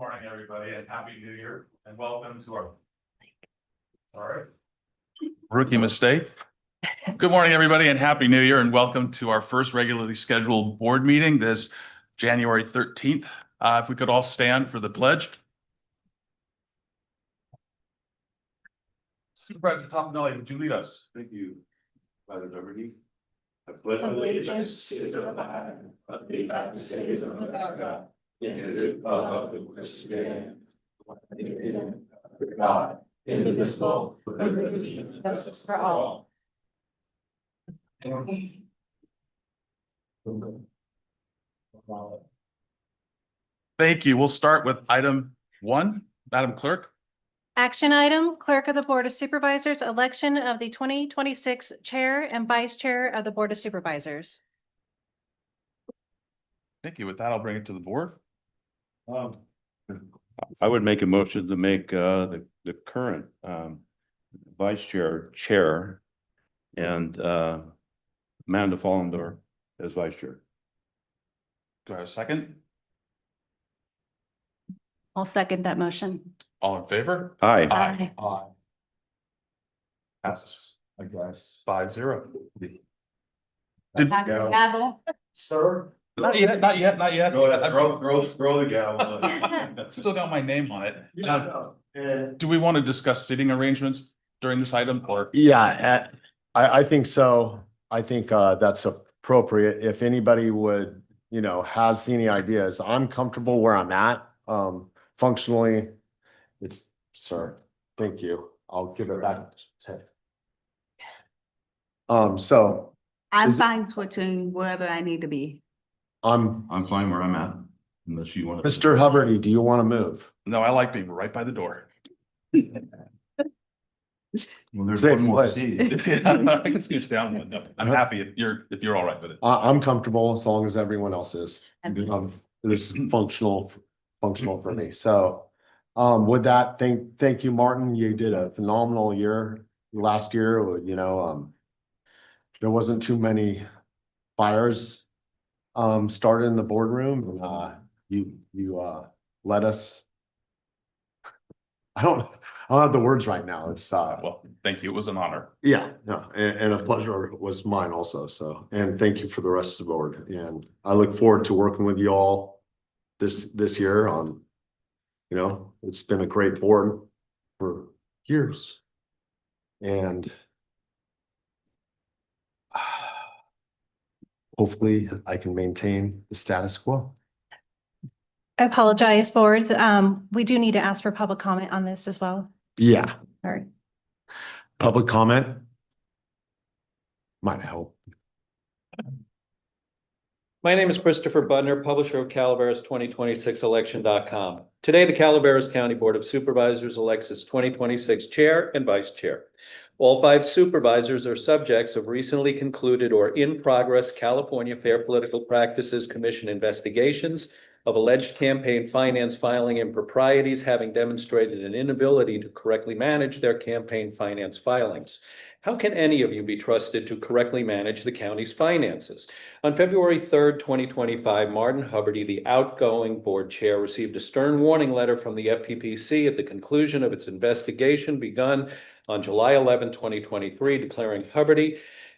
Morning, everybody, and Happy New Year, and welcome to our. All right. Rookie mistake. Good morning, everybody, and Happy New Year, and welcome to our first regularly scheduled board meeting this January 13th. If we could all stand for the pledge. Supervisor Toffenelli, would you lead us? Thank you, Father Liberty. I pledge allegiance to the flag of the United States of America and to the republic which stands one nation under God, indivisible, with liberty and justice for all. Thank you. We'll start with item 1, Madam Clerk. Action item, Clerk of the Board of Supervisors, election of the 2026 Chair and Vice Chair of the Board of Supervisors. Thank you. With that, I'll bring it to the board. I would make a motion to make the current vice chair and Amanda Fallendor as vice chair. Do I have a second? I'll second that motion. All in favor? Aye. Aye. Passes, I guess, 5-0. Gavel. Sir? Not yet, not yet, not yet. Throw the gavel. Still got my name on it. Yeah. Do we want to discuss seating arrangements during this item or? Yeah, I think so. I think that's appropriate. If anybody would, has any ideas, I'm comfortable where I'm at. Functionally, sir, thank you. I'll give it back. So I'm Is it- fine switching wherever I need to be. I'm I'm fine where I'm at, unless you want to. Mr. Hubbard, do you want to move? No, I like being right by the door. Well, there's Safe one more place. seat. I can scooch down one. No, I'm happy if you're all right with it. I'm comfortable as long as everyone else is. Okay. This is functional for me. So with that, thank you, Martin. You did a phenomenal year last year. There wasn't too many fires started in the boardroom. You let us. I don't have the words right now. It's Well, thank you. It was an honor. yeah, no, and a pleasure was mine also. So, and thank you for the rest of the board. And I look forward to working with you all this year on, it's been a great board for years. And hopefully I can maintain the status quo. I apologize, boards. We do need to ask for public comment on this as well. Yeah, All right. public comment might help. My name is Christopher Budner, publisher of Calaveras 2026election.com. Today, the Calaveras County Board of Supervisors elects its 2026 chair and vice chair. All 5 supervisors are subjects of recently concluded or in progress California Fair Political Practices Commission investigations of alleged campaign finance filing improprieties, having demonstrated an inability to correctly manage their campaign finance filings. How can any of you be trusted to correctly manage the county's finances? On February 3rd, 2025, Martin Hubbard, the outgoing board chair, received a stern warning letter from the FPPC at the conclusion of its investigation begun on July 11, 2023, declaring Hubbard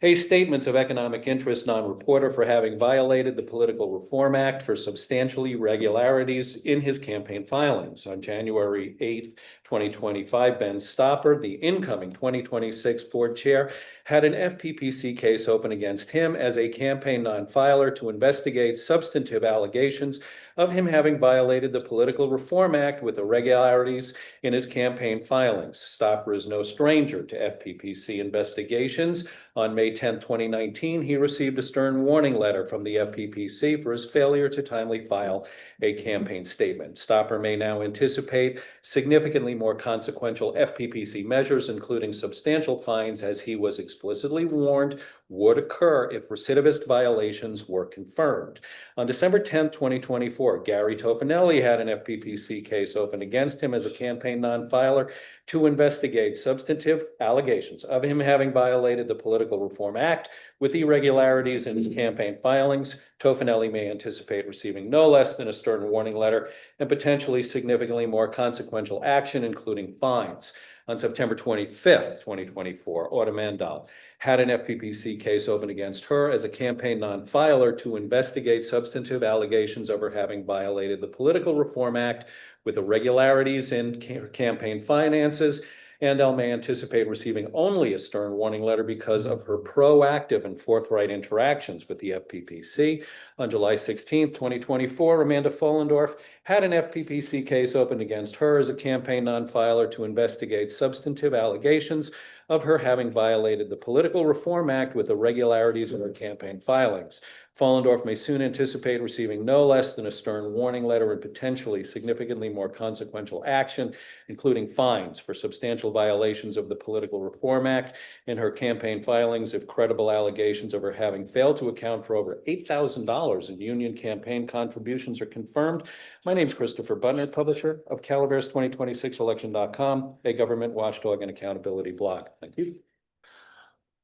a statements of economic interest non-reporter for having violated the Political Reform Act for substantial irregularities in his campaign filings. On January 8th, 2025, Ben Stopper, the incoming 2026 board chair, had an FPPC case open against him as a campaign non-filer to investigate substantive allegations of him having violated the Political Reform Act with irregularities in his campaign filings. Stopper is no stranger to FPPC investigations. On May 10, 2019, he received a stern warning letter from the FPPC for his failure to timely file a campaign statement. Stopper may now anticipate significantly more consequential FPPC measures, including substantial fines, as he was explicitly warned would occur if recidivist violations were confirmed. On December 10th, 2024, Gary Tofinelli had an FPPC case opened against him as a campaign non-filer to investigate substantive allegations of him having violated the Political Reform Act with irregularities in his campaign filings. Tofinelli may anticipate receiving no less than a stern warning letter and potentially significantly more consequential action, including fines. On September 25th, 2024, Autumn Mandel had an FPPC case opened against her as a campaign non-filer to investigate substantive allegations of her having violated the Political Reform Act with irregularities in campaign finances. Andel may anticipate receiving only a stern warning letter because of her proactive and forthright interactions with the FPPC. On July 16th, 2024, Amanda Follendorf had an FPPC case opened against her as a campaign non-filer to investigate substantive allegations of her having violated the Political Reform Act with irregularities in her campaign filings. Follendorf may soon anticipate receiving no less than a stern warning letter and potentially significantly more consequential action, including fines for substantial violations of the Political Reform Act in her campaign filings if credible allegations of her having failed to account for over $8,000 in union campaign contributions are confirmed. My name is Christopher Butner, publisher of Calaveras 2026election.com, a government watchdog and accountability blog. Thank you.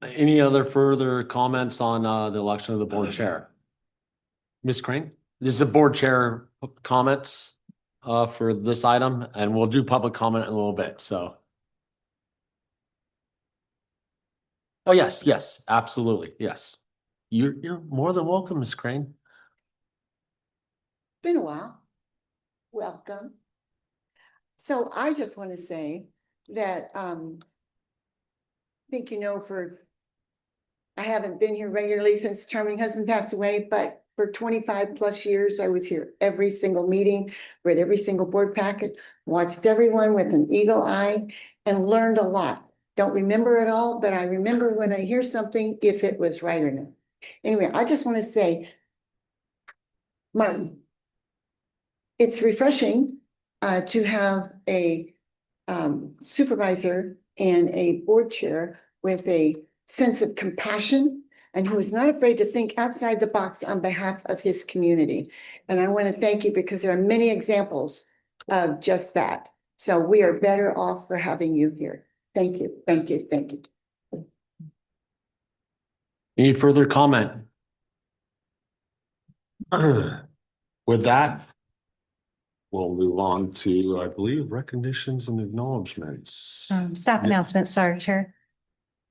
Any other further comments on the election of the board chair? Ms. Crane, this is the board chair comments for this item, and we'll do public comment in a little bit, so. Oh, yes, absolutely, yes. You're more than welcome, Ms. Crane. Been a while. Welcome. So I just want to say that I think I haven't been here regularly since charming husband passed away, but for 25 plus years, I was here every single meeting, read every single board packet, watched everyone with an eagle eye, and learned a lot. Don't remember it all, but I remember when I hear something, if it was right or not. Anyway, I just want to say, Martin, it's refreshing to have a supervisor and a board chair with a sense of compassion and who is not afraid to think outside the box on behalf of his community. And I want to thank you because there are many examples of just that. So we are better off for having you here. Thank you, thank you, thank you. Any further comment? With that, we'll move on to, I believe, recognitions and acknowledgements. Staff announcements, sorry, Chair.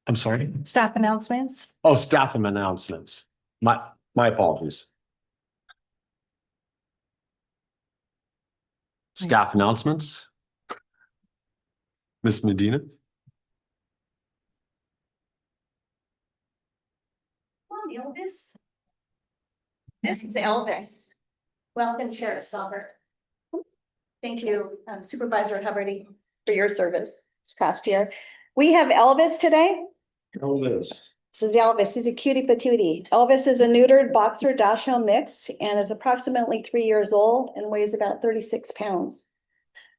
I'm sorry? Staff announcements. Oh, staff announcements. My apologies. Staff announcements. Ms. Medina. Elvis. This is Elvis. Welcome, Chair Sauber. Thank you, Supervisor Hubbard, for your service this past year. We have Elvis today. Elvis. This is Elvis. He's a cutie patootie. Elvis is a neutered boxer dachshund mix and is approximately 3 years old and weighs about 36 pounds.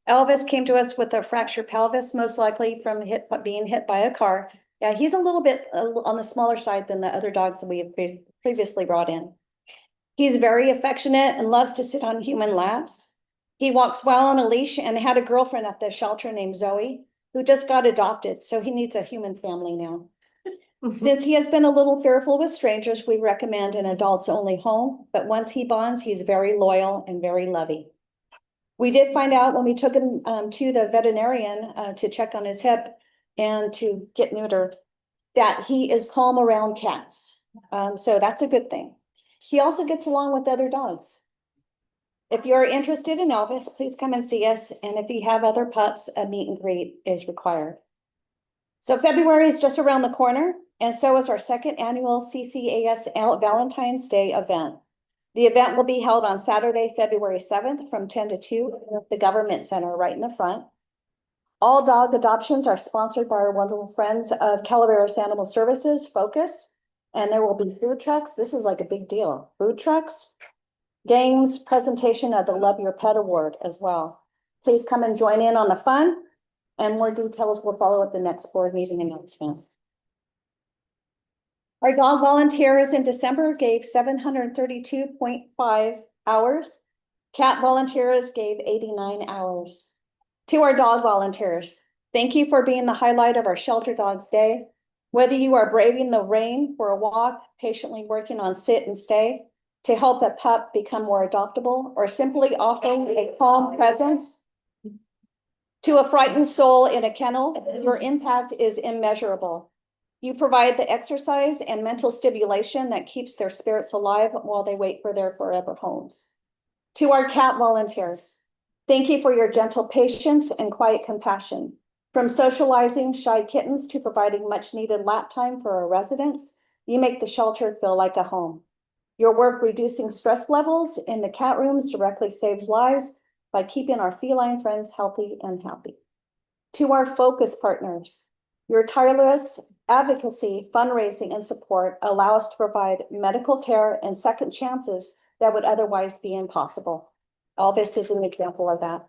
Elvis came to us with a fractured pelvis, most likely from being hit by a car. Yeah, he's a little bit on the smaller side than the other dogs that we have previously brought in. He's very affectionate and loves to sit on human laps. He walks well on a leash and had a girlfriend at the shelter named Zoe, who just got adopted, so he needs a human family now. Since he has been a little fearful with strangers, we recommend an adults-only home, but once he bonds, he's very loyal and very loving. We did find out when we took him to the veterinarian to check on his hip and to get neutered, that he is calm around cats. So that's a good thing. He also gets along with other dogs. If you're interested in Elvis, please come and see us. And if you have other pups, a meet and greet is required. So February is just around the corner, and so is our second annual CCAS Valentine's Day event. The event will be held on Saturday, February 7th from 10 to 2 at the Government Center right in the front. All dog adoptions are sponsored by our wonderful friends of Calaveras Animal Services, Focus, and there will be food trucks. This is like a big deal. Food trucks, games, presentation of the Love Your Pet Award as well. Please come and join in on the fun, and more details will follow at the next board meeting announcement. Our dog volunteers in December gave 732.5 hours. Cat volunteers gave 89 hours. To our dog volunteers, thank you for being the highlight of our Shelter Dogs Day. Whether you are braving the rain for a walk, patiently working on sit and stay to help a pup become more adoptable, or simply offering a calm presence to a frightened soul in a kennel, your impact is immeasurable. You provide the exercise and mental stimulation that keeps their spirits alive while they wait for their forever homes. To our cat volunteers, thank you for your gentle patience and quiet compassion. From socializing shy kittens to providing much needed lap time for our residents, you make the shelter feel like a home. Your work reducing stress levels in the cat rooms directly saves lives by keeping our feline friends healthy and happy. To our focus partners, your tireless advocacy, fundraising, and support allow us to provide medical care and second chances that would otherwise be impossible. Elvis is an example of that.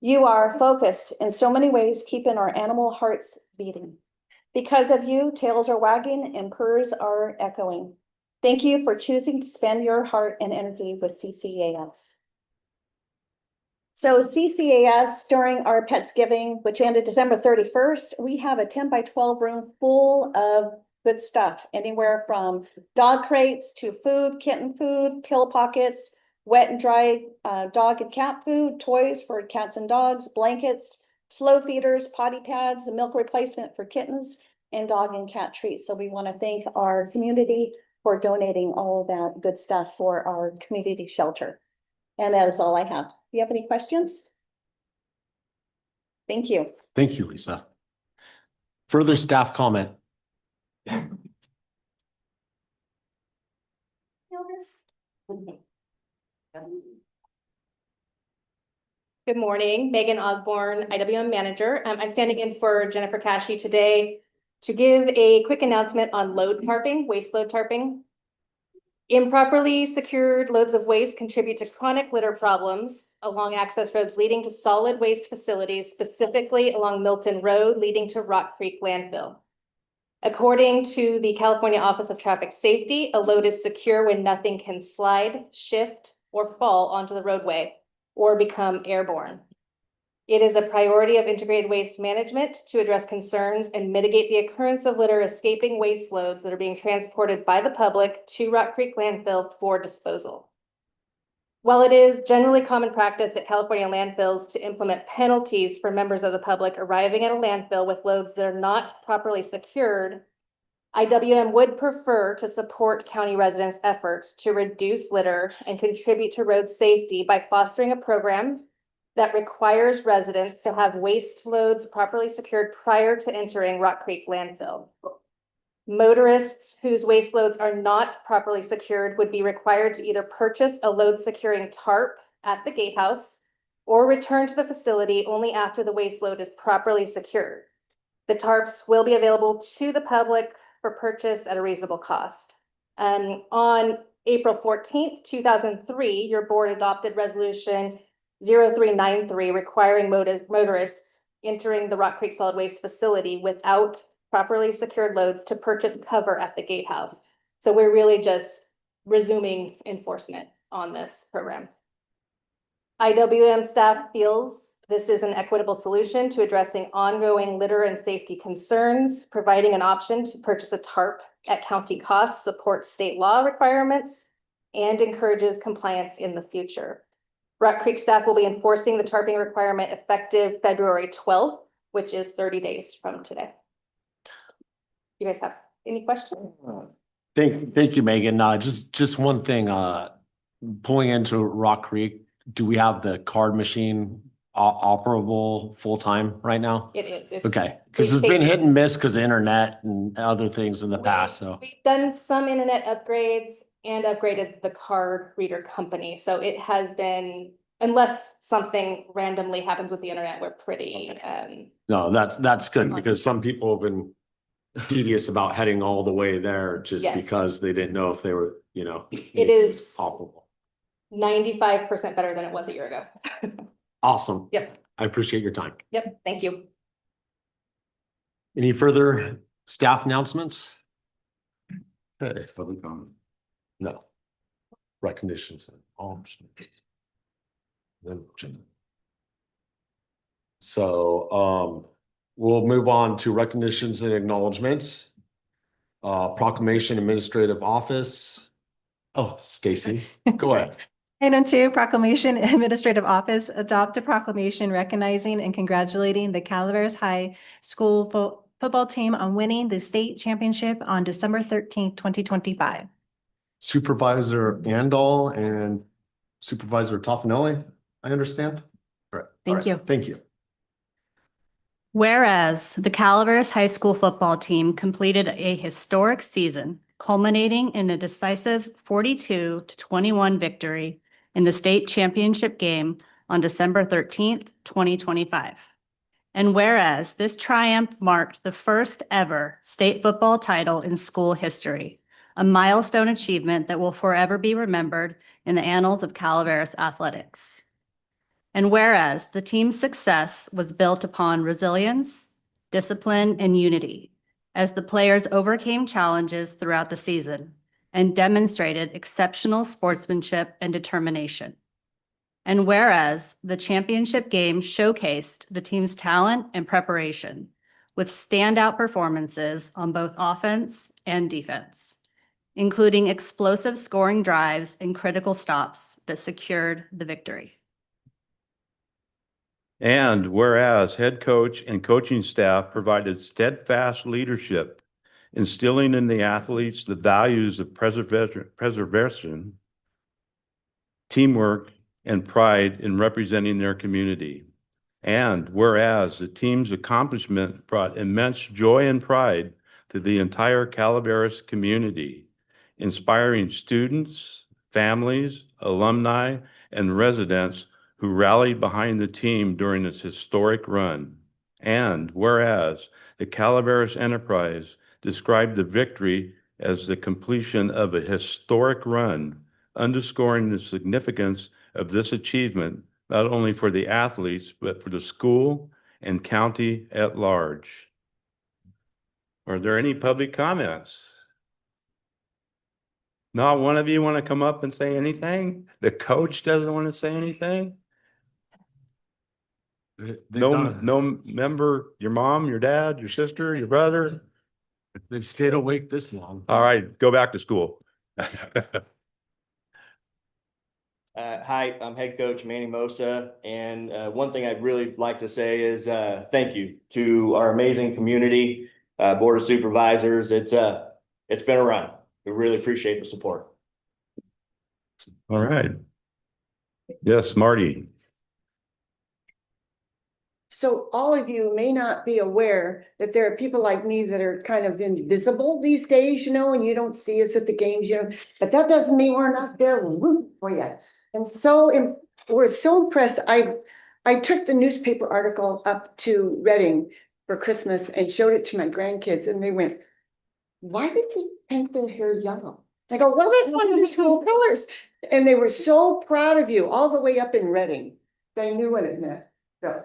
You are focused in so many ways, keeping our animal hearts beating. Because of you, tails are wagging and purrs are echoing. Thank you for choosing to spend your heart and energy with CCAS. So CCAS, during our Petsgiving, which ended December 31st, we have a 10 by 12 room full of good stuff, anywhere from dog crates to food, kitten food, pill pockets, wet and dry dog and cat food, toys for cats and dogs, blankets, slow feeders, potty pads, milk replacement for kittens, and dog and cat treats. So we want to thank our community for donating all of that good stuff for our community shelter. And that is all I have. Do you have any questions? Thank you. Thank you, Lisa. Further staff comment? Good morning, Megan Osborne, IWM manager. I'm standing in for Jennifer Cashy today to give a quick announcement on load tarping, waste load tarping. Improperly secured loads of waste contribute to chronic litter problems along access roads leading to solid waste facilities, specifically along Milton Road leading to Rock Creek landfill. According to the California Office of Traffic Safety, a load is secure when nothing can slide, shift, or fall onto the roadway or become airborne. It is a priority of integrated waste management to address concerns and mitigate the occurrence of litter escaping waste loads that are being transported by the public to Rock Creek landfill for disposal. While it is generally common practice at California landfills to implement penalties for members of the public arriving at a landfill with loads that are not properly secured, IWM would prefer to support county residents' efforts to reduce litter and contribute to road safety by fostering a program that requires residents to have waste loads properly secured prior to entering Rock Creek landfill. Motorists whose waste loads are not properly secured would be required to either purchase a load securing tarp at the gatehouse or return to the facility only after the waste load is properly secured. The tarps will be available to the public for purchase at a reasonable cost. On April 14th, 2003, your board adopted resolution 0393 requiring motorists entering the Rock Creek solid waste facility without properly secured loads to purchase cover at the gatehouse. So we're really just resuming enforcement on this program. IWM staff feels this is an equitable solution to addressing ongoing litter and safety concerns, providing an option to purchase a tarp at county cost, supports state law requirements, and encourages compliance in the future. Rock Creek staff will be enforcing the tarping requirement effective February 12th, which is 30 days from today. You guys have any questions? Thank you, Megan. Just one thing, pulling into Rock Creek, do we have the card machine operable full-time right now? It is. Okay, because it's been hit and miss because of internet and other things in the past, so. We've done some internet upgrades and upgraded the card reader company. So it has been, unless something randomly happens with the internet, we're pretty, No, that's good because some people have been tedious about heading all the way there just Yes. because they didn't know if they were, It is operable. 95% better than it was a year ago. Awesome. Yep. I appreciate your time. Yep. Thank you. Any further staff announcements? Okay, no. Recognitions and arms. So, we'll move on to recognitions and acknowledgements. Proclamation Administrative Office. Oh, Stacy, go ahead. Item 2, Proclamation Administrative Office, adopt a proclamation recognizing and congratulating the Calaveras High School football team on winning the state championship on December 13th, 2025. Supervisor Andal and Supervisor Toffenelli, I understand. All right. Thank you. Thank you. Whereas the Calaveras High School football team completed a historic season, culminating in a decisive 42-21 victory in the state championship game on December 13th, 2025. And whereas this triumph marked the first ever state football title in school history, a milestone achievement that will forever be remembered in the annals of Calaveras athletics. And whereas the team's success was built upon resilience, discipline, and unity, as the players overcame challenges throughout the season and demonstrated exceptional sportsmanship and determination. And whereas the championship game showcased the team's talent and preparation with standout performances on both offense and defense, including explosive scoring drives and critical stops that secured the victory. And whereas head coach and coaching staff provided steadfast leadership, instilling in the athletes the values of preservation, teamwork, and pride in representing their community. And whereas the team's accomplishment brought immense joy and pride to the entire Calaveras community, inspiring students, families, alumni, and residents who rallied behind the team during its historic run. And whereas the Calaveras Enterprise described the victory as the completion of a historic run, underscoring the significance of this achievement, not only for the athletes, but for the school and county at large. Are there any public comments? Not one of you want to come up and say anything? The coach doesn't want to say anything? No member, your mom, your dad, your sister, your brother? They've stayed awake this long. All right, go back to school. Hi, I'm head coach Manny Mosa, and one thing I'd really like to say is thank you to our amazing community, Board of Supervisors. It's been a run. We really appreciate the support. All right. Yes, Marty. So all of you may not be aware that there are people like me that are kind of invisible these days, and you don't see us at the games, but that doesn't mean we're not there rooting for you. And so we're so impressed. I took the newspaper article up to Reading for Christmas and showed it to my grandkids, and they went, "Why did they paint their hair yellow?" I go, "Well, that's one of the school colors." And they were so proud of you all the way up in Reading. They knew what it meant. So.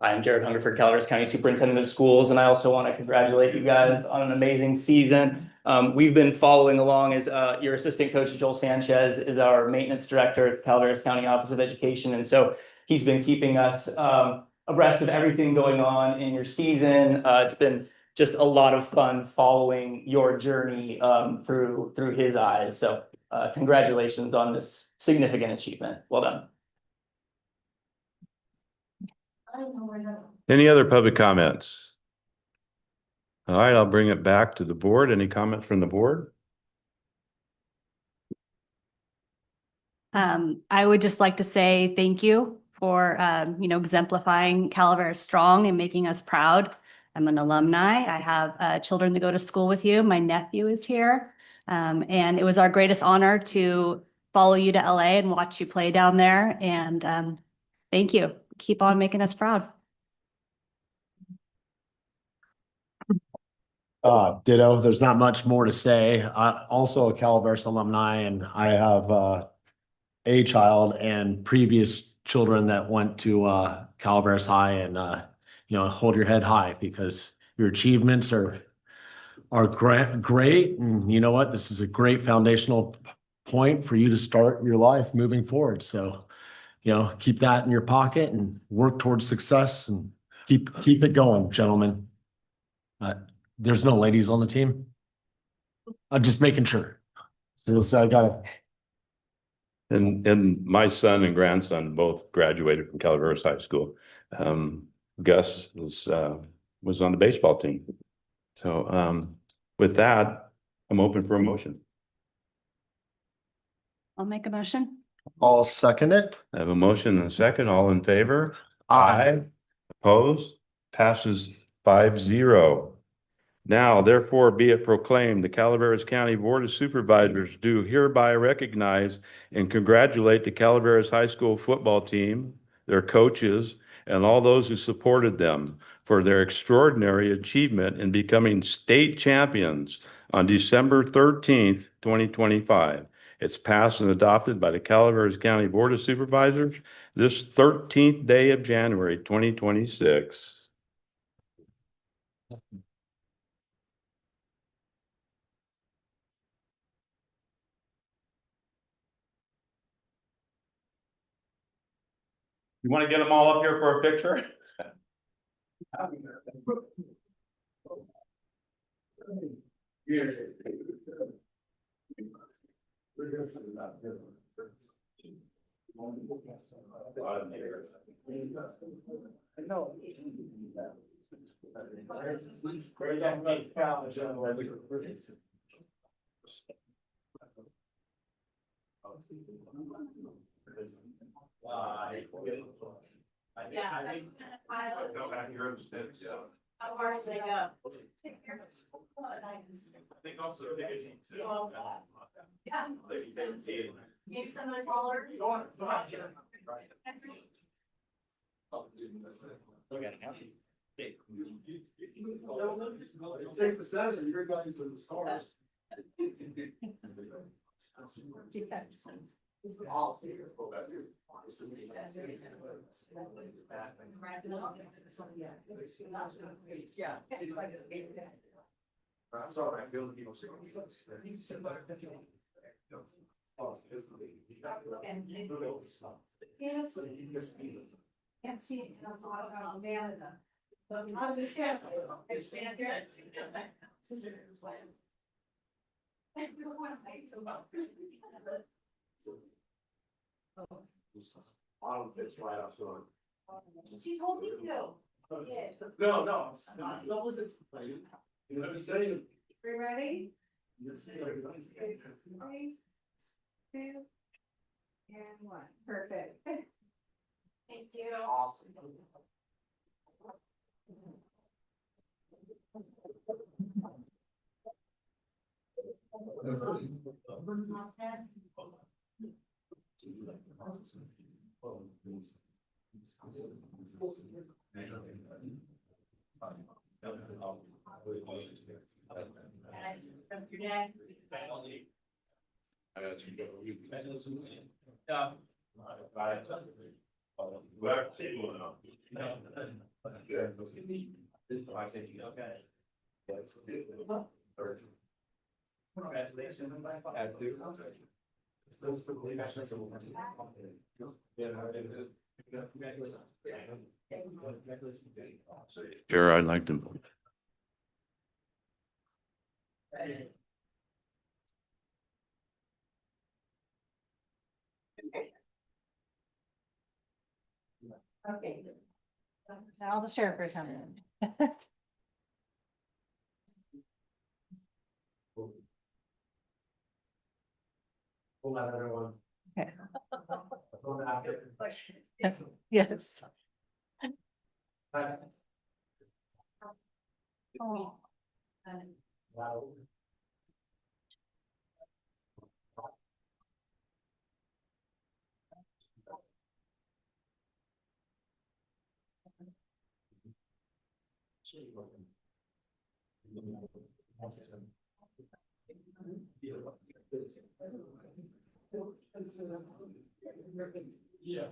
I'm Jared Hungerford, Calaveras County Superintendent of Schools, and I also want to congratulate you guys on an amazing season. We've been following along as your assistant coach, Joel Sanchez, is our maintenance director at Calaveras County Office of Education. And so he's been keeping us abreast of everything going on in your season. It's been just a lot of fun following your journey through his eyes. So congratulations on this significant achievement. Well done. Any other public comments? All right, I'll bring it back to the board. Any comments from the board? I would just like to say thank you for, exemplifying Calaveras strong and making us proud. I'm an alumni. I have children that go to school with you. My nephew is here. And it was our greatest honor to follow you to LA and watch you play down there. And thank you. Keep on making us proud. Ditto, there's not much more to say. Also a Calaveras alumni, and I have a child and previous children that went to Calaveras High, and hold your head high because your achievements are great. And you know what? This is a great foundational point for you to start your life moving forward. So, keep that in your pocket and work towards success and keep it going, gentlemen. There's no ladies on the team. I'm just making sure. So I gotta. And my son and grandson both graduated from Calaveras High School. Gus was on the baseball team. So with that, I'm open for a motion. I'll make a motion. I'll second it. I have a motion and a second. All in favor? Aye. Opposed? Passes 5-0. Now, therefore, be it proclaimed, the Calaveras County Board of Supervisors do hereby recognize and congratulate the Calaveras High School football team, their coaches, and all those who supported them for their extraordinary achievement in becoming state champions on December 13th, 2025. It's passed and adopted by the Calaveras County Board of Supervisors this 13th day of January, 2026. You want to get them all up here for a picture? How hard do they go? I think also Yeah. Maybe some of the taller. Take the center, you're guys with the stars. Can't see it. But how's it stand? Stand here and see. She told me to. No, that wasn't. I'm saying. We ready? Yes. 3, 2, and 1. Perfect. Thank you. Awesome. Sure, I'd like to. Okay. Now the sheriff is coming in. Hold on, everyone. Okay. Yes. Oh. Yeah.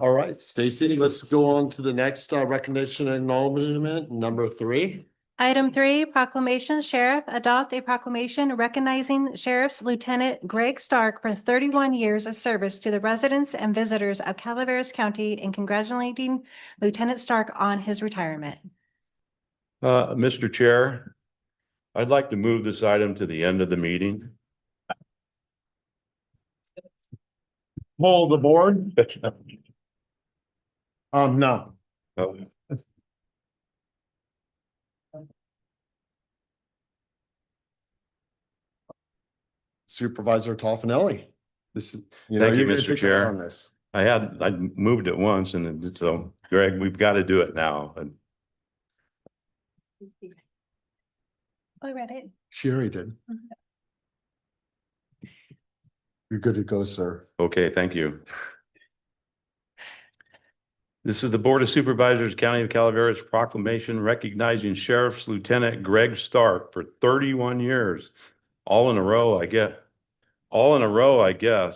All right, Stacy, let's go on to the next recognition and acknowledgement, number 3. Item 3, proclamation, sheriff, adopt a proclamation recognizing Sheriff's Lieutenant Greg Stark for 31 years of service to the residents and visitors of Calaveras County and congratulating Lieutenant Stark on his retirement. Mr. Chair, I'd like to move this item to the end of the meeting. Hold the board. No. Oh, Supervisor Toffenelli. This is, Thank you, you're gonna Mr. take Chair. on this. I moved it once and so Greg, we've got to do it now. And I read it. She already did. You're good to go, sir. okay, thank you. This is the Board of Supervisors, County of Calaveras proclamation recognizing Sheriff's Lieutenant Greg Stark for 31 years. All in a row, I guess,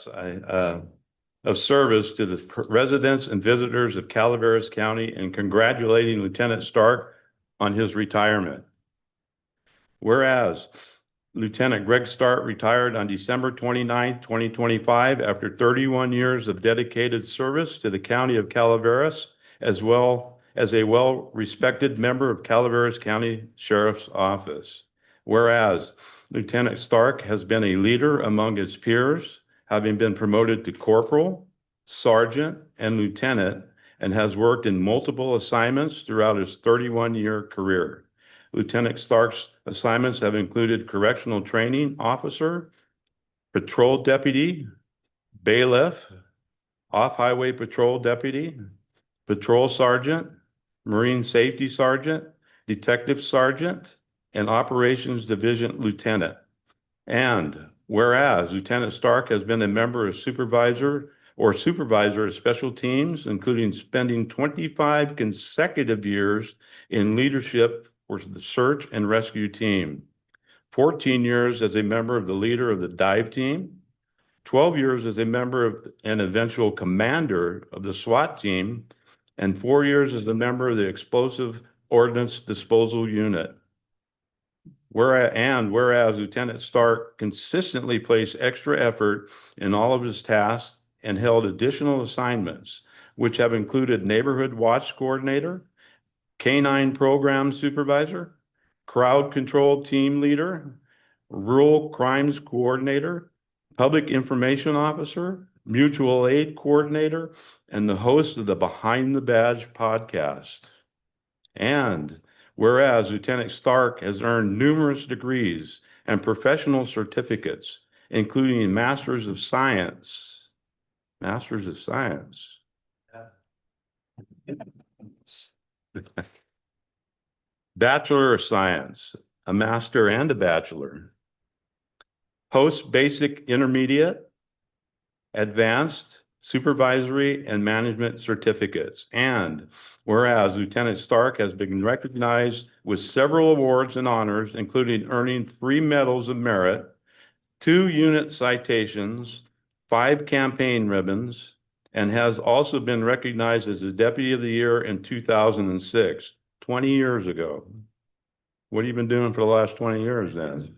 of service to the residents and visitors of Calaveras County and congratulating Lieutenant Stark on his retirement. Whereas Lieutenant Greg Stark retired on December 29, 2025, after 31 years of dedicated service to the County of Calaveras, as well as a well-respected member of Calaveras County Sheriff's Office. Whereas Lieutenant Stark has been a leader among his peers, having been promoted to corporal, sergeant, and lieutenant, and has worked in multiple assignments throughout his 31-year career. Lieutenant Stark's assignments have included correctional training officer, patrol deputy, bailiff, off-highway patrol deputy, patrol sergeant, marine safety sergeant, detective sergeant, and operations division lieutenant. And whereas Lieutenant Stark has been a member of supervisor of special teams, including spending 25 consecutive years in leadership for the search and rescue team, 14 years as a member of the leader of the dive team, 12 years as a member of and eventual commander of the SWAT team, and 4 years as a member of the explosive ordnance disposal unit. Whereas Lieutenant Stark consistently placed extra effort in all of his tasks and held additional assignments, which have included neighborhood watch coordinator, K-9 program supervisor, crowd control team leader, rural crimes coordinator, public information officer, mutual aid coordinator, and the host of the Behind the Badge podcast. And whereas Lieutenant Stark has earned numerous degrees and professional certificates, including Masters of Science, Bachelor of Science, a master and a bachelor, post basic intermediate, advanced, supervisory, and management certificates. And whereas Lieutenant Stark has been recognized with several awards and honors, including earning 3 medals of merit, 2 unit citations, 5 campaign ribbons, and has also been recognized as the Deputy of the Year in 2006, 20 years ago. What have you been doing for the last 20 years then?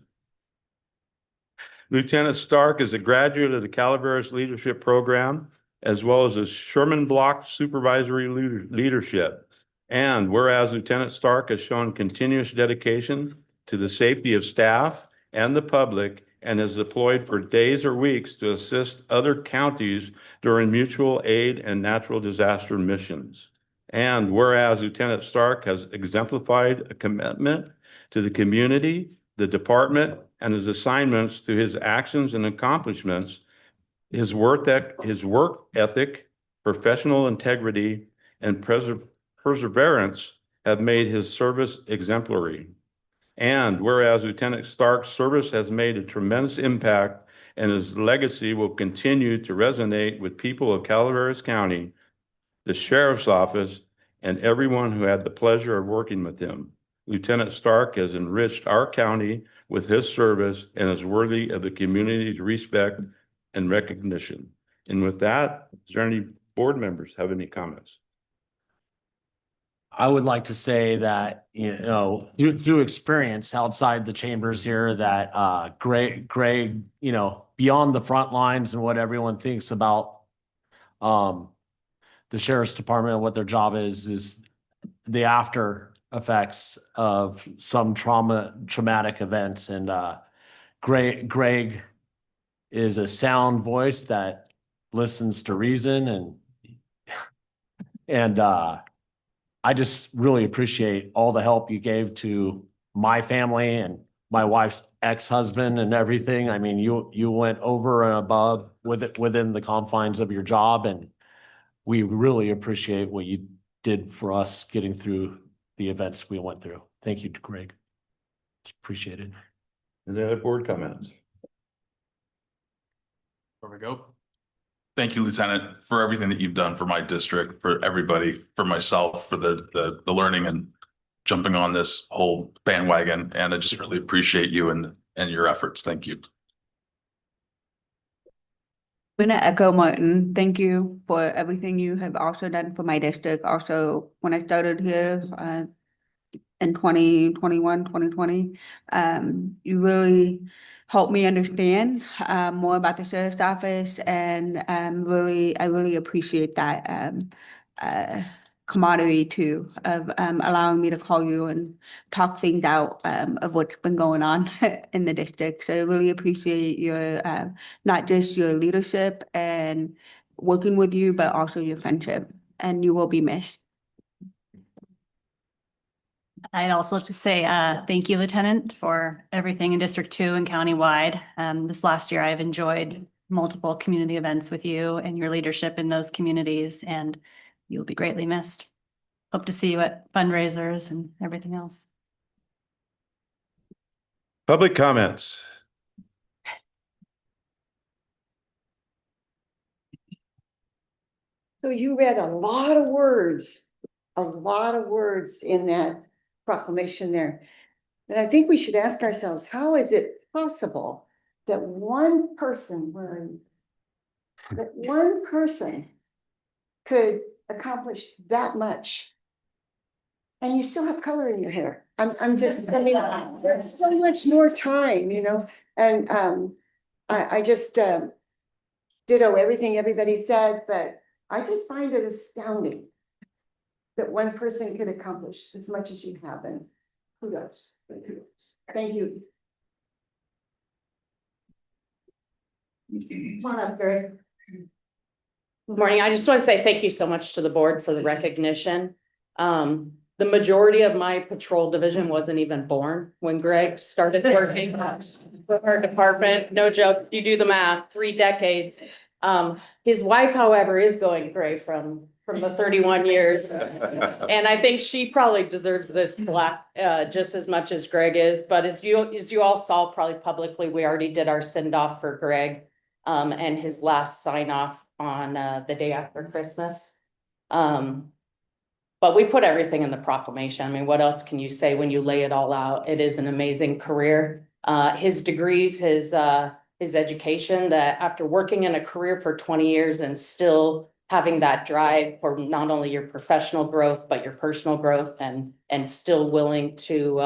Lieutenant Stark is a graduate of the Calaveras Leadership Program, as well as a Sherman Block Supervisory Leadership. And whereas Lieutenant Stark has shown continuous dedication to the safety of staff and the public and is deployed for days or weeks to assist other counties during mutual aid and natural disaster missions. And whereas Lieutenant Stark has exemplified a commitment to the community, the department, and his assignments through his actions and accomplishments, his work ethic, professional integrity, and perseverance have made his service exemplary. And whereas Lieutenant Stark's service has made a tremendous impact and his legacy will continue to resonate with people of Calaveras County, the sheriff's office, and everyone who had the pleasure of working with him. Lieutenant Stark has enriched our county with his service and is worthy of the community's respect and recognition. And with that, is there any board members have any comments? I would like to say that, through experience outside the chambers here, that Greg, beyond the front lines and what everyone thinks about the sheriff's department and what their job is the after effects of some traumatic events. And Greg is a sound voice that listens to reason, and I just really appreciate all the help you gave to my family and my wife's ex-husband and everything. I mean, you went over and above within the confines of your job, and we really appreciate what you did for us getting through the events we went through. Thank you, Greg. It's appreciated. Any other board comments? There we go. Thank you, Lieutenant, for everything that you've done for my district, for everybody, for myself, for the learning and jumping on this whole bandwagon. And I just really appreciate you and your efforts. Thank you. I'm going to echo Martin. Thank you for everything you have also done for my district. Also, when I started here in 2021, 2020, you really helped me understand more about the sheriff's office, and I really appreciate that camaraderie too, of allowing me to call you and talk things out of what's been going on in the district. So I really appreciate your not just your leadership and working with you, but also your friendship, and you will be missed. I'd also like to say thank you, Lieutenant, for everything in District 2 and countywide. This last year, I've enjoyed multiple community events with you and your leadership in those communities, and you'll be greatly missed. Hope to see you at fundraisers and everything else. Public comments. So you read a lot of words in that proclamation there. And I think we should ask ourselves, how is it possible that one person could accomplish that much? And you still have color in your hair. I'm just, I mean, there's so much more time, and I just ditto everything everybody said, but I just find it astounding that one person could accomplish as much as you have, and kudos. Thank you. Come on up, Greg. Good morning. I just want to say thank you so much to the board for the recognition. The majority of my patrol division wasn't even born when Greg started working for our department. No joke, if you do the math, 3 decades. His wife, however, is going gray from the 31 years. And I think she probably deserves this plaque just as much as Greg is. But as you all saw probably publicly, we already did our send off for Greg and his last sign off on the day after Christmas. But we put everything in the proclamation. I mean, what else can you say when you lay it all out? It is an amazing career. His degrees, his education, that after working in a career for 20 years and still having that drive for not only your professional growth, but your personal growth, and still willing to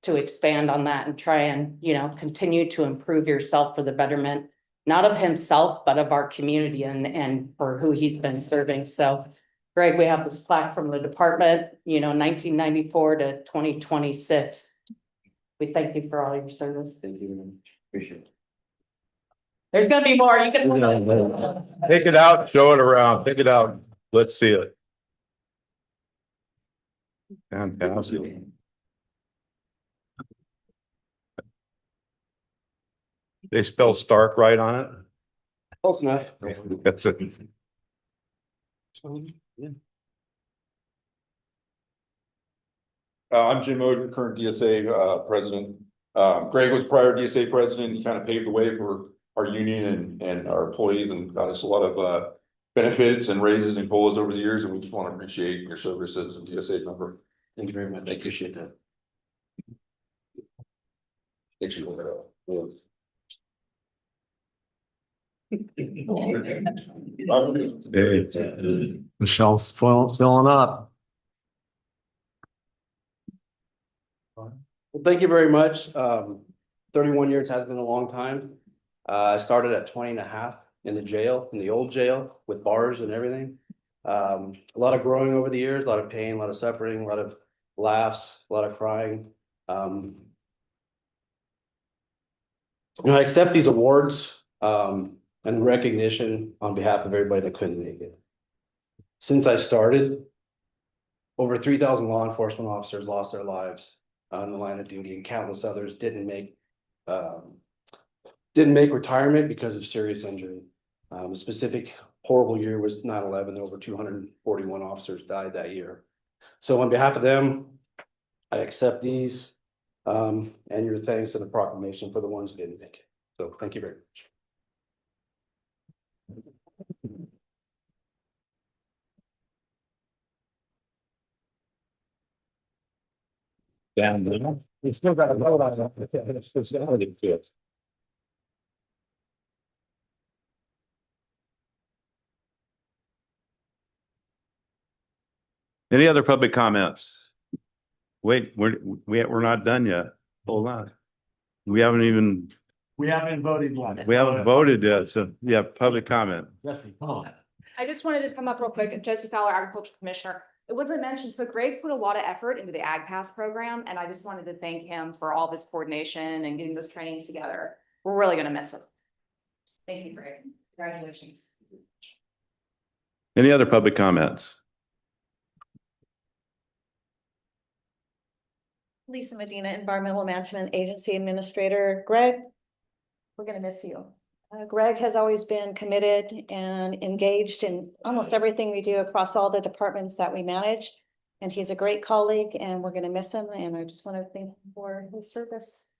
expand on that and try and, continue to improve yourself for the betterment, not of himself, but of our community and for who he's been serving. So Greg, we have this plaque from the department, 1994 to 2026. We thank you for all your service. Thank you very much. Appreciate it. There's gonna be more. You can. Take it out, show it around, take it out. Let's see it. Fantastic. They spell Stark right on it? Close enough. That's it. I'm Jim Oden, current DSA president. Greg was prior DSA president. He kind of paved the way for our union and our employees, and got us a lot of benefits and raises and COLAs over the years, and we just want to appreciate your service as a DSA member. Thank you very much. I appreciate that. Thank you. Michelle's filling up. Well, thank you very much. 31 years has been a long time. I started at 20 and a half in the jail, in the old jail with bars and everything. A lot of growing over the years, a lot of pain, a lot of suffering, a lot of laughs, a lot of crying. I accept these awards and recognition on behalf of everybody that couldn't make it. Since I started, over 3,000 law enforcement officers lost their lives on the line of duty, and countless others didn't make retirement because of serious injury. A specific horrible year was 9/11. Over 241 officers died that year. So on behalf of them, I accept these and your thanks and the proclamation for the ones who didn't make it. So thank you very much. Down there. We still got a vote on that. Any other public comments? Wait, we're not done yet. Hold on. We haven't voted yet. So yeah, public comment. Jesse, come on. I just wanted to come up real quick. Jesse Fowler, Agriculture Commissioner. It wasn't mentioned, so Greg put a lot of effort into the Ag Pass program, and I just wanted to thank him for all of his coordination and getting those trainings together. We're really gonna miss him. Thank you, Greg. Congratulations. Any other public comments? Lisa Medina, Environmental Management Agency Administrator. Greg, we're gonna miss you. Greg has always been committed and engaged in almost everything we do across all the departments that we manage. And he's a great colleague, and we're gonna miss him, and I just want to thank him for his service.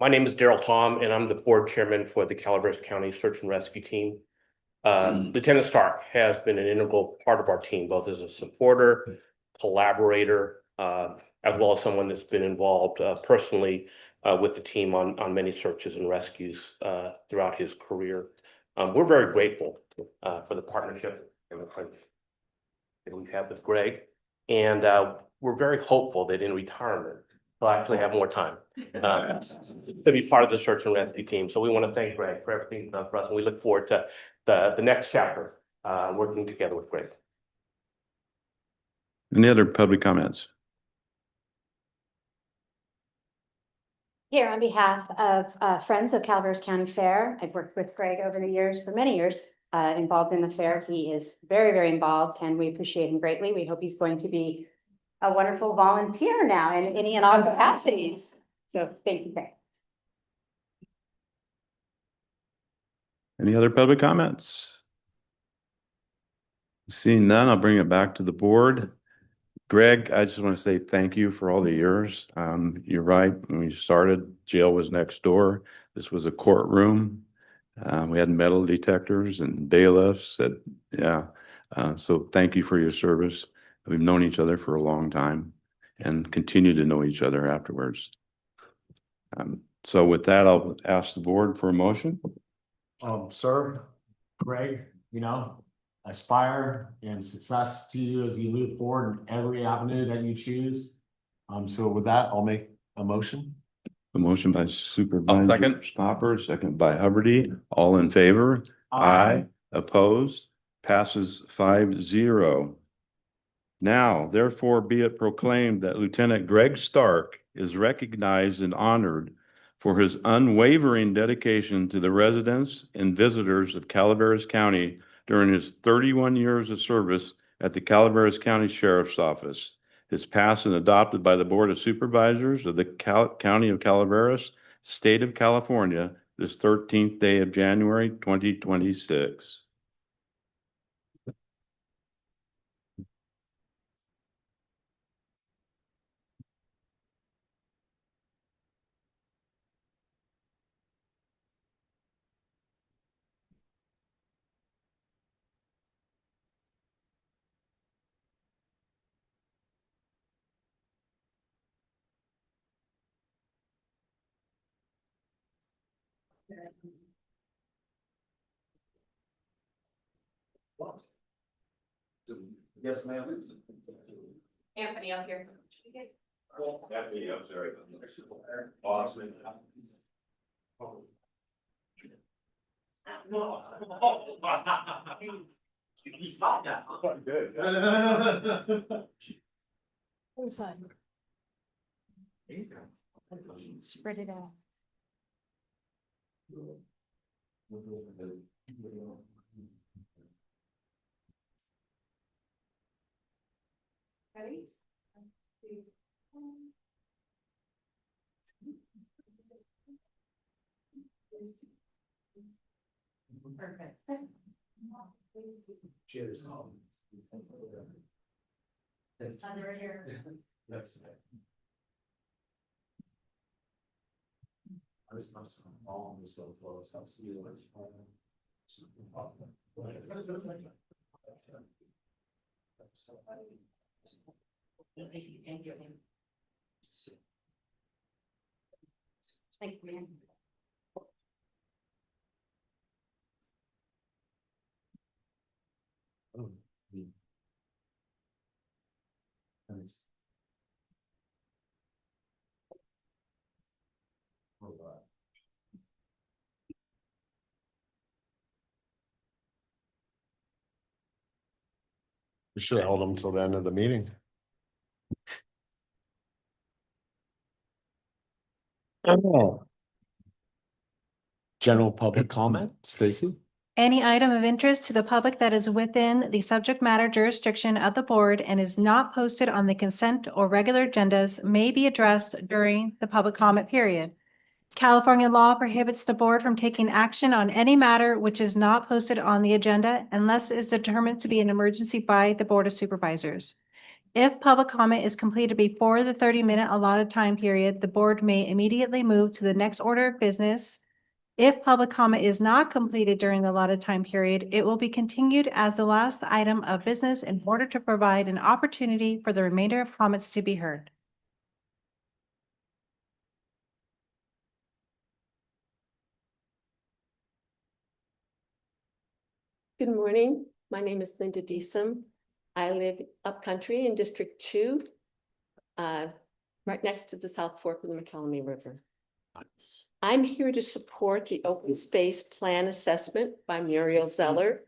My name is Daryl Tom, and I'm the board chairman for the Calaveras County Search and Rescue Team. Lieutenant Stark has been an integral part of our team, both as a supporter, collaborator, as well as someone that's been involved personally with the team on many searches and rescues throughout his career. We're very grateful for the partnership and the friendship that we've had with Greg, and we're very hopeful that in retirement, he'll actually have more time to be part of the search and rescue team. So we want to thank Greg for everything he's done for us, and we look forward to the next chapter, working together with Greg. Any other public comments? Here on behalf of Friends of Calaveras County Fair, I've worked with Greg over the years, for many years, involved in the fair. He is very, very involved, and we appreciate him greatly. We hope he's going to be a wonderful volunteer now in any and all capacities. So thank you, Greg. Any other public comments? Seeing none, I'll bring it back to the board. Greg, I just want to say thank you for all the years. You're right. When we started, jail was next door. This was a courtroom. We had metal detectors and bailiffs that, so thank you for your service. We've known each other for a long time and continue to know each other afterwards. So with that, I'll ask the board for a motion. Sir, Greg, aspire and success to you as you move forward in every avenue that you choose. So with that, I'll make a motion. A motion by Supervisor second. Stopper, second by Huberty. All in favor? Aye. Opposed? Passes 5-0. Now, therefore, be it proclaimed that Lieutenant Greg Stark is recognized and honored for his unwavering dedication to the residents and visitors of Calaveras County during his 31 years of service at the Calaveras County Sheriff's Office. Is passed and adopted by the Board of Supervisors of the County of Calaveras, State of California, this 13th day of January, 2026. Yes, ma'am. Anthony, up here. Anthony, I'm sorry. Awesome. No. Good. Spread it out. Ready? Perfect. Cheers. Under here. Yes. I just must all this so close. I'll see you later. Thank you. Thank you, man. We should have held them till the end of the meeting. General public comment, Stacy? Any item of interest to the public that is within the subject matter jurisdiction of the board and is not posted on the consent or regular agendas may be addressed during the public comment period. California law prohibits the board from taking action on any matter which is not posted on the agenda unless it is determined to be an emergency by the Board of Supervisors. If public comment is completed before the 30-minute allotted time period, the board may immediately move to the next order of business. If public comment is not completed during the allotted time period, it will be continued as the last item of business in order to provide an opportunity for the remainder of comments to be heard. Good morning. My name is Linda Deesum. I live upcountry in District 2, right next to the South Fork of the McCallum River. I'm here to support the open space plan assessment by Muriel Zeller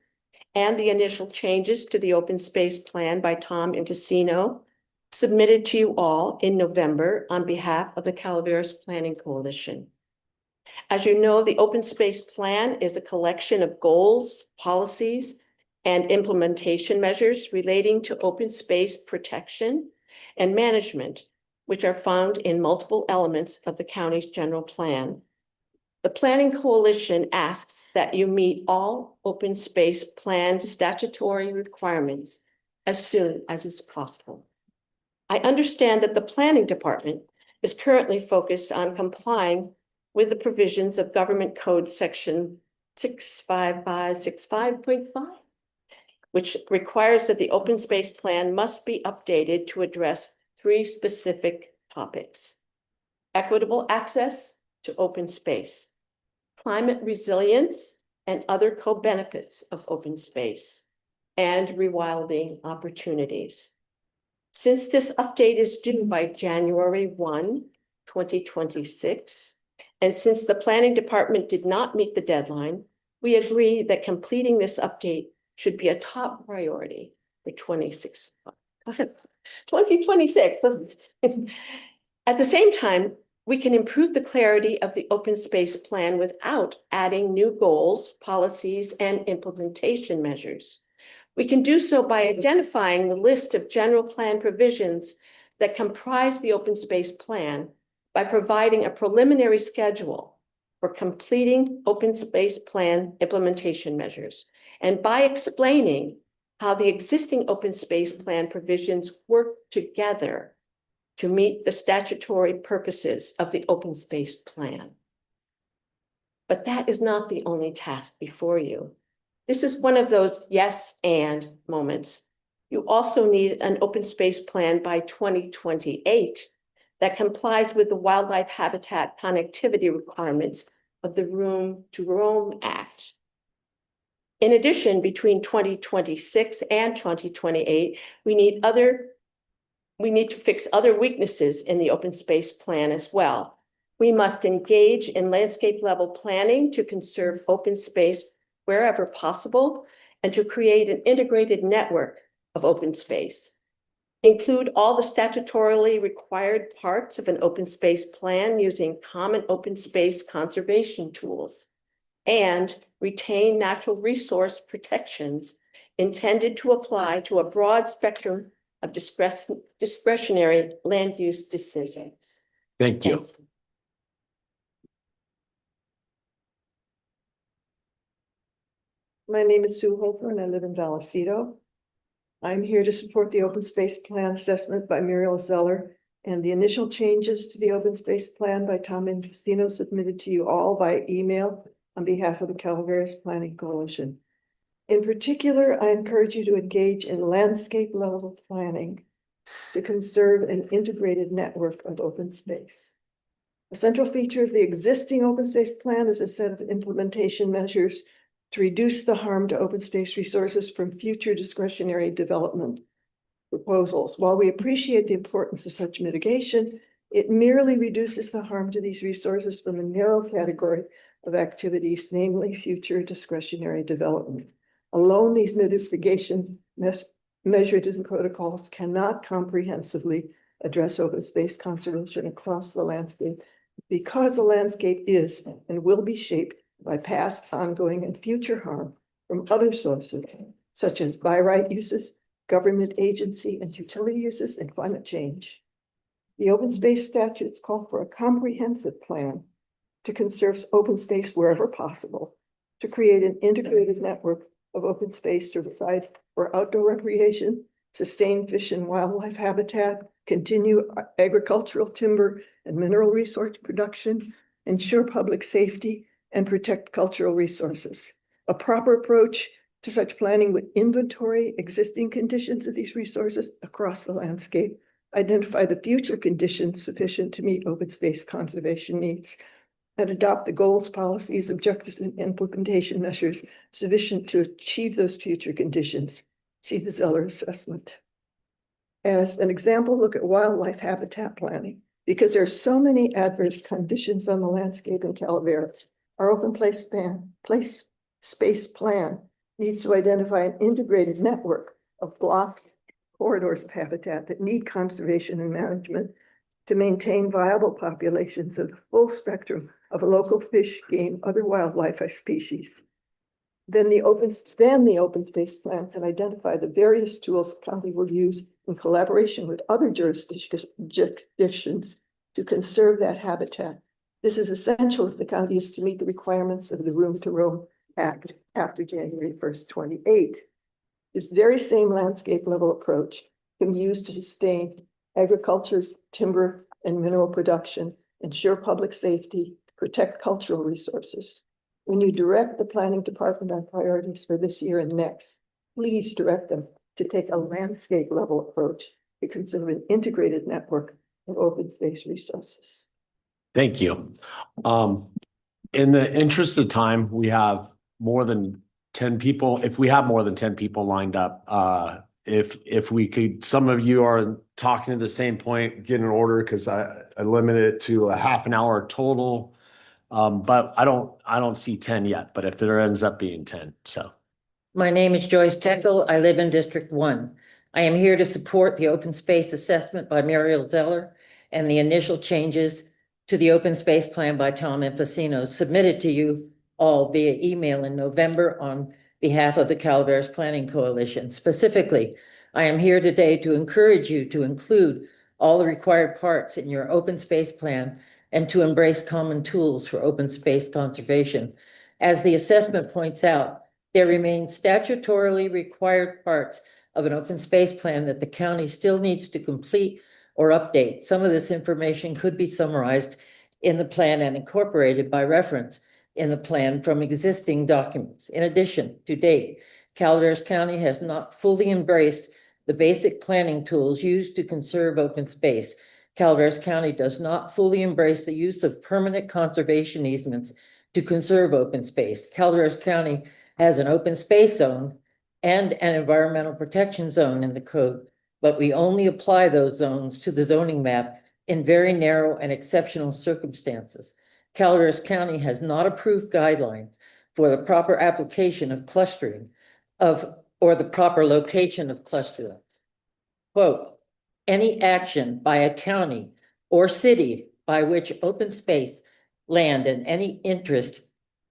and the initial changes to the open space plan by Tom Infacino, submitted to you all in November on behalf of the Calaveras Planning Coalition. As you know, the open space plan is a collection of goals, policies, and implementation measures relating to open space protection and management, which are found in multiple elements of the county's general plan. The Planning Coalition asks that you meet all open space plan statutory requirements as soon as is possible. I understand that the Planning Department is currently focused on complying with the provisions of Government Code Section 65565.5, which requires that the open space plan must be updated to address 3 specific topics: equitable access to open space, climate resilience and other co-benefits of open space, and rewilding opportunities. Since this update is due by January 1, 2026, and since the Planning Department did not meet the deadline, we agree that completing this update should be a top priority for 2026. At the same time, we can improve the clarity of the open space plan without adding new goals, policies, and implementation measures. We can do so by identifying the list of general plan provisions that comprise the open space plan by providing a preliminary schedule for completing open space plan implementation measures, and by explaining how the existing open space plan provisions work together to meet the statutory purposes of the open space plan. But that is not the only task before you. This is one of those yes and moments. You also need an open space plan by 2028 that complies with the wildlife habitat connectivity requirements of the Room to Rome Act. In addition, between 2026 and 2028, we need to fix other weaknesses in the open space plan as well. We must engage in landscape level planning to conserve open space wherever possible and to create an integrated network of open space. Include all the statutorily required parts of an open space plan using common open space conservation tools, and retain natural resource protections intended to apply to a broad spectrum of discretionary land use decisions. Thank you. My name is Sue Holper and I live in Vallecito. I'm here to support the open space plan assessment by Muriel Zeller and the initial changes to the open space plan by Tom Infestino submitted to you all by email on behalf of the Calaveras Planning Coalition. In particular, I encourage you to engage in landscape level planning to conserve an integrated network of open space. A central feature of the existing open space plan is a set of implementation measures to reduce the harm to open space resources from future discretionary development proposals. While we appreciate the importance of such mitigation, it merely reduces the harm to these resources from a narrow category of activities, namely future discretionary development. Alone, these mitigation measures and protocols cannot comprehensively address open space conservation across the landscape because the landscape is and will be shaped by past, ongoing, and future harm from other sources, such as by right uses, government agency and utility uses, and climate change. The open space statutes call for a comprehensive plan to conserve open space wherever possible, to create an integrated network of open space to provide for outdoor recreation, sustain fish and wildlife habitat, continue agricultural timber and mineral resource production, ensure public safety, and protect cultural resources. A proper approach to such planning would inventory existing conditions of these resources across the landscape, identify the future conditions sufficient to meet open space conservation needs, and adopt the goals, policies, objectives, and implementation measures sufficient to achieve those future conditions. See the Zeller assessment. As an example, look at wildlife habitat planning. Because there are so many adverse conditions on the landscape in Calaveras, our open space plan needs to identify an integrated network of blocks, corridors of habitat that need conservation and management to maintain viable populations of the full spectrum of local fish, game, other wildlife species. Then the open space plan can identify the various tools the county will use in collaboration with other jurisdictions to conserve that habitat. This is essential if the county is to meet the requirements of the Room to Rome Act after January 1st, 2028. This very same landscape level approach can be used to sustain agriculture, timber, and mineral production, ensure public safety, protect cultural resources. When you direct the planning department on priorities for this year and next, please direct them to take a landscape level approach to consider an integrated network of open space resources. Thank you. In the interest of time, we have more than 10 people. If we have more than 10 people lined up, if we could, some of you are talking at the same point, get in order because I limited it to a half an hour total. But I don't see 10 yet, but if there ends up being 10, so. My name is Joyce Tekel. I live in District 1. I am here to support the open space assessment by Muriel Zeller and the initial changes to the open space plan by Tom Infestino submitted to you all via email in November on behalf of the Calaveras Planning Coalition. Specifically, I am here today to encourage you to include all the required parts in your open space plan and to embrace common tools for open space conservation. As the assessment points out, there remain statutorily required parts of an open space plan that the county still needs to complete or update. Some of this information could be summarized in the plan and incorporated by reference in the plan from existing documents. In addition, to date, Calaveras County has not fully embraced the basic planning tools used to conserve open space. Calaveras County does not fully embrace the use of permanent conservation easements to conserve open space. Calaveras County has an open space zone and an environmental protection zone in the code, but we only apply those zones to the zoning map in very narrow and exceptional circumstances. Calaveras County has not approved guidelines for the proper application of clustering or the proper location of clustering. Quote, any action by a county or city by which open space, land, and any interest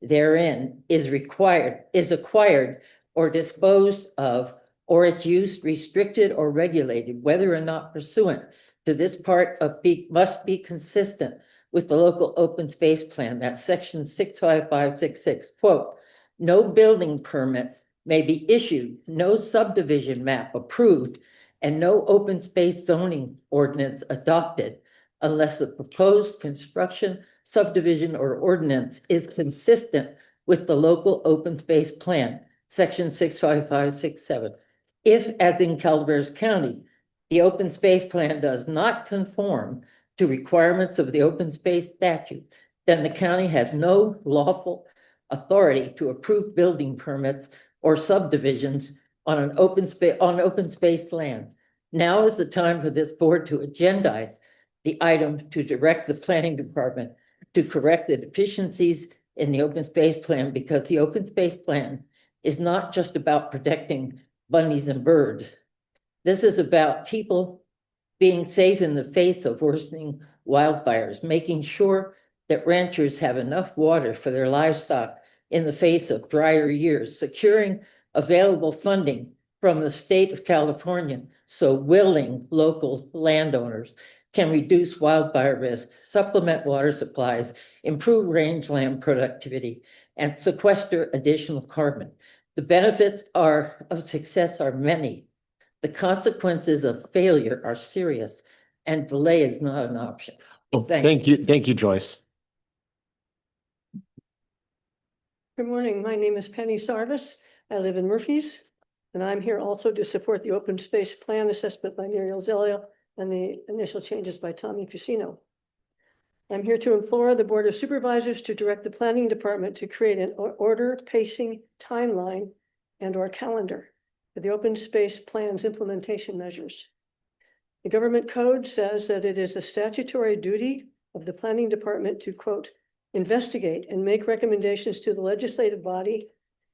therein is acquired or disposed of, or its use restricted or regulated, whether or not pursuant to this part of must be consistent with the local open space plan. That's section 65566. Quote, no building permit may be issued, no subdivision map approved, and no open space zoning ordinance adopted unless the proposed construction, subdivision, or ordinance is consistent with the local open space plan, section 65567. If, as in Calaveras County, the open space plan does not conform to requirements of the open space statute, then the county has no lawful authority to approve building permits or subdivisions on open space land. Now is the time for this board to agendize the item to direct the planning department to correct the deficiencies in the open space plan, because the open space plan is not just about protecting bunnies and birds. This is about people being safe in the face of worsening wildfires, making sure that ranchers have enough water for their livestock in the face of drier years, securing available funding from the state of California so willing local landowners can reduce wildfire risks, supplement water supplies, improve rangeland productivity, and sequester additional carbon. The benefits of success are many. The consequences of failure are serious, and delay is not an option. Thank you, Joyce. Good morning. My name is Penny Sarvis. I live in Murphy's, and I'm here also to support the open space plan assessment by Muriel Zellia and the initial changes by Tommy Fusino. I'm here to implore the Board of Supervisors to direct the Planning Department to create an order, pacing, timeline, and/or calendar for the open space plan's implementation measures. The government code says that it is the statutory duty of the Planning Department to, quote, investigate and make recommendations to the legislative body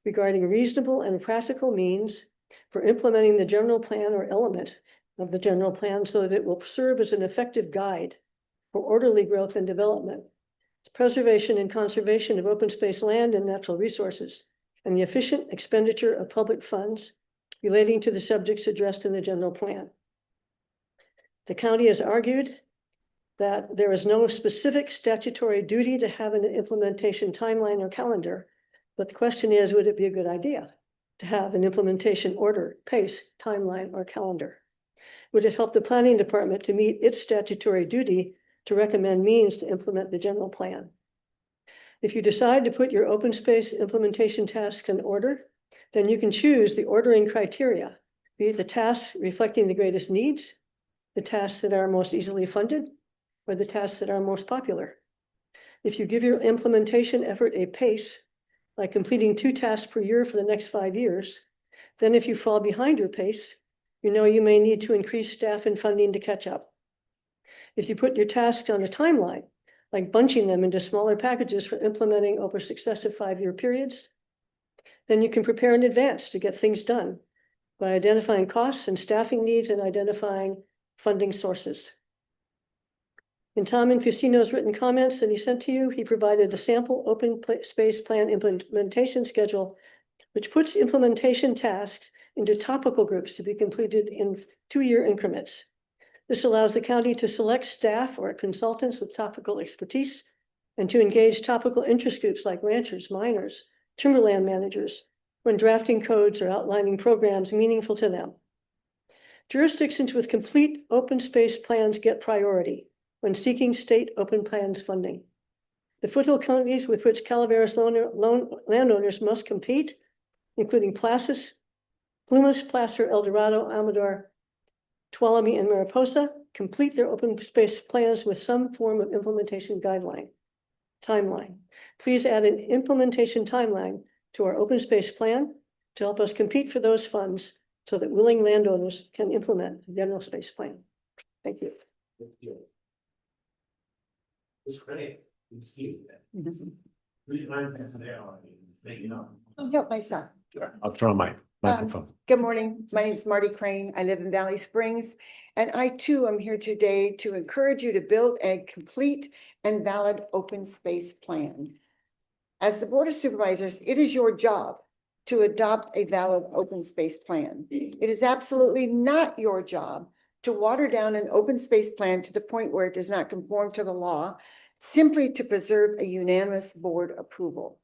regarding reasonable and practical means for implementing the general plan or element of the general plan so that it will serve as an effective guide for orderly growth and development, preservation and conservation of open space land and natural resources, and the efficient expenditure of public funds relating to the subjects addressed in the general plan. The county has argued that there is no specific statutory duty to have an implementation timeline or calendar, but the question is, would it be a good idea to have an implementation order, pace, timeline, or calendar? Would it help the planning department to meet its statutory duty to recommend means to implement the general plan? If you decide to put your open space implementation tasks in order, then you can choose the ordering criteria, be it the tasks reflecting the greatest needs, the tasks that are most easily funded, or the tasks that are most popular. If you give your implementation effort a pace, like completing 2 tasks per year for the next 5 years, then if you fall behind your pace, you know you may need to increase staff and funding to catch up. If you put your tasks on a timeline, like bunching them into smaller packages for implementing over successive 5-year periods, then you can prepare in advance to get things done by identifying costs and staffing needs and identifying funding sources. In Tom Infustino's written comments that he sent to you, he provided a sample open space plan implementation schedule, which puts implementation tasks into topical groups to be completed in 2-year increments. This allows the county to select staff or consultants with topical expertise and to engage topical interest groups like ranchers, miners, timberland managers, when drafting codes or outlining programs meaningful to them. Jurisdictions with complete open space plans get priority when seeking state open plans funding. The foothill counties with which Calaveras landowners must compete, including Plumas, Placer, El Dorado, Amador, Tuolumne, and Mariposa, complete their open space plans with some form of implementation guideline. timeline. Please add an implementation timeline to our open space plan to help us compete for those funds so that willing landowners can implement the general space plan. Thank you. It's great. You see it. We learned things today on it. You know. I'll help myself. I'll turn on my microphone. Good morning. My name is Marty Crane. I live in Valley Springs. And I too am here today to encourage you to build a complete and valid open space plan. As the Board of Supervisors, it is your job to adopt a valid open space plan. It is absolutely not your job to water down an open space plan to the point where it does not conform to the law, simply to preserve a unanimous board approval.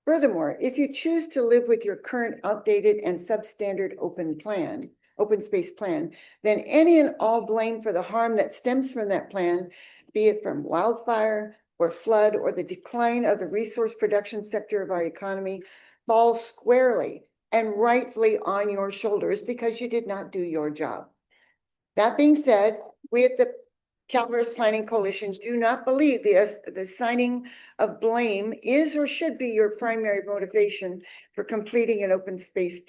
Furthermore, if you choose to live with your current outdated and substandard open space plan, then any and all blame for the harm that stems from that plan, be it from wildfire or flood or the decline of the resource production sector of our economy, falls squarely and rightfully on your shoulders because you did not do your job. That being said, we at the Calaveras Planning Coalition do not believe the assigning of blame is or should be your primary motivation for completing an open space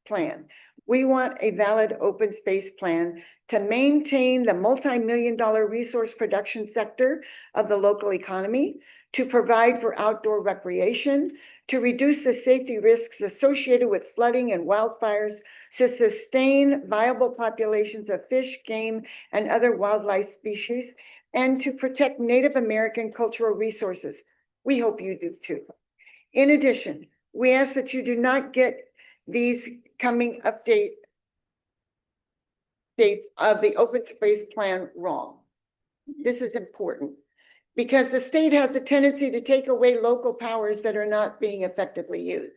plan. We want a valid open space plan to maintain the multi-million-dollar resource production sector of the local economy, to provide for outdoor recreation, to reduce the safety risks associated with flooding and wildfires, to sustain viable populations of fish, game, and other wildlife species, and to protect Native American cultural resources. We hope you do too. In addition, we ask that you do not get these coming dates of the open space plan wrong. This is important because the state has the tendency to take away local powers that are not being effectively used.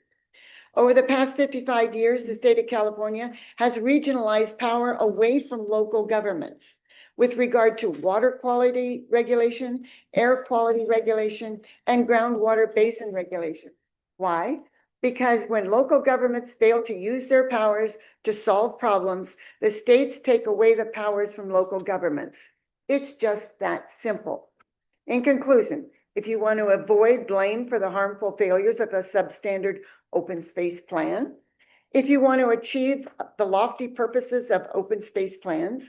Over the past 55 years, the state of California has regionalized power away from local governments with regard to water quality regulation, air quality regulation, and groundwater basin regulation. Why? Because when local governments fail to use their powers to solve problems, the states take away the powers from local governments. It's just that simple. In conclusion, if you want to avoid blame for the harmful failures of a substandard open space plan, if you want to achieve the lofty purposes of open space plans,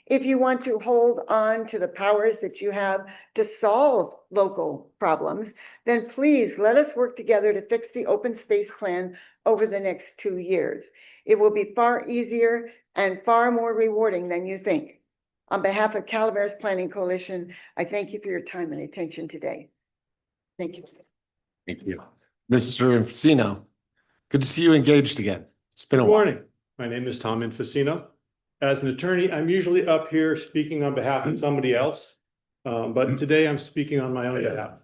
if you want to hold on to the powers that you have to solve local problems, then please let us work together to fix the open space plan over the next 2 years. It will be far easier and far more rewarding than you think. On behalf of Calaveras Planning Coalition, I thank you for your time and attention today. Thank you. Thank you. Mr. Infacino, good to see you engaged again. It's been a while. Good morning. My name is Tom Infacino. As an attorney, I'm usually up here speaking on behalf of somebody else, but today I'm speaking on my own behalf.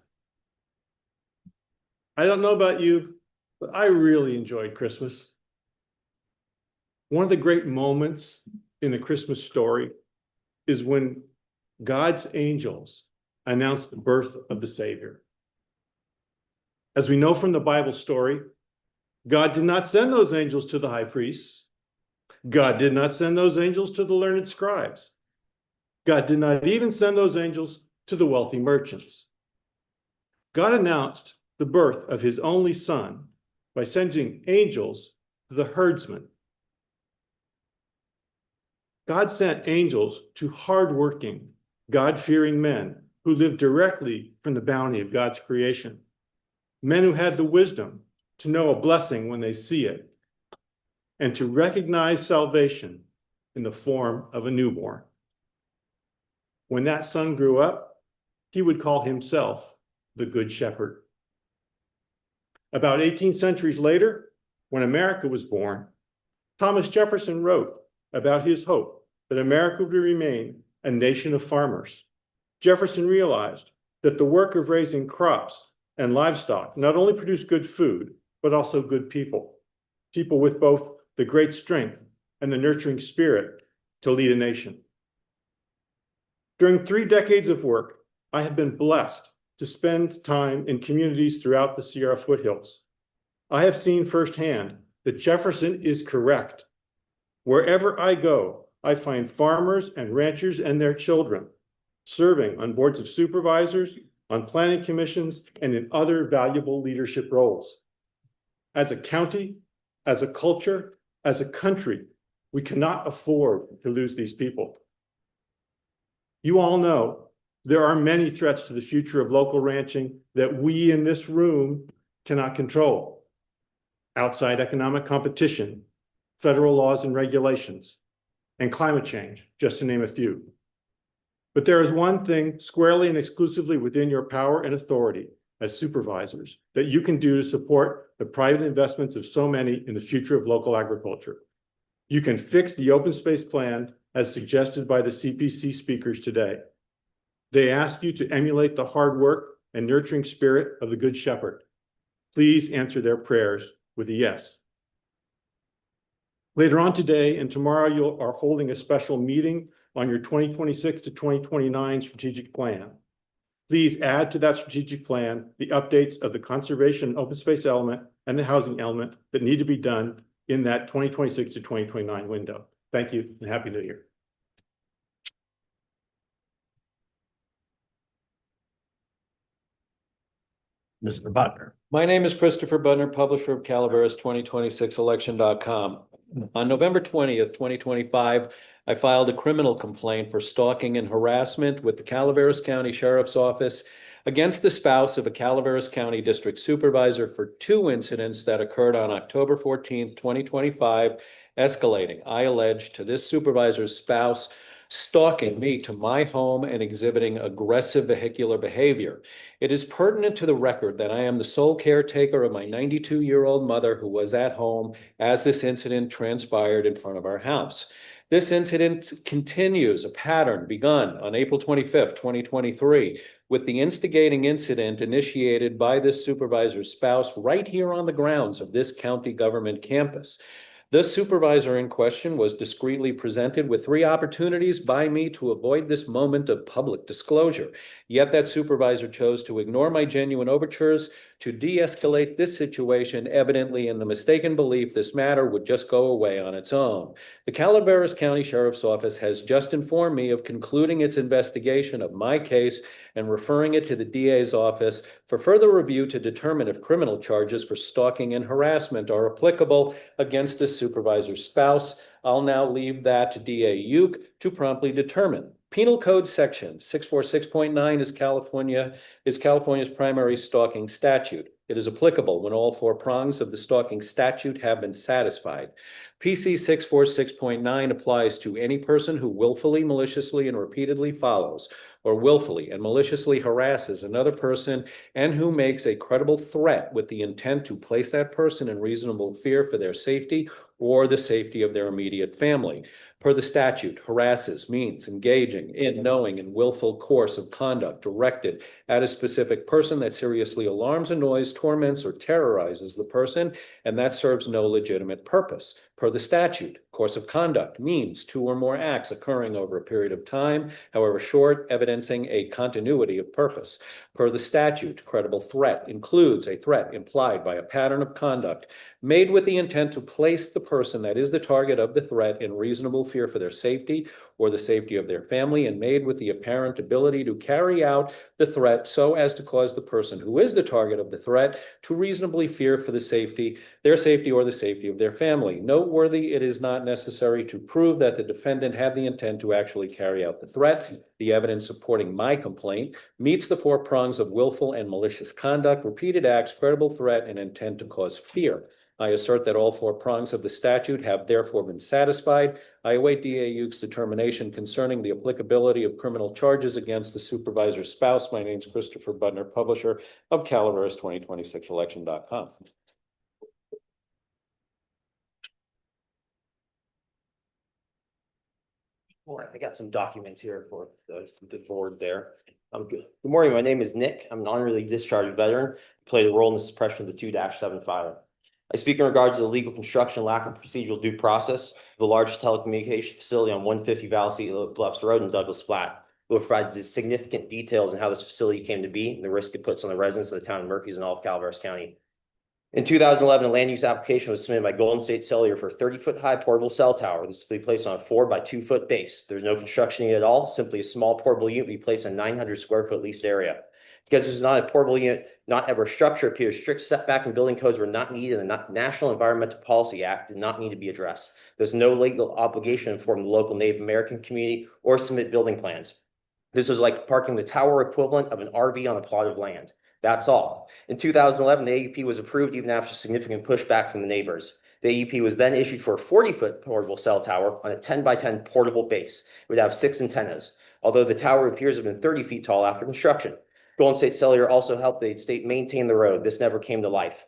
I don't know about you, but I really enjoyed Christmas. One of the great moments in the Christmas story is when God's angels announced the birth of the Savior. As we know from the Bible story, God did not send those angels to the high priests. God did not send those angels to the learned scribes. God did not even send those angels to the wealthy merchants. God announced the birth of his only son by sending angels to the herdsmen. God sent angels to hardworking, God-fearing men who lived directly from the bounty of God's creation. Men who had the wisdom to know a blessing when they see it, and to recognize salvation in the form of a newborn. When that son grew up, he would call himself the Good Shepherd. About 18 centuries later, when America was born, Thomas Jefferson wrote about his hope that America would remain a nation of farmers. Jefferson realized that the work of raising crops and livestock not only produced good food, but also good people, people with both the great strength and the nurturing spirit to lead a nation. During 3 decades of work, I have been blessed to spend time in communities throughout the Sierra foothills. I have seen firsthand that Jefferson is correct. Wherever I go, I find farmers and ranchers and their children serving on boards of supervisors, on planning commissions, and in other valuable leadership roles. As a county, as a culture, as a country, we cannot afford to lose these people. You all know there are many threats to the future of local ranching that we in this room cannot control. Outside economic competition, federal laws and regulations, and climate change, just to name a few. But there is one thing squarely and exclusively within your power and authority as supervisors that you can do to support the private investments of so many in the future of local agriculture. You can fix the open space plan as suggested by the CPC speakers today. They ask you to emulate the hard work and nurturing spirit of the Good Shepherd. Please answer their prayers with a yes. Later on today and tomorrow, you are holding a special meeting on your 2026 to 2029 strategic plan. Please add to that strategic plan the updates of the conservation and open space element and the housing element that need to be done in that 2026 to 2029 window. Thank you and Happy New Year. Mr. Butler. My name is Christopher Butner, publisher of Calaveras 2026election.com. On November 20th, 2025, I filed a criminal complaint for stalking and harassment with the Calaveras County Sheriff's Office against the spouse of a Calaveras County District Supervisor for 2 incidents that occurred on October 14th, 2025, escalating, I allege, to this supervisor's spouse stalking me to my home and exhibiting aggressive vehicular behavior. It is pertinent to the record that I am the sole caretaker of my 92-year-old mother who was at home as this incident transpired in front of our house. This incident continues a pattern begun on April 25th, 2023, with the instigating incident initiated by this supervisor's spouse right here on the grounds of this county government campus. The supervisor in question was discreetly presented with 3 opportunities by me to avoid this moment of public disclosure. Yet that supervisor chose to ignore my genuine overtures to de-escalate this situation, evidently in the mistaken belief this matter would just go away on its own. The Calaveras County Sheriff's Office has just informed me of concluding its investigation of my case and referring it to the DA's office for further review to determine if criminal charges for stalking and harassment are applicable against this supervisor's spouse. I'll now leave that to DA Uke to promptly determine. Penal Code Section 646.9 is California's primary stalking statute. It is applicable when all 4 prongs of the stalking statute have been satisfied. PC 646.9 applies to any person who willfully, maliciously, and repeatedly follows or willfully and maliciously harasses another person and who makes a credible threat with the intent to place that person in reasonable fear for their safety or the safety of their immediate family. Per the statute, harasses means engaging in knowing and willful course of conduct directed at a specific person that seriously alarms, annoys, torments, or terrorizes the person, and that serves no legitimate purpose. Per the statute, course of conduct means 2 or more acts occurring over a period of time, however short, evidencing a continuity of purpose. Per the statute, credible threat includes a threat implied by a pattern of conduct made with the intent to place the person that is the target of the threat in reasonable fear for their safety or the safety of their family, and made with the apparent ability to carry out the threat so as to cause the person who is the target of the threat to reasonably fear for the safety, their safety or the safety of their family. Noteworthy, it is not necessary to prove that the defendant had the intent to actually carry out the threat. The evidence supporting my complaint meets the 4 prongs of willful and malicious conduct, repeated acts, credible threat, and intent to cause fear. I assert that all 4 prongs of the statute have therefore been satisfied. I await DA Uke's determination concerning the applicability of criminal charges against the supervisor's spouse. My name is Christopher Butner, publisher of Calaveras 2026election.com. I got some documents here for the board there. Good morning. My name is Nick. I'm an honorary discharged veteran. Played a role in the suppression of the 2-7 fire. I speak in regards to the legal construction, lack of procedural due process of the largest telecommunication facility on 150 Valley Bluffs Road in Douglas Flat. We'll provide significant details on how this facility came to be and the risk it puts on the residents of the town of Murphys and all of Calaveras County. In 2011, a land use application was submitted by Golden State Cellular for a 30-foot high portable cell tower. This will be placed on a 4 by 2 foot base. There's no construction needed at all, simply a small portable unit will be placed on 900 square foot leased area. Because this is not a portable unit, not ever structure appears, strict setback and building codes were not needed, and the National Environmental Policy Act did not need to be addressed. There's no legal obligation to inform the local Native American community or submit building plans. This was like parking the tower equivalent of an RV on a plot of land. That's all. In 2011, the AUP was approved even after significant pushback from the neighbors. The AUP was then issued for a 40-foot portable cell tower on a 10-by-10 portable base. It would have 6 antennas, although the tower appears to have been 30 feet tall after construction. Golden State Cellular also helped the state maintain the road. This never came to life.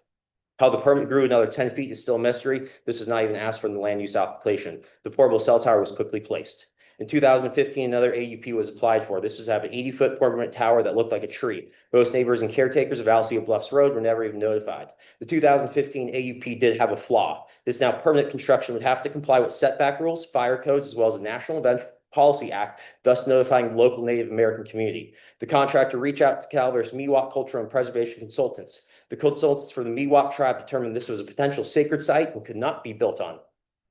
How the permit grew another 10 feet is still a mystery. This was not even asked for in the land use application. The portable cell tower was quickly placed. In 2015, another AUP was applied for. This was to have an 80-foot permanent tower that looked like a tree. Most neighbors and caretakers of Alceo Bluffs Road were never even notified. The 2015 AUP did have a flaw. This now permanent construction would have to comply with setback rules, fire codes, as well as the National Environmental Policy Act, thus notifying the local Native American community. The contractor reached out to Calaveras Miwok Cultural and Preservation Consultants. The consultants for the Miwok tribe determined this was a potential sacred site and could not be built on.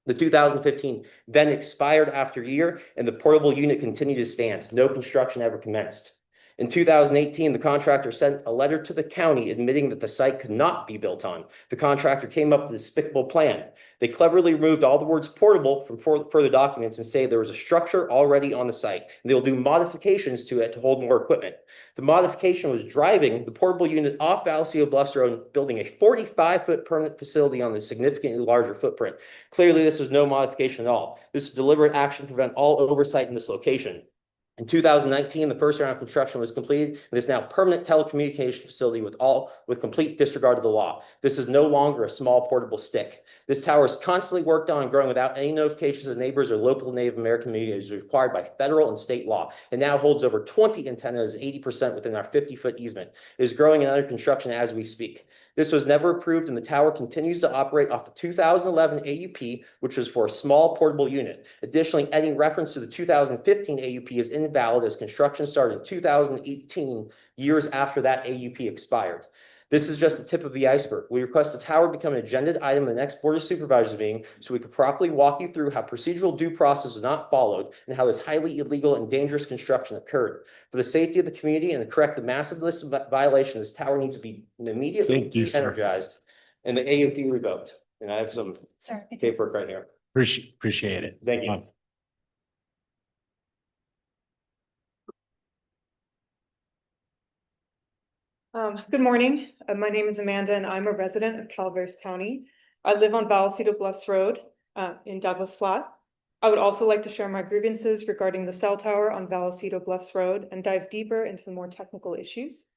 The 2015 then expired after a year, and the portable unit continued to stand. No construction ever commenced. In 2018, the contractor sent a letter to the county admitting that the site could not be built on. The contractor came up with a despicable plan. They cleverly removed all the words portable from further documents and stated there was a structure already on the site, and they'll do modifications to it to hold more equipment. The modification was driving the portable unit off Alceo Bluffs Road and building a 45-foot permanent facility on a significantly larger footprint. Clearly, this was no modification at all. This is deliberate action to prevent all oversight in this location. In 2019, the first round of construction was completed, and this now permanent telecommunication facility with complete disregard of the law. This is no longer a small portable stick. This tower is constantly worked on and growing without any notifications of neighbors or local Native American communities required by federal and state law. It now holds over 20 antennas, 80% within our 50-foot easement. It is growing and under construction as we speak. This was never approved, and the tower continues to operate off the 2011 AUP, which was for a small portable unit. Additionally, any reference to the 2015 AUP is invalid as construction started in 2018, years after that AUP expired. This is just the tip of the iceberg. We request the tower become an agenda item in the next Board of Supervisors meeting so we can properly walk you through how procedural due process was not followed and how this highly illegal and dangerous construction occurred. For the safety of the community and to correct the massive list of violations, this tower needs to be immediately energized and the AUP revoked. And I have some paperwork right here. Appreciate it. Thank you. Good morning. My name is Amanda and I'm a resident of Calaveras County. I live on Vallecito Bluffs Road in Douglas Flat. I would also like to share my grievances regarding the cell tower on Vallecito Bluffs Road and dive deeper into the more technical issues.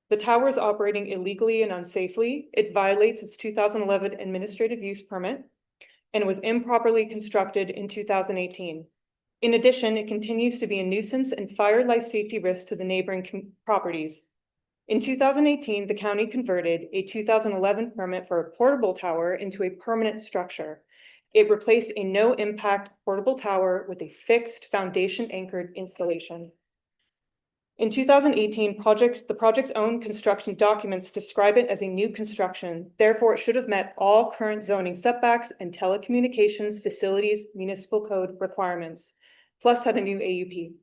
The tower is operating illegally and unsafely. It violates its 2011 administrative use permit and was improperly constructed in 2018. In addition, it continues to be a nuisance and fire life safety risk to the neighboring properties. In 2018, the county converted a 2011 permit for a portable tower into a permanent structure. It replaced a no-impact portable tower with a fixed foundation-anchored installation. In 2018, the project's own construction documents describe it as a new construction. Therefore, it should have met all current zoning setbacks and telecommunications facilities municipal code requirements, plus had a new AUP.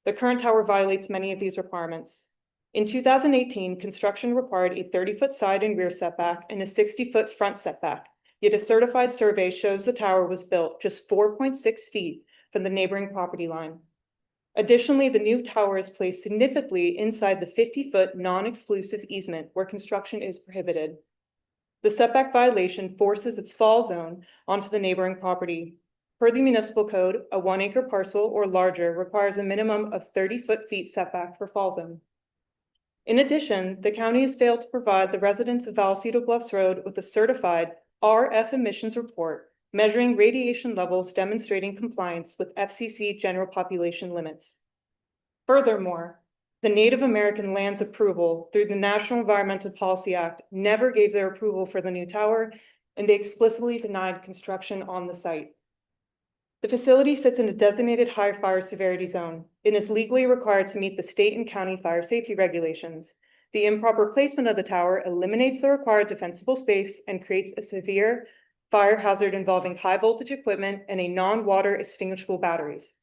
The current tower violates many of these requirements. In 2018, construction required a 30-foot side and rear setback and a 60-foot front setback. Yet a certified survey shows the tower was built just 4.6 feet from the neighboring property line. Additionally, the new tower is placed significantly inside the 50-foot non-exclusive easement where construction is prohibited. The setback violation forces its fall zone onto the neighboring property. Per the municipal code, a 1-acre parcel or larger requires a minimum of 30-foot setback for fall zone. In addition, the county has failed to provide the residents of Vallecito Bluffs Road with a certified RF emissions report measuring radiation levels demonstrating compliance with FCC general population limits. Furthermore, the Native American Lands Approval through the National Environmental Policy Act never gave their approval for the new tower, and they explicitly denied construction on the site. The facility sits in a designated high fire severity zone and is legally required to meet the state and county fire safety regulations. The improper placement of the tower eliminates the required defensible space and creates a severe fire hazard involving high voltage equipment and a non-water extinguishable batteries.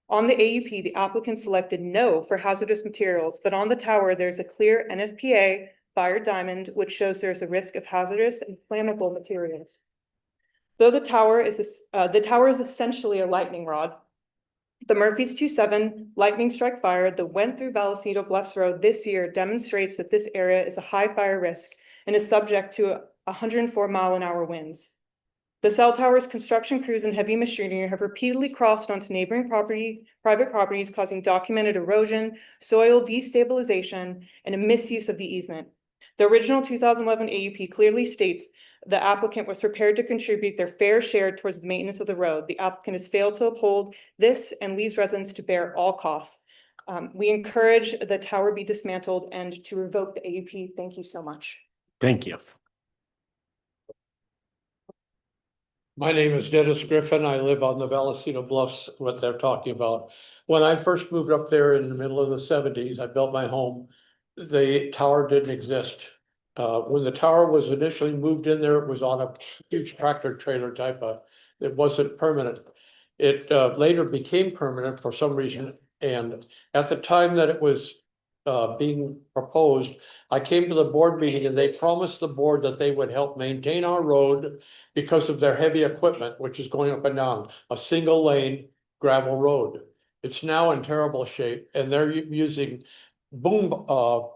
On the AUP, the applicant selected no for hazardous materials, but on the tower, there's a clear NFPA fired diamond, which shows there's a risk of hazardous and flammable materials. Though the tower is essentially a lightning rod, the Murphy's 27 lightning strike fire that went through Vallecito Bluffs Road this year demonstrates that this area is a high fire risk and is subject to 104-mile-an-hour winds. The cell tower's construction crews and heavy machinery have repeatedly crossed onto neighboring private properties, causing documented erosion, soil destabilization, and a misuse of the easement. The original 2011 AUP clearly states the applicant was prepared to contribute their fair share towards the maintenance of the road. The applicant has failed to uphold this and leaves residents to bear all costs. We encourage the tower be dismantled and to revoke the AUP. Thank you so much. Thank you. My name is Dennis Griffin. I live on the Vallecito Bluffs, what they're talking about. When I first moved up there in the middle of the 70s, I built my home. The tower didn't exist. When the tower was initially moved in there, it was on a huge tractor trailer type of, it wasn't permanent. It later became permanent for some reason. And at the time that it was being proposed, I came to the board meeting and they promised the board that they would help maintain our road because of their heavy equipment, which is going up and down a single lane gravel road. It's now in terrible shape and they're using boom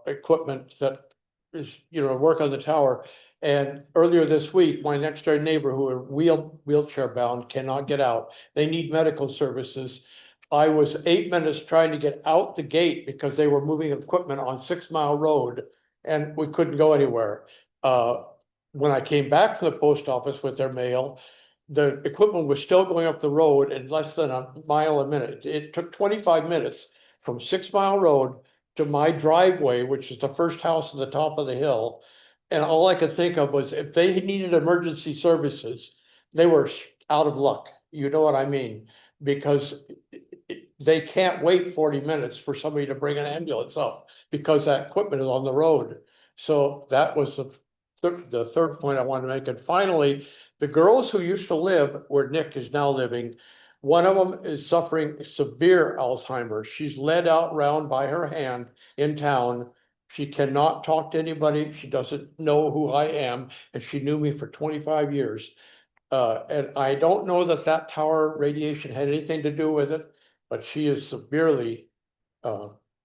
equipment that is, work on the tower. And earlier this week, my next door neighbor who are wheelchair bound cannot get out. They need medical services. I was 8 minutes trying to get out the gate because they were moving equipment on 6 Mile Road and we couldn't go anywhere. When I came back from the post office with their mail, the equipment was still going up the road in less than a mile a minute. It took 25 minutes from 6 Mile Road to my driveway, which is the first house at the top of the hill. And all I could think of was if they needed emergency services, they were out of luck. You know what I mean? Because they can't wait 40 minutes for somebody to bring an ambulance up because that equipment is on the road. So that was the third point I wanted to make. And finally, the girls who used to live where Nick is now living, one of them is suffering severe Alzheimer's. She's led out round by her hand in town. She cannot talk to anybody. She doesn't know who I am. And she knew me for 25 years. And I don't know that that tower radiation had anything to do with it, but she is severely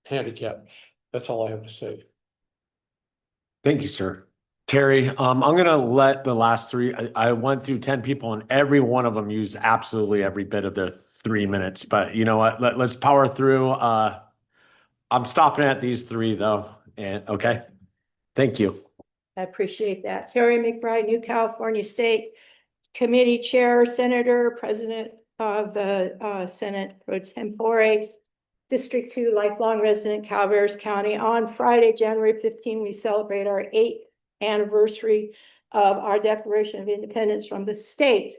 handicapped. That's all I have to say. Thank you, sir. Terry, I'm gonna let the last three, I went through 10 people and every one of them used absolutely every bit of their 3 minutes, but you know what, let's power through. I'm stopping at these three though, and okay, thank you. I appreciate that. Terry McBride, New California State Committee Chair, Senator, President of the Senate pro tempore, District 2 lifelong resident, Calaveras County. On Friday, January 15, we celebrate our 8th anniversary of our Declaration of Independence from the state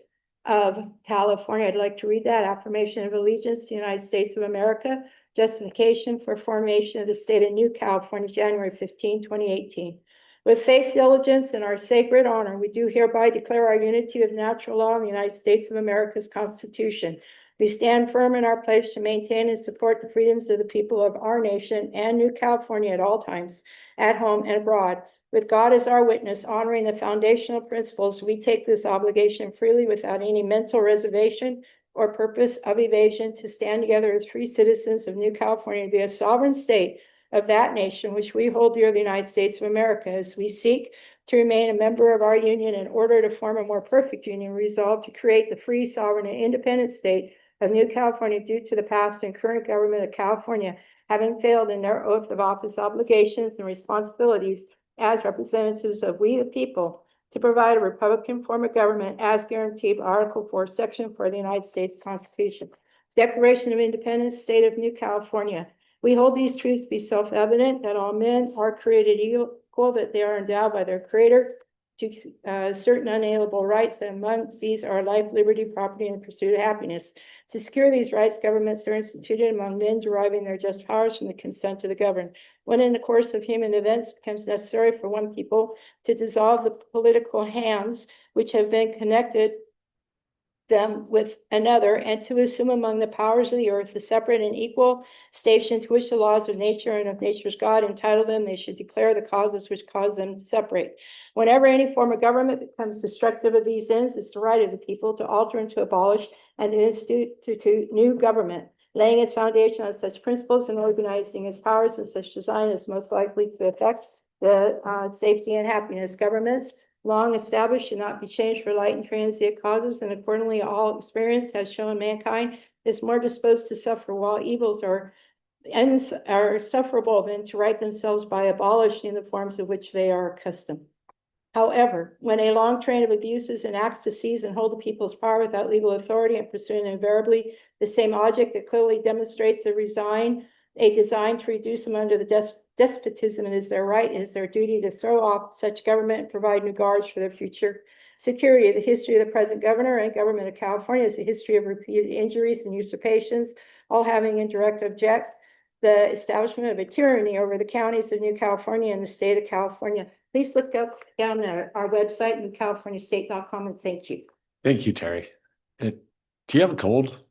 of California. I'd like to read that affirmation of allegiance to the United States of America, justification for formation of the state of New California, January 15, 2018. With faith, diligence, and our sacred honor, we do hereby declare our unity of natural law in the United States of America's Constitution. We stand firm in our pledge to maintain and support the freedoms of the people of our nation and New California at all times, at home and abroad. With God as our witness, honoring the foundational principles, we take this obligation freely without any mental reservation or purpose of evasion, to stand together as free citizens of New California, to be a sovereign state of that nation which we hold dear, the United States of America, as we seek to remain a member of our union in order to form a more perfect union, resolved to create the free, sovereign, and independent state of New California due to the past and current government of California having failed in their oath of office obligations and responsibilities as representatives of we the people, to provide a Republican form of government as guaranteed by Article 4, Section 4 of the United States Constitution. Declaration of Independence, State of New California. We hold these truths to be self-evident, that all men are created equal, that they are endowed by their Creator to certain unalienable rights, that among these are life, liberty, property, and the pursuit of happiness. To secure these rights, governments are instituted among men, deriving their just powers from the consent of the governed. When in the course of human events it becomes necessary for one people to dissolve the political hands which have been connected them with another, and to assume among the powers of the earth the separate and equal station to which the laws of nature and of nature's God entitle them. They should declare the causes which cause them to separate. Whenever any form of government becomes destructive of these ends, it's the right of the people to alter and to abolish and to institute new government, laying its foundation on such principles and organizing its powers in such design as most likely to affect the safety and happiness. Governments long established should not be changed for light and transient causes, and accordingly all experience has shown mankind is more disposed to suffer, while evils are sufferable than to right themselves by abolishing the forms of which they are accustomed. However, when a long train of abuses and acts to seize and hold the people's power without legal authority and pursuing invariably the same object that clearly demonstrates a design to reduce them under the despotism, it is their right and it is their duty to throw off such government and provide new guards for their future security. The history of the present governor and government of California is a history of repeated injuries and usurpations, all having in direct object the establishment of a tyranny over the counties of New California and the state of California. Please look up down at our website, newcaliforniastate.com, and thank you. Thank you, Terry. Do you have a cold?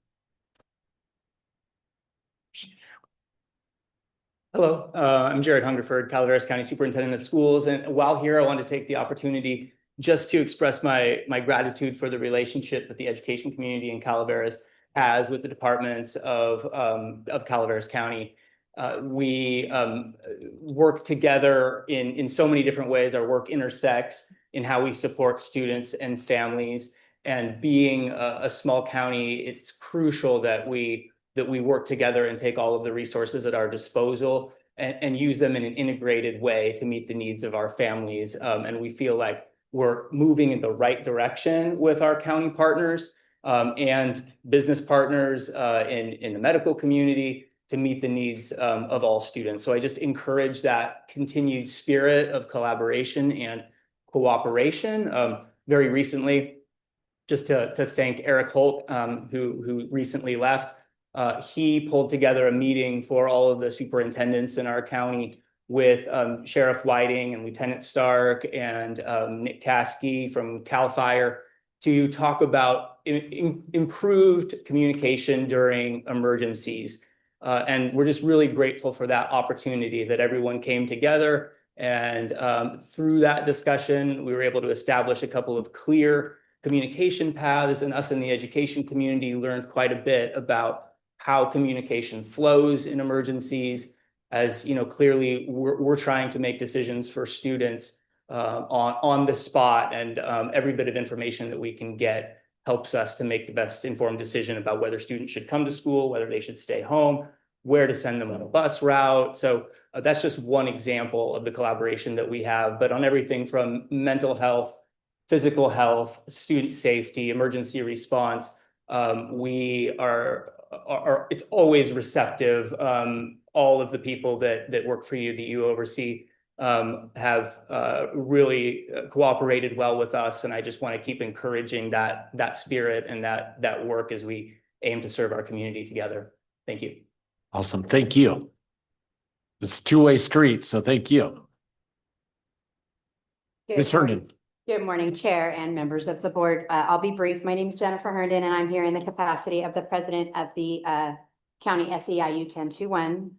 Hello, I'm Jared Hungerford, Calaveras County Superintendent of Schools. And while here, I want to take the opportunity just to express my gratitude for the relationship that the education community in Calaveras has with the departments of Calaveras County. We work together in so many different ways. Our work intersects in how we support students and families. And being a small county, it's crucial that we work together and take all of the resources at our disposal and use them in an integrated way to meet the needs of our families. And we feel like we're moving in the right direction with our county partners and business partners in the medical community to meet the needs of all students. So I just encourage that continued spirit of collaboration and cooperation. Very recently, just to thank Eric Holt, who recently left, he pulled together a meeting for all of the superintendents in our county with Sheriff Whiting and Lieutenant Stark and Nick Caskey from CAL FIRE to talk about improved communication during emergencies. And we're just really grateful for that opportunity that everyone came together. And through that discussion, we were able to establish a couple of clear communication paths, and us in the education community learned quite a bit about how communication flows in emergencies. As you know, clearly we're trying to make decisions for students on the spot, and every bit of information that we can get helps us to make the best informed decision about whether students should come to school, whether they should stay home, where to send them on a bus route. So that's just one example of the collaboration that we have, but on everything from mental health, physical health, student safety, emergency response, we are it's always receptive. All of the people that work for you, that you oversee, have really cooperated well with us. And I just want to keep encouraging that spirit and that work as we aim to serve our community together. Thank you. Awesome. Thank you. It's a two-way street, so thank you. Ms. Herndon. Good morning, Chair and members of the board. I'll be brief. My name is Jennifer Herndon, and I'm here in the capacity of the president of the County SEIU 1021.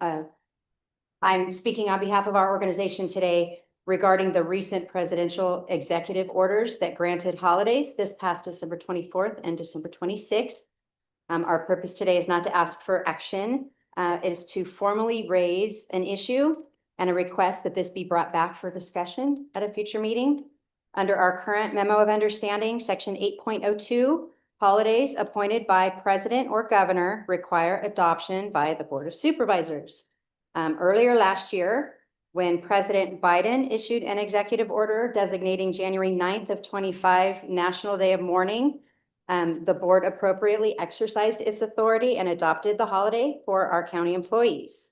I'm speaking on behalf of our organization today regarding the recent presidential executive orders that granted holidays this past December 24th and December 26th. Our purpose today is not to ask for action. It is to formally raise an issue and a request that this be brought back for discussion at a future meeting. Under our current memo of understanding, section 8.02, holidays appointed by president or governor require adoption by the Board of Supervisors. Earlier last year, when President Biden issued an executive order designating January 9th of 25 National Day of Mourning, the board appropriately exercised its authority and adopted the holiday for our county employees.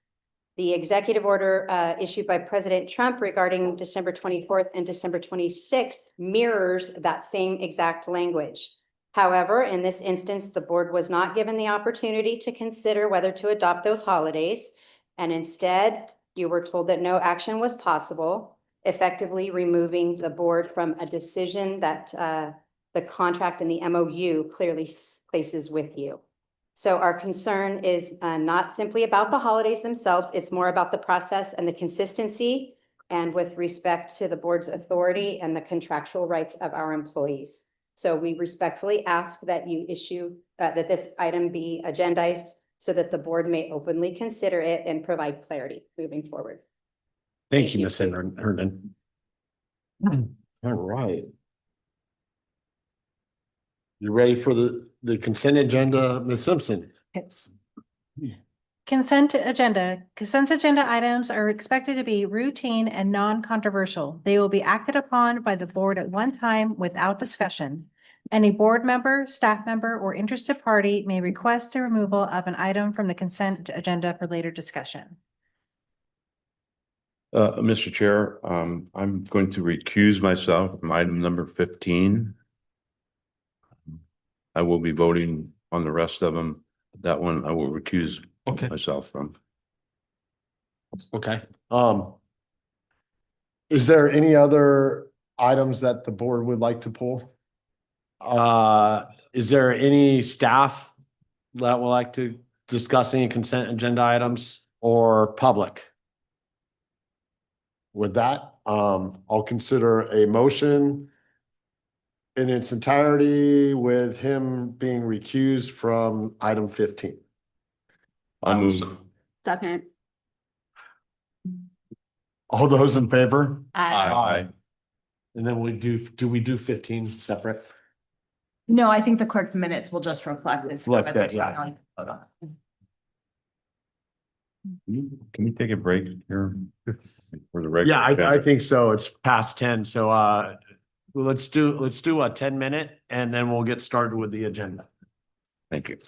The executive order issued by President Trump regarding December 24th and December 26th mirrors that same exact language. However, in this instance, the board was not given the opportunity to consider whether to adopt those holidays, and instead, you were told that no action was possible, effectively removing the board from a decision that the contract and the MOU clearly places with you. So our concern is not simply about the holidays themselves, it's more about the process and the consistency and with respect to the board's authority and the contractual rights of our employees. So we respectfully ask that you issue, that this item be agendized so that the board may openly consider it and provide clarity moving forward. Thank you, Ms. Herndon. All right. You ready for the consent agenda, Ms. Simpson? Yes. Consent agenda. Consent agenda items are expected to be routine and non-controversial. They will be acted upon by the board at one time without discussion. Any board member, staff member, or interested party may request the removal of an item from the consent agenda for later discussion. Mr. Chair, I'm going to recuse myself from item number 15. I will be voting on the rest of them. That one I will recuse myself from. Okay. Is there any other items that the board would like to pull? Is there any staff that would like to discuss any consent agenda items or public? With that, I'll consider a motion in its entirety with him being recused from item 15. I'll move. Second. All those in favor? Aye. And then do we do 15 separate? No, I think the clerk's minutes will just reflect this. Reflect that, yeah. Can we take a break here for the regular? Yeah, I think so. It's past 10. So let's do a 10-minute and then we'll get started with the agenda. Thank you.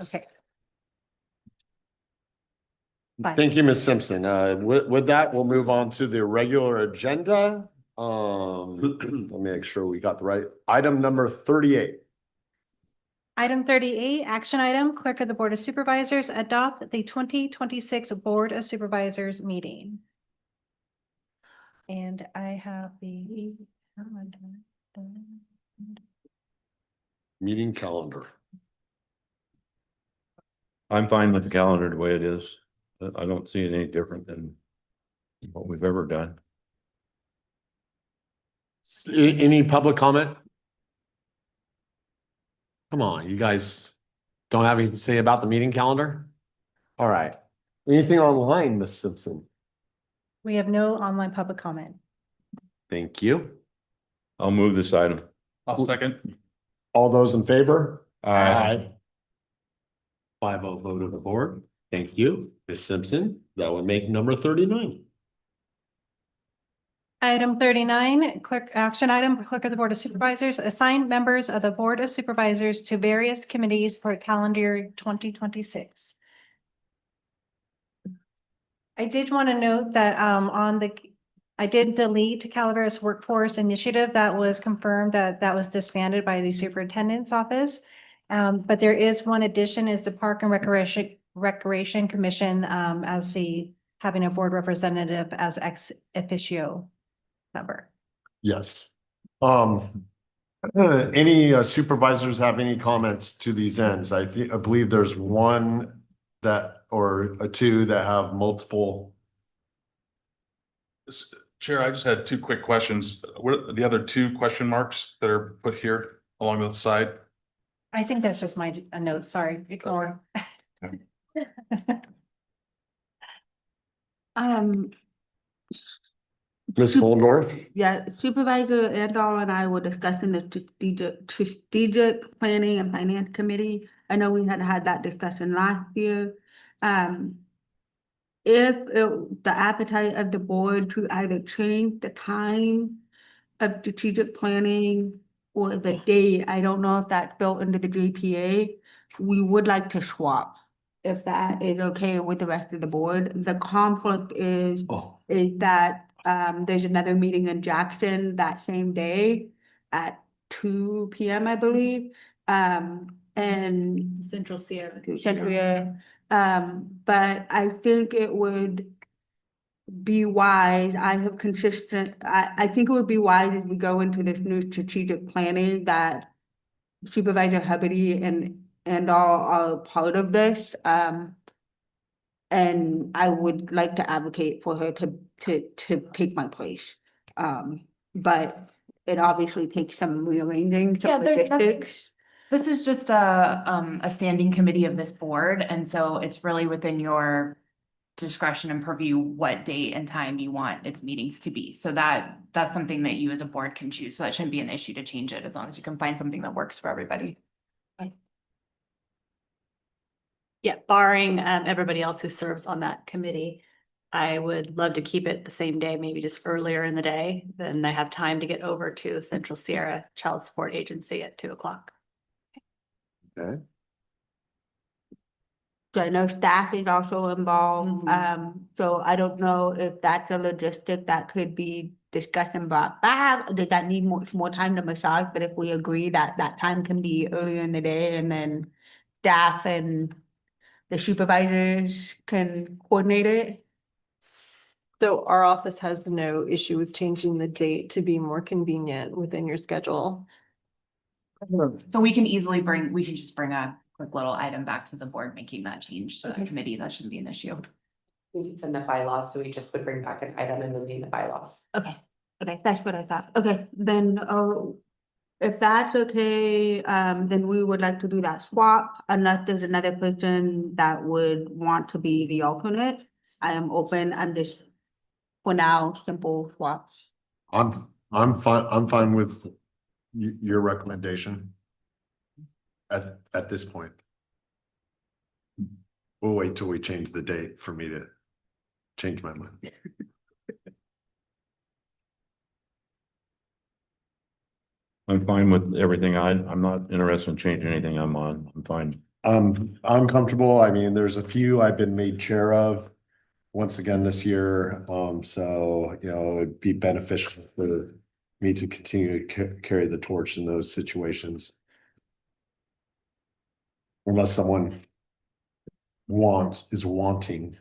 Okay. Thank you, Ms. Simpson. With that, we'll move on to the regular agenda. Let me make sure we got the right item number 38. Item 38, action item, Clerk of the Board of Supervisors, adopt the 2026 Board of Supervisors meeting. And I have the Meeting calendar. I'm fine with the calendar the way it is. I don't see it any different than what we've ever done. Any public comment? Come on, you guys don't have anything to say about the meeting calendar? All right. Anything online, Ms. Simpson? We have no online public comment. Thank you. I'll move this item. I'll second. All those in favor? Aye. 5-0 vote of the board. Thank you, Ms. Simpson. That would make number 39. Item 39, action item, Clerk of the Board of Supervisors, assign members of the Board of Supervisors to various committees for calendar year 2026. I did want to note that I did delete Calaveras Workforce Initiative. That was confirmed that was disbanded by the superintendent's office. But there is one addition, is the Park and Recreation Commission as having a board representative as ex officio member. Yes. Any supervisors have any comments to these ends? I believe there's one or two that have multiple. Chair, I just had two quick questions. What are the other two question marks that are put here along the side? I think that's just a note, sorry, ignore. Ms. Fullendorf? Yeah, Supervisor Andal and I were discussing the strategic planning and finance committee. I know we had that discussion last year. The appetite of the board to either change the time of strategic planning or the date, I don't know if that's built into the JPA. We would like to swap, if that is okay with the rest of the board. The conflict is that there's another meeting in Jackson that same day at 2 p.m. I believe. And Central Sierra. but I think it would be wise. I think it would be wise as we go into this new strategic planning that Supervisor Hubbard and all are part of this. And I would like to advocate for her to take my place. But it obviously takes some rearranging, some logistics. This is just a standing committee of this board, and so it's really within your discretion and purview what date and time you want its meetings to be. So that's something that you as a board can choose. So that shouldn't be an issue to change it as long as you can find something that works for everybody. Yeah, barring everybody else who serves on that committee, I would love to keep it the same day, maybe just earlier in the day. Then they have time to get over to Central Sierra Child Support Agency at 2 o'clock. Okay. So I know staff is also involved, so I don't know if that's a logistic that could be discussed and brought back. Does that need much more time to massage? But if we agree that that time can be earlier in the day, and then staff and the supervisors can coordinate it. So our office has no issue with changing the date to be more convenient within your schedule. So we can just bring a quick little item back to the board, making that change to the committee. That shouldn't be an issue. We can send the bylaws, so we just would bring back an item and amend the bylaws. Okay, that's what I thought. Okay, then, if that's okay, then we would like to do that swap, unless there's another person that would want to be the alternate. I am open. I'm just, for now, simple swaps. I'm fine with your recommendation at this point. We'll wait till we change the date for me to change my mind. I'm fine with everything. I'm not interested in changing anything I'm on. I'm fine. I'm comfortable. I mean, there's a few I've been made chair of once again this year. So, you know, it'd be beneficial for me to continue to carry the torch in those situations. Unless someone is wanting.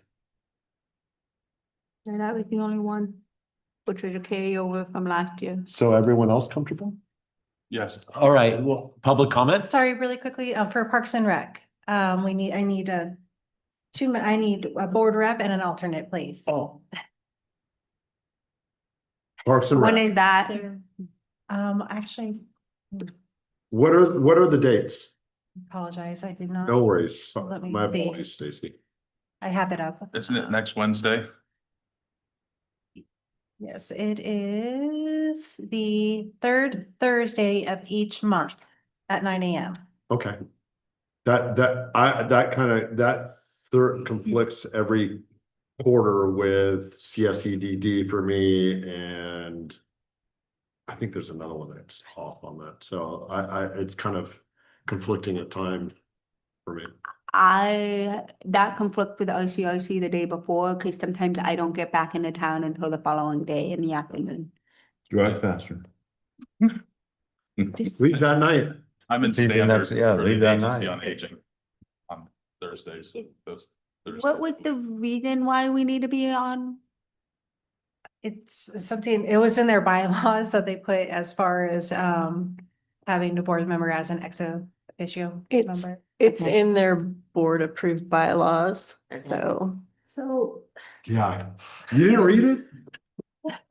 And that was the only one, which was a carryover from last year. So everyone else comfortable? Yes. All right, well, public comment? Sorry, really quickly, for Parks and Rec, I need a board rep and an alternate, please. Oh. Parks and When Rec. is that? Actually, What are the dates? apologize, I did not. No worries. Let me My see. apologies, Stacy. I have it up. Isn't it next Wednesday? Yes, it is the third Thursday of each month at 9 AM. Okay. That conflicts every quarter with CSEDD for me, and I think there's another one that's off on that. So it's kind of conflicting at time for me. That conflict with OCOC the day before, because sometimes I don't get back into town until the following day in the afternoon. Drive faster. Leave that night. I'm in Leave the standard. next- yeah, for leave the that Agency night. On Aging on Thursdays. Those Thursdays. What was the reason why we need to be on? It's something, it was in their bylaws that they put as far as having the board member as an exo issue member. It's in their board approved bylaws, so. So Yeah. You didn't read it?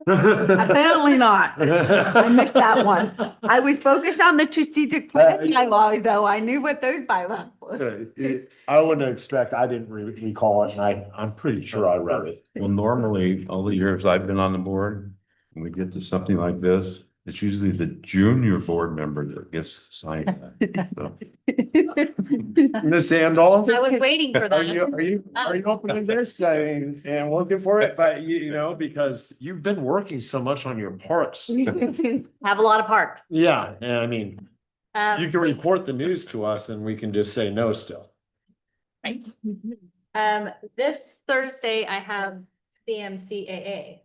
apparently not. I missed that one. I was focused on the strategic plan bylaws, though. I knew what those bylaws were. I wouldn't expect, I didn't recall it, and I'm pretty sure I read it. Well, normally, all the years I've been on the board, when we get to something like this, it's usually the junior board member that gets to sign that. So, Miss Sandal? I was waiting for Are you, that. are you opening this? I mean, and looking for it, but you know, because you've been working so much on your parks. Have a lot of parks. Yeah, and I mean, you can Wait, report the news to us and we can just say no still. right. This Thursday I have CMCAA.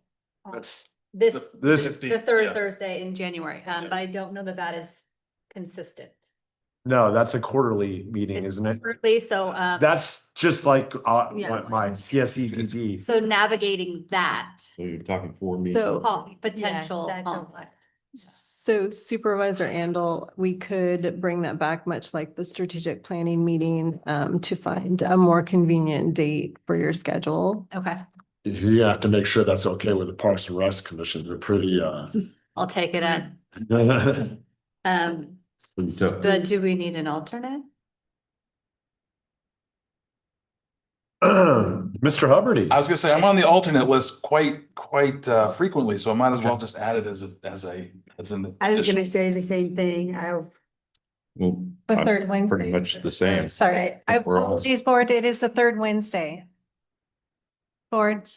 That's This, this, the third yeah. Thursday in January, but I don't know that is consistent. no, that's a quarterly meeting, isn't it? Currently, so, That's just like, Yeah. my CSEDD. so navigating that so you're talking 4 meetings. So, potential conflict. so Supervisor Andel, we could bring that back, much like the strategic planning meeting, to find a more convenient date for your schedule. Okay, You have to make sure that's okay with the Parks and Rec Commission. They're pretty, I'll take it at, So, but do we need an alternate? Mr. Hubbardy. I was gonna say, I'm on the alternate list quite frequently, so I might as well just add it as an. I was addition. gonna say the same thing. well, The I'm third Wednesday. Pretty much the same. Sorry, We're all- apologies, board, it is the third Wednesday. Board,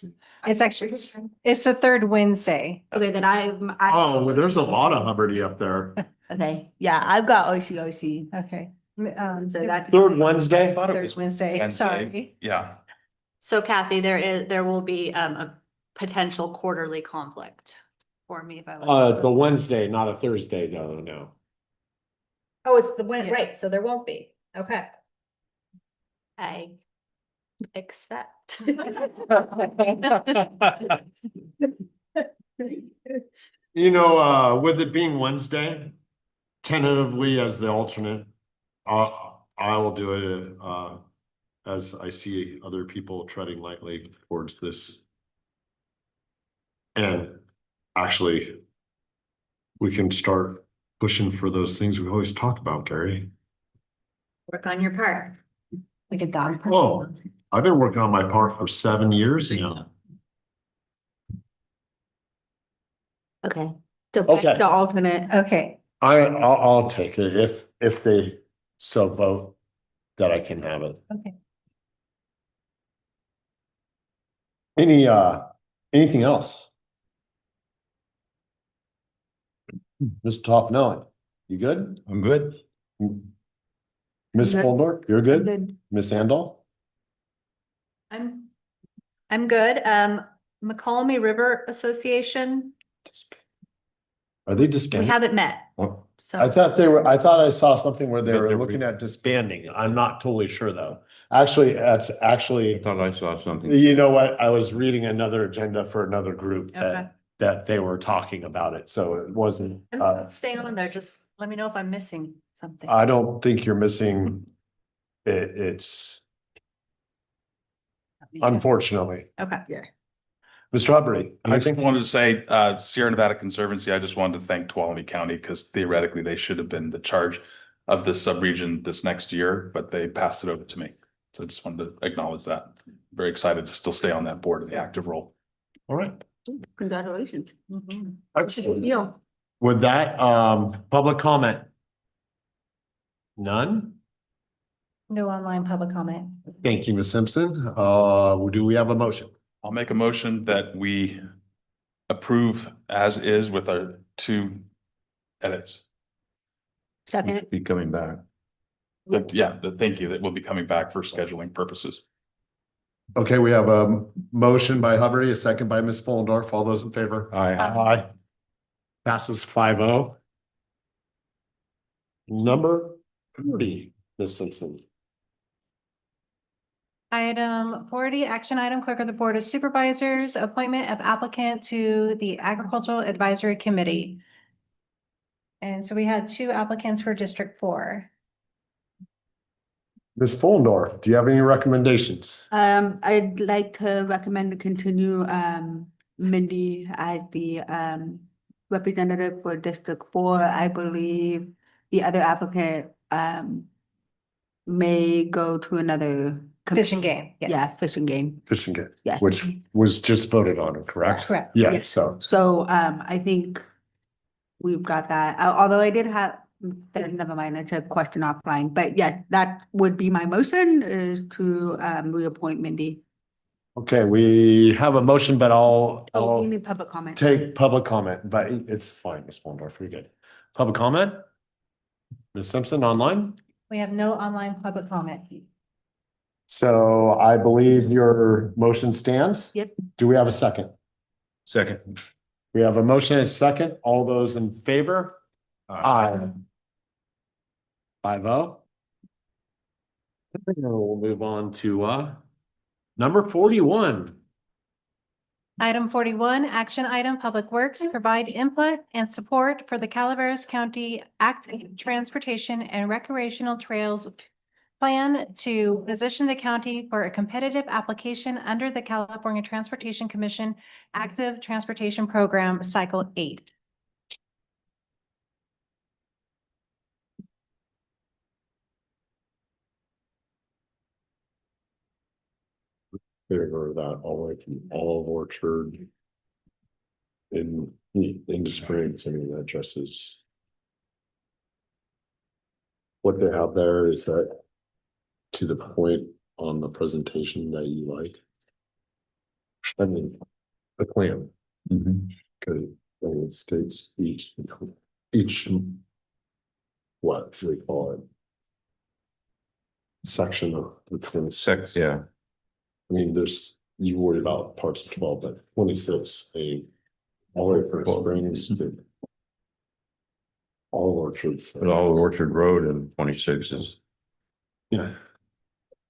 it's actually, it's the third Wednesday. Okay, then Oh, well, there's a lot of Hubbardy up there. okay, yeah, I've got OCOC. Okay. So that's Third Wednesday? I thought it Third was Wednesday, Wednesday. sorry. Yeah, So Kathy, there will be, a potential quarterly conflict for me if I. It's a Wednesday, not a Thursday, though, no. Oh, it's the win, right, so there won't be, okay. I accept. You know, with it being Wednesday, tentatively as the alternate, I will do it, as I see other people treading lightly towards this. And actually, we can start pushing for those things we always talk about, Gary. Work on your part. Like a dog. Oh, I've been working on my part for 7 years now. Okay. So Okay. the alternate. Okay, I'll take it if they so vote that I can have it. okay. Anything else? Mr. Toffenelli, you good? I'm good. Ms. Good. Fuller, you're good? Good. Ms. Andal? I'm good. McCallum River Association, Are they we disbanding? haven't met, Well, so. I thought I saw something where they But were they're looking at disbanding. I'm not totally sure though. Actually, that's I actually, thought I saw something. you know what? I was reading another agenda for another group Okay. that they were talking about it. So it wasn't, I'm staying on there, just let me know if I'm missing something. I don't think you're missing it. It's unfortunately. Okay. Mr. Hubry, I just wanted to say, Sierra Nevada Conservancy, I just wanted to thank Tuolumne County because theoretically they should have been the charge of this subregion this next year, but they passed it over to me. So I just wanted to acknowledge that. Very excited to still stay on that board in the active role. All right. Congratulations. Excellent. Yeah. With that, public comment? None? No online public comment. Thank you, Ms. Simpson. Do we have a motion? I'll make a motion that we approve as is with our 2 edits. Second. Be coming back. Thank you. That will be coming back for scheduling purposes. Okay, we have a motion by Hubbard, a second by Ms. Fullendorf. All those in favor? Aye. Aye. Passes 5-0. Number 30, Ms. Simpson. Item 40, action item, clerk of the Board of Supervisors, appointment of applicant to the Agricultural Advisory Committee. And so we had 2 applicants for District 4. Ms. Fullendorf, do you have any recommendations? I'd like to recommend to continue, Mindy as the, representative for District 4. I believe the other applicant, may go to another. Fishing game, yes. Yeah, fishing game. Fishing game, Yeah. which was just voted on, correct? Correct. Yes, so. So, I think we've got that, although I did have, never mind, it's a question offline, but yes, that would be my motion is to, reappoint Mindy. Okay, we have a motion, but Oh, we I'll need public comment. take public comment, but it's fine, Ms. Fullendorf, you're good. Public comment? Ms. Simpson online? We have no online public comment. So I believe your motion stands? Yep. Do we have a second? Second. We have a motion and a second. All those in favor? Aye. 5-0. We'll move on to number 41. Item 41, action item, Public Works, provide input and support for the Calaveras County Active Transportation and Recreational Trails Plan to position the county for a competitive application under the California Transportation Commission Active Transportation Program Cycle 8. Figure that all the way from Olive Orchard into Springs. I mean, that just is. What they have there is that to the point on the presentation that you like. I mean, the plan. Because it states each, what do we call it? Section of the 26. Yeah. I mean, you worry about parts of 12, but 26, all the way from Springs to all orchards. But all Orchard Road and 26 is. Yeah.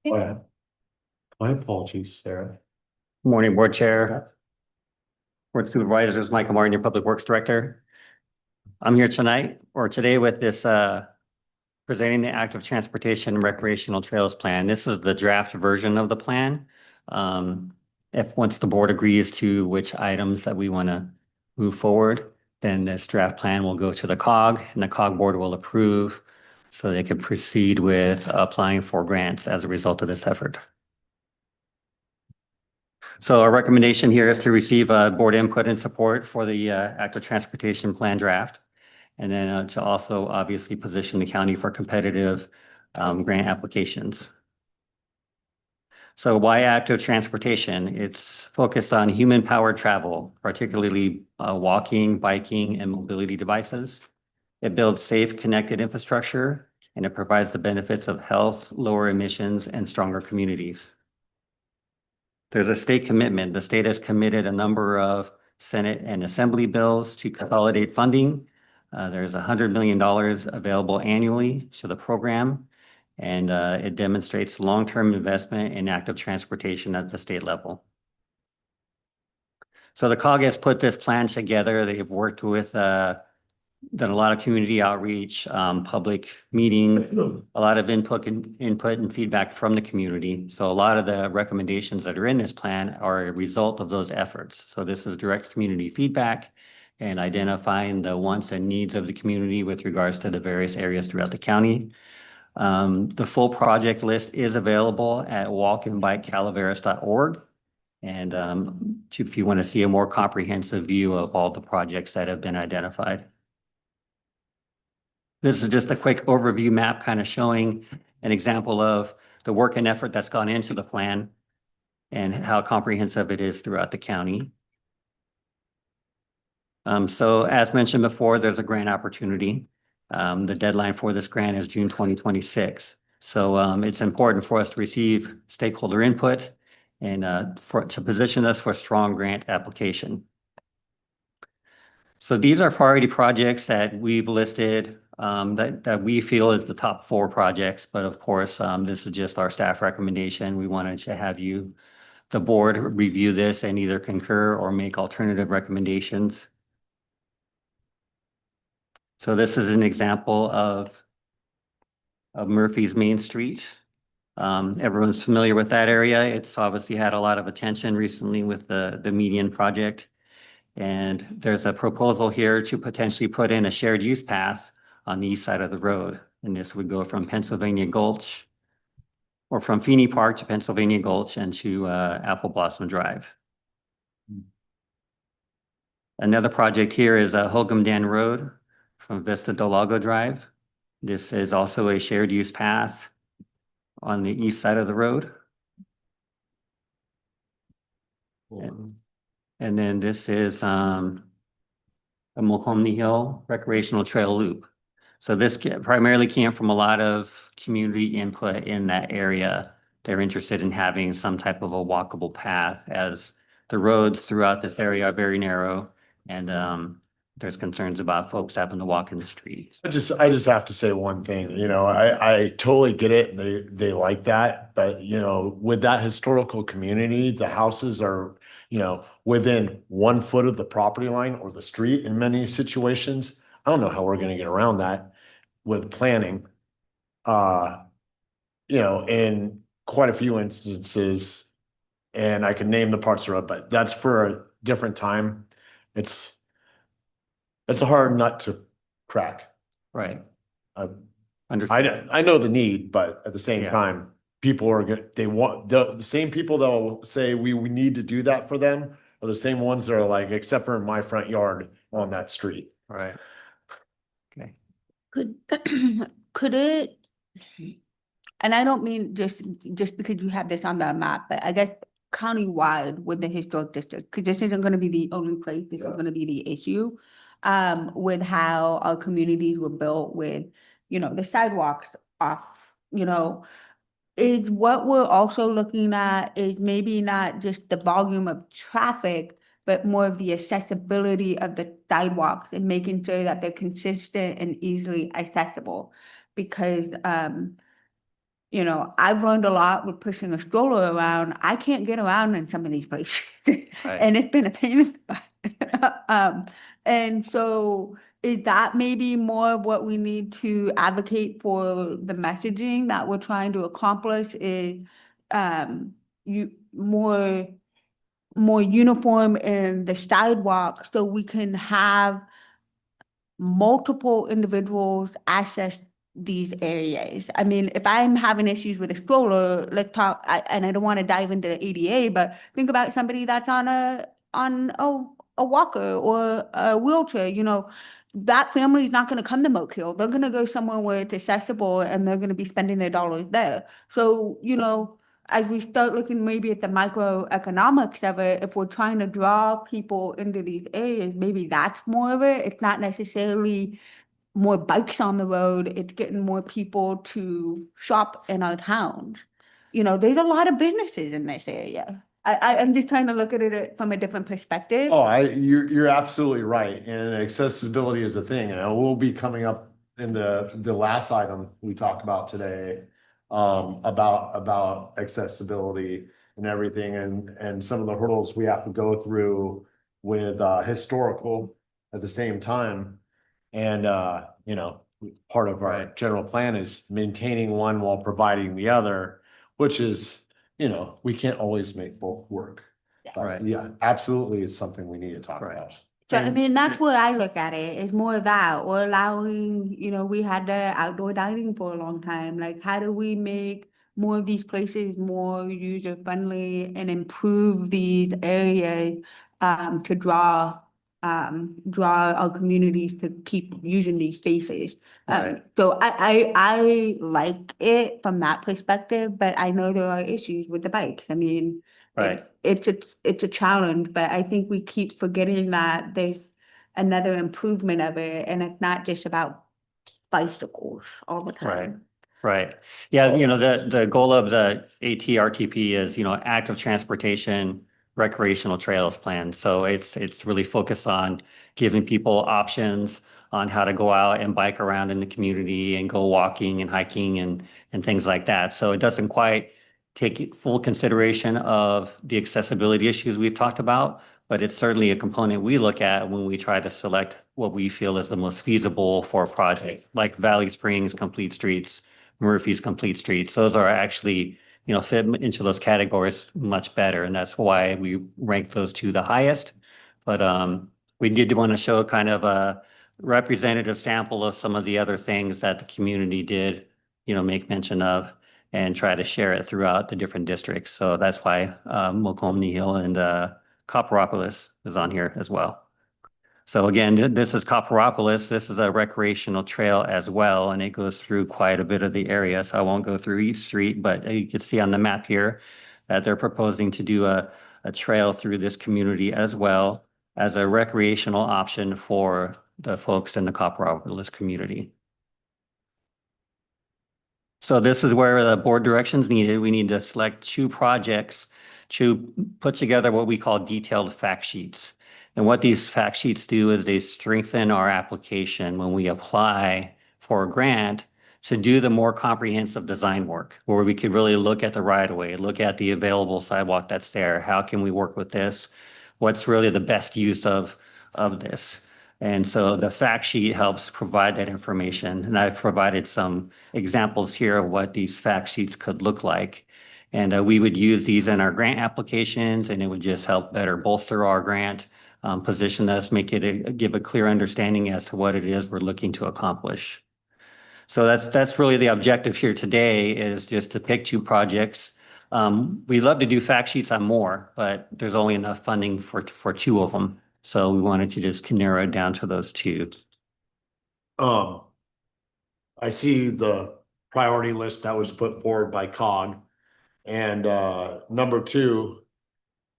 My apologies, Sarah. Morning, Board Chair. Board Supervisors, this is Michael Martin, your Public Works Director. I'm here tonight or today with this presenting the Active Transportation and Recreational Trails Plan. This is the draft version of the plan. If once the board agrees to which items that we want to move forward, then this draft plan will go to the COG and the COG board will approve so they can proceed with applying for grants as a result of this effort. So our recommendation here is to receive board input and support for the active transportation plan draft. And then to also obviously position the county for competitive grant applications. So why active transportation? It's focused on human powered travel, particularly walking, biking, and mobility devices. It builds safe, connected infrastructure and it provides the benefits of health, lower emissions, and stronger communities. There's a state commitment. The state has committed a number of Senate and Assembly bills to consolidate funding. There's $100 million available annually to the program, and it demonstrates long-term investment in active transportation at the state level. So the COG has put this plan together. They've worked with, done a lot of community outreach, public meeting, a lot of input and feedback from the community. So a lot of the recommendations that are in this plan are a result of those efforts. So this is direct community feedback and identifying the wants and needs of the community with regards to the various areas throughout the county. The full project list is available at walkandbikecalaveras.org. And if you want to see a more comprehensive view of all the projects that have been identified. This is just a quick overview map kind of showing an example of the work and effort that's gone into the plan and how comprehensive it is throughout the county. So as mentioned before, there's a grant opportunity. The deadline for this grant is June 2026. So it's important for us to receive stakeholder input and to position us for strong grant application. So these are priority projects that we've listed that we feel is the top 4 projects. But of course, this is just our staff recommendation. We wanted to have you, the board, review this and either concur or make alternative recommendations. So this is an example of Murphy's Main Street. Everyone's familiar with that area. It's obviously had a lot of attention recently with the median project. And there's a proposal here to potentially put in a shared use path on the east side of the road. And this would go from Pennsylvania Gulch or from Feeney Park to Pennsylvania Gulch and to Apple Blossom Drive. Another project here is Holcomb Dan Road from Vista Del Lago Drive. This is also a shared use path on the east side of the road. And then this is a Mohomni Hill Recreational Trail Loop. So this primarily came from a lot of community input in that area. They're interested in having some type of a walkable path as the roads throughout this area are very narrow and there's concerns about folks having to walk in the streets. I just have to say one thing, I totally get it. They like that, but with that historical community, the houses are, within 1 foot of the property line or the street in many situations. I don't know how we're gonna get around that with planning. In quite a few instances, and I can name the parts of the road, but that's for a different time. It's a hard nut to crack. Right. I know the need, but at the same time, people are the same people that will say we need to do that for them are the same ones that are like, except for in my front yard on that street. Right. Okay. Could it, and I don't mean just because you have this on the map, but I guess countywide with the historic district, because this isn't gonna be the only place, this is gonna be the issue. With how our communities were built with, the sidewalks off, is what we're also looking at is maybe not just the volume of traffic, but more of the accessibility of the sidewalks and making sure that they're consistent and easily accessible. Because, I've learned a lot with pushing a stroller around. I can't get around in some of these places. And it's been a pain in the butt. And so is that maybe more of what we need to advocate for the messaging that we're trying to accomplish is more uniform in the sidewalk so we can have multiple individuals access these areas. I mean, if I'm having issues with a stroller, let's talk, and I don't want to dive into the ADA, but think about somebody that's on a walker or a wheelchair, that family is not going to come to Moke Hill. They're going to go somewhere where it's accessible and they're going to be spending their dollars there. So, as we start looking maybe at the microeconomics of it, if we're trying to draw people into these areas, maybe that's more of it. It's not necessarily more bikes on the road, it's getting more people to shop in our towns. You know, there's a lot of businesses in this area. I'm just trying to look at it from a different perspective. Oh, you're absolutely right. And accessibility is a thing. And we'll be coming up in the last item we talked about today, about accessibility and everything and some of the hurdles we have to go through with, historical at the same time. And, you know, part of our general plan is maintaining one while providing the other, which is, you know, we can't always make both work. But yeah, absolutely, it's something we need to talk about. So I mean, that's where I look at it, is more of that, or allowing, you know, we had the outdoor dining for a long time. Like, how do we make more of these places more user friendly and improve these areas to draw our communities to keep using these spaces. So I like it from that perspective, but I know there are issues with the bikes. I mean, it's a challenge, but I think we keep forgetting that there's another improvement of it, and it's not just about bicycles all the time. Right. Yeah, you know, the goal of the ATRTP is, you know, active transportation, recreational trails plan. So it's really focused on giving people options on how to go out and bike around in the community and go walking and hiking and things like that. So it doesn't quite take full consideration of the accessibility issues we've talked about, but it's certainly a component we look at when we try to select what we feel is the most feasible for a project, like Valley Springs Complete Streets, Murphy's Complete Streets. Those are actually, you know, fit into those categories much better. And that's why we rank those two the highest. But we did want to show kind of a representative sample of some of the other things that the community did, you know, make mention of and try to share it throughout the different districts. So that's why Mokelumne Hill and Copperopolis is on here as well. So again, this is Copperopolis. This is a recreational trail as well, and it goes through quite a bit of the area. So I won't go through each street, but you can see on the map here that they're proposing to do a trail through this community as well as a recreational option for the folks in the Copperopolis community. So this is where the board directions needed. We need to select 2 projects to put together what we call detailed fact sheets. And what these fact sheets do is they strengthen our application when we apply for a grant to do the more comprehensive design work, where we could really look at the right of way, look at the available sidewalk that's there. How can we work with this? What's really the best use of this? And so the fact sheet helps provide that information. And I've provided some examples here of what these fact sheets could look like. And we would use these in our grant applications, and it would just help better bolster our grant, position us, make it give a clear understanding as to what it is we're looking to accomplish. So that's really the objective here today, is just to pick 2 projects. We love to do fact sheets on more, but there's only enough funding for 2 of them. So we wanted to just narrow it down to those 2. I see the priority list that was put forward by COG. And number 2,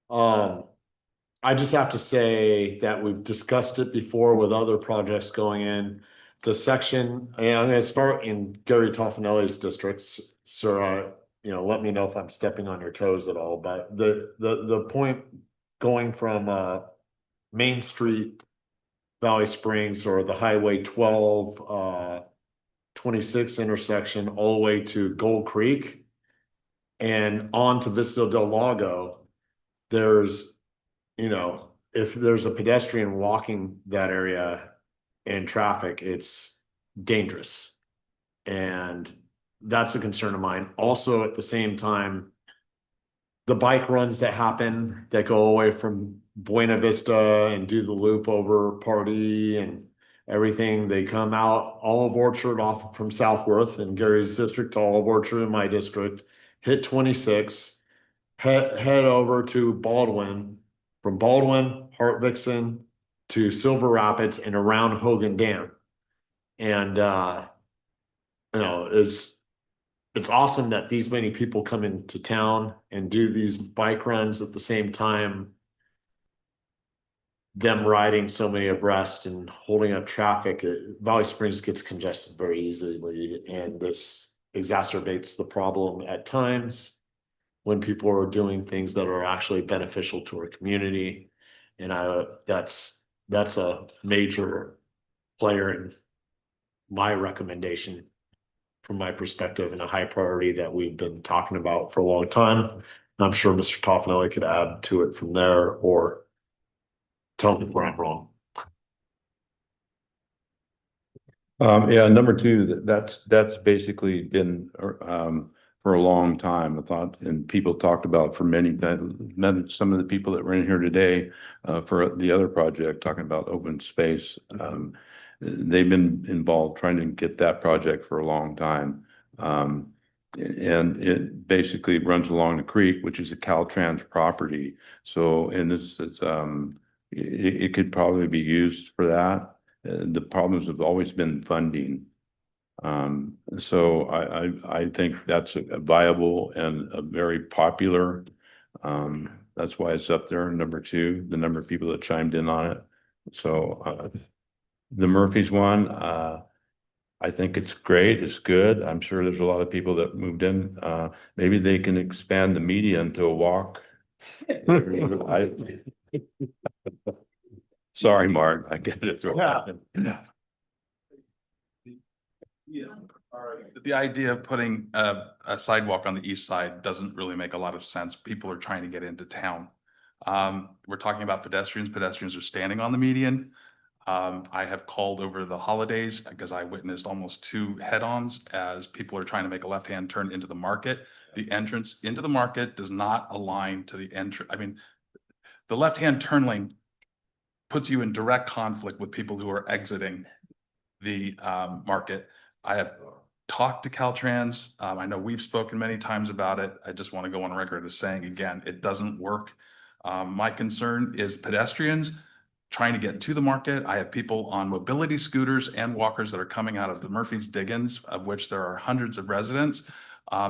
I just have to say that we've discussed it before with other projects going in. The section, and as far in Gary Toffanelli's districts, so you know, let me know if I'm stepping on your toes at all. But the point going from Main Street, Valley Springs, or the Highway 12, 26 intersection all the way to Gold Creek and on to Vista del Lago, there's, you know, if there's a pedestrian walking that area in traffic, it's dangerous. And that's a concern of mine. Also, at the same time, the bike runs that happen that go away from Buena Vista and do the loop over Party and everything, they come out Olive Orchard off from Southworth in Gary's district to Olive Orchard in my district, hit 26, head over to Baldwin, from Baldwin, Hart-Vixen to Silver Rapids and around Hogan Dam. And you know, it's awesome that these many people come into town and do these bike runs at the same time. them riding so many abreast and holding up traffic, Valley Springs gets congested very easily, and this exacerbates the problem at times when people are doing things that are actually beneficial to our community. And that's a major player in my recommendation from my perspective, and a high priority that we've been talking about for a long time. I'm sure Mr. Toffenelli could add to it from there or tell me where I'm wrong. Yeah, number two, that's basically been, for a long time, I thought, and people talked about for many, some of the people that were in here today, for the other project, talking about open space. They've been involved trying to get that project for a long time. And it basically runs along the creek, which is a Caltrans property. So, and this is, it could probably be used for that. The problems have always been funding. So I think that's a viable and a very popular. That's why it's up there, number two, the number of people that chimed in on it. So the Murphy's one, I think it's great, it's good. I'm sure there's a lot of people that moved in. Maybe they can expand the median to a walk. Sorry, Mark, I get it. Yeah. All right. The idea of putting a sidewalk on the east side doesn't really make a lot of sense. People are trying to get into town. We're talking about pedestrians. Pedestrians are standing on the median. I have called over the holidays because I witnessed almost 2 head-ons as people are trying to make a left-hand turn into the market. The entrance into the market does not align to the entrance. I mean, the left-hand turn lane puts you in direct conflict with people who are exiting the market. I have talked to Caltrans. I know we've spoken many times about it. I just want to go on record as saying again, it doesn't work. My concern is pedestrians trying to get to the market. I have people on mobility scooters and walkers that are coming out of the Murphy's Diggins, of which there are hundreds of residents.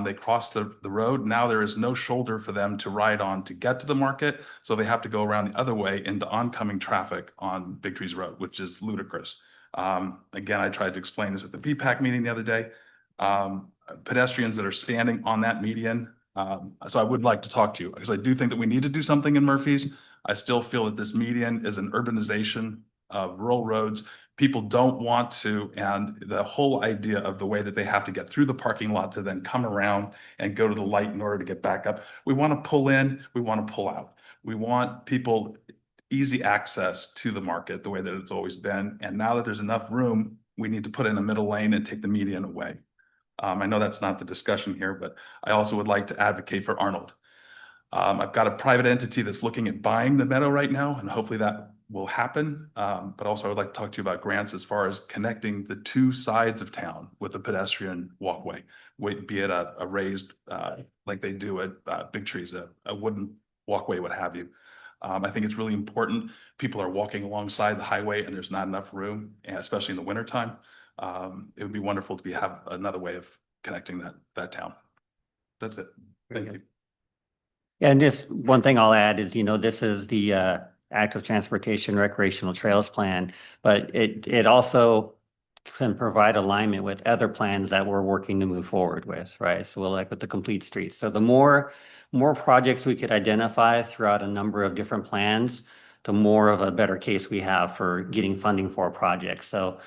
They cross the road. Now there is no shoulder for them to ride on to get to the market. So they have to go around the other way into oncoming traffic on Big Trees Road, which is ludicrous. Again, I tried to explain this at the PPAC meeting the other day. Pedestrians that are standing on that median. So I would like to talk to you because I do think that we need to do something in Murphy's. I still feel that this median is an urbanization of rural roads. People don't want to, and the whole idea of the way that they have to get through the parking lot to then come around and go to the light in order to get back up. We want to pull in, we want to pull out. We want people easy access to the market the way that it's always been. And now that there's enough room, we need to put in a middle lane and take the median away. I know that's not the discussion here, but I also would like to advocate for Arnold. I've got a private entity that's looking at buying the meadow right now, and hopefully that will happen. But also I would like to talk to you about grants as far as connecting the 2 sides of town with a pedestrian walkway, be it a raised, like they do at Big Trees, a wooden walkway, what have you. I think it's really important. People are walking alongside the highway and there's not enough room, and especially in the wintertime. It would be wonderful to have another way of connecting that town. That's it. Thank you. And just one thing I'll add is, this is the active transportation recreational trails plan, but it also can provide alignment with other plans that we're working to move forward with, right? So we'll like with the complete streets. So the more projects we could identify throughout a number of different plans, the more of a better case we have for getting funding for a project. So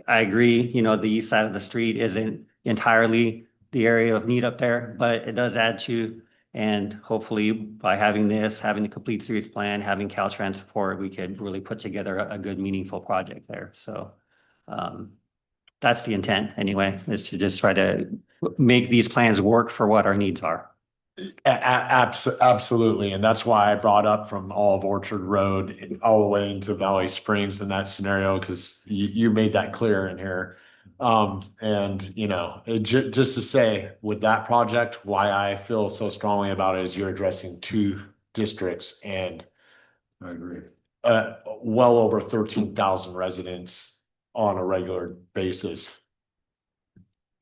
I agree, the east side of the street isn't entirely the area of need up there, but it does add to. And hopefully by having the complete streets plan, having Caltrans support, we could really put together a good, meaningful project there. So that's the intent anyway, is to just try to make these plans work for what our needs are. Absolutely. And that's why I brought up from all of Orchard Road all the way into Valley Springs in that scenario, because you made that clear in here. Just to say with that project, why I feel so strongly about it is you're addressing 2 districts, and I agree. Well over 13,000 residents on a regular basis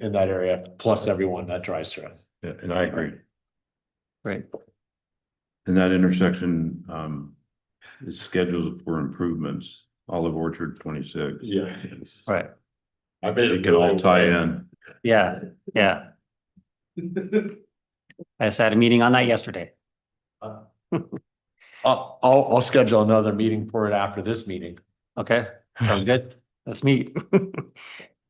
in that area, plus everyone that drives through. Yeah, and I agree. Right. And that intersection, is scheduled for improvements, Olive Orchard 26. Yeah. Right. I bet it could all tie in. Yeah, yeah. I just had a meeting on that yesterday. I'll schedule another meeting for it after this meeting. Okay, sounds good. Let's meet.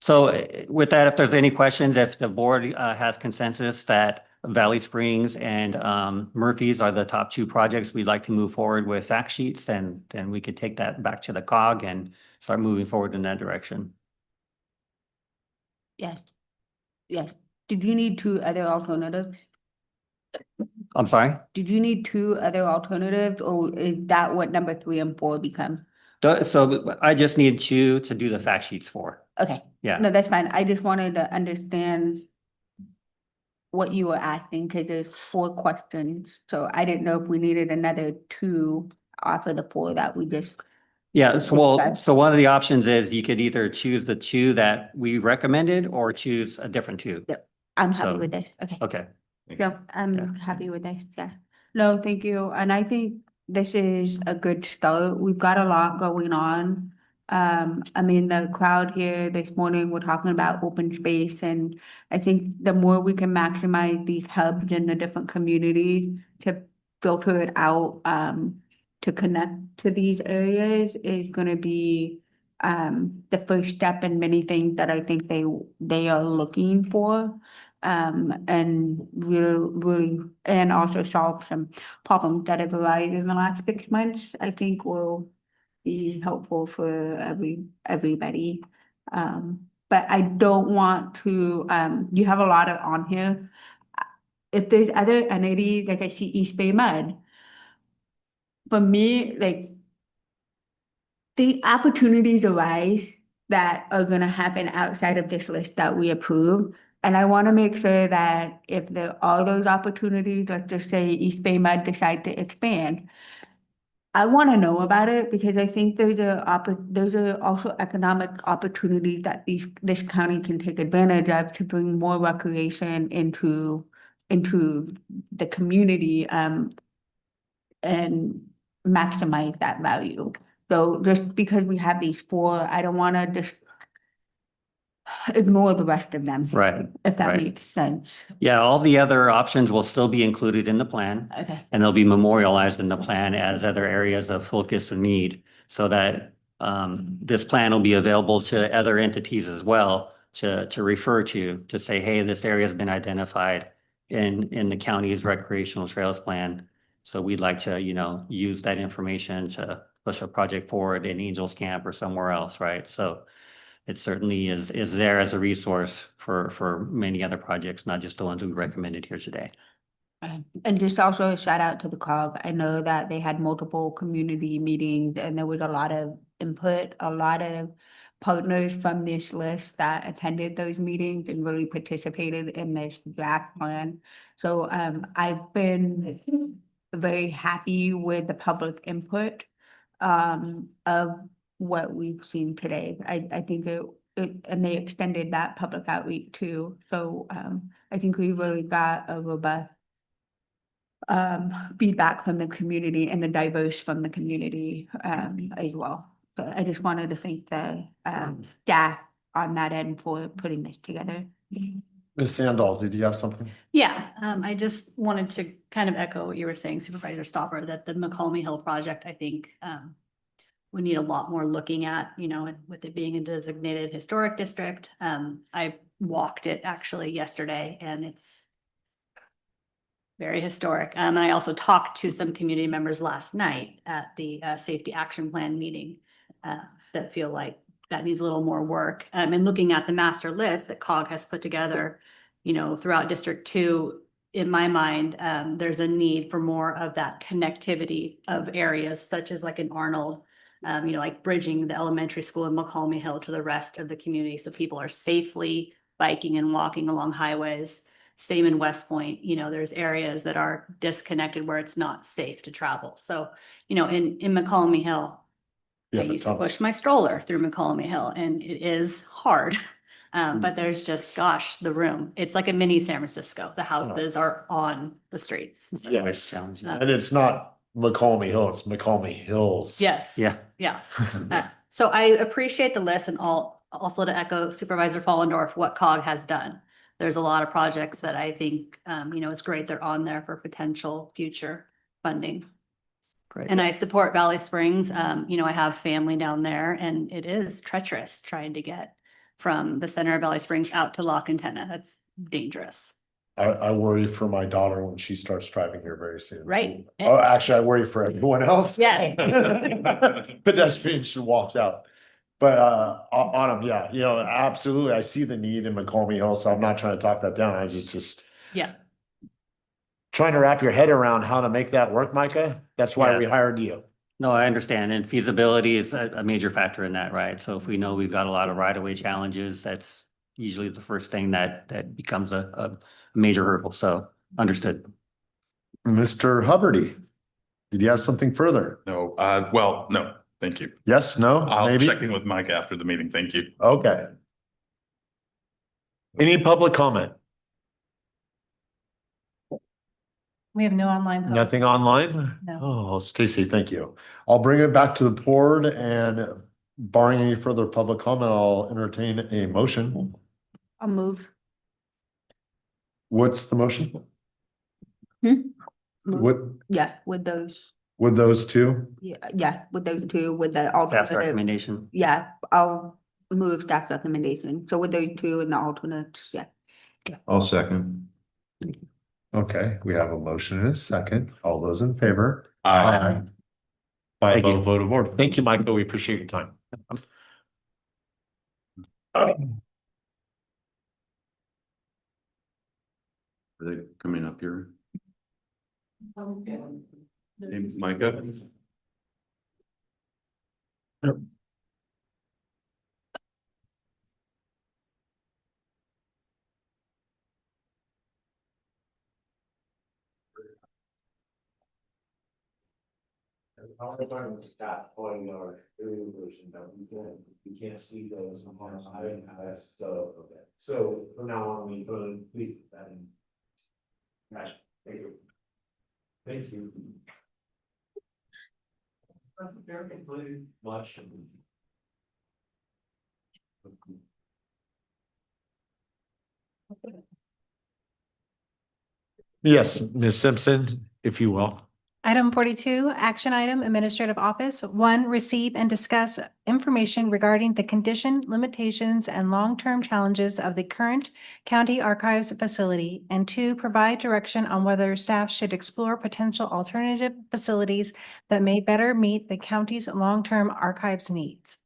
So with that, if there's any questions, if the board has consensus that Valley Springs and Murphy's are the top two projects we'd like to move forward with fact sheets, then we could take that back to the COG and start moving forward in that direction. Yes. Yes. Did you need two other alternatives? I'm sorry? Did you need two other alternatives, or is that what number 3 and 4 become? So I just need two to do the fact sheets for. Okay. Yeah. No, that's fine. I just wanted to understand what you were asking, because there's 4 questions. So I didn't know if we needed another 2 off of the 4 that we just. Yeah, so Okay. so one of the options is you could either choose the 2 that we recommended or choose a different 2. I'm happy So- with this. Okay. Okay. So I'm happy with this. Yeah. No, thank you. And I think this is a good start. We've got a lot going on. I mean, the crowd here this morning, we're talking about open space, and I think the more we can maximize these hubs in the different communities to filter it out, to connect to these areas is gonna be the first step in many things that I think they are looking for. And really, and also solve some problems that have arisen in the last 6 months, I think will be helpful for everybody. But I don't want to, you have a lot of on here. If there's other entities, like I see East Bay Mud. For me, like, the opportunities arise that are gonna happen outside of this list that we approve. And I wanna make sure that if there are those opportunities, let's just say East Bay Mud decide to expand. I wanna know about it, because I think there's also economic opportunities that this county can take advantage of to bring more recreation into the community, and maximize that value. So just because we have these 4, I don't wanna just ignore the rest of them. Right, If that right. makes sense. Yeah, all the other options will still be included in the plan. Okay. And they'll be memorialized in the plan as other areas of focus or need, so that this plan will be available to other entities as well to refer to say, hey, this area has been identified in the county's recreational trails plan. So we'd like to, use that information to push a project forward in Angels Camp or somewhere else, right? So it certainly is there as a resource for many other projects, not just the ones we recommended here today. And just also a shout out to the COG. I know that they had multiple community meetings and there was a lot of input, a lot of partners from this list that attended those meetings and really participated in this draft plan. So I've been very happy with the public input of what we've seen today. I think and they extended that public outreach too. So I think we really got a robust feedback from the community and the diverse from the community as well. So I just wanted to thank the staff on that end for putting this together. Ms. Sandal, did you have something? Yeah, I just wanted to kind of echo what you were saying, Supervisor Stopper, that the McCallmy Hill project, I think, we need a lot more looking at, with it being a designated historic district. I walked it actually yesterday and it's very historic. And I also talked to some community members last night at the Safety Action Plan meeting that feel like that needs a little more work. And looking at the master list that COG has put together, throughout District 2, in my mind, there's a need for more of that connectivity of areas such as like in Arnold, like bridging the elementary school in McCallmy Hill to the rest of the community so people are safely biking and walking along highways. Same in West Point, there's areas that are disconnected where it's not safe to travel. So, in McCallmy Hill, I used to push my stroller through McCallmy Hill and it is hard. But there's just, the room, it's like a mini San Francisco. The houses are on the streets. So, Yes, and it's not McComey Hill, it's McComey Hills. Yes. Yeah. Yeah. So I appreciate the list and also to echo Supervisor Follendorf, what COG has done. There's a lot of projects that I think, it's great they're on there for potential future funding. Great. And I support Valley Springs. I have family down there and it is treacherous trying to get from the center of Valley Springs out to La Quintana. That's dangerous. I worry for my daughter when she starts driving here very soon. Right. Oh, actually, I worry for everyone else. Yeah. Pedestrians should watch out. But on them, yeah, absolutely. I see the need in McComey Hill, so I'm not trying to talk that down. I just Yeah. trying to wrap your head around how to make that work, Micah. That's why Yeah. we hired you. No, I understand. And feasibility is a major factor in that, right? So if we know we've got a lot of right-of-way challenges, that's usually the first thing that becomes a major hurdle. So understood. Mr. Hubbardy, did you have something further? No, no, thank you. Yes, no, I'll maybe? check in with Mike after the meeting. Thank you. Okay. Any comment? We have no online. public. Nothing online? No. Oh, Stacy, thank you. I'll bring it back to the board and barring any further public comment, I'll entertain a motion. I'll move. What's the motion? Move. What, Yeah, with those, with those two? yeah, with those two, with the Staff's alternative. recommendation. Yeah, I'll move staff recommendation. So with those two and the alternates, yeah. I'll second. Okay, we have a motion and a second. All those in favor? Aye. By Thank you. vote of board. Thank you, Michael. We appreciate your time. Are they coming up here? Name's Micah. We can't see those. So, okay. So from now on, we please put that in. Right, thank you. Thank you. Very much. Yes, Ms. Simpson, if you will. Item 42, action item, administrative office. 1, receive and discuss information regarding the condition, limitations, and long-term challenges of the current county archives facility. And 2, provide direction on whether staff should explore potential alternative facilities that may better meet the county's long-term archives needs.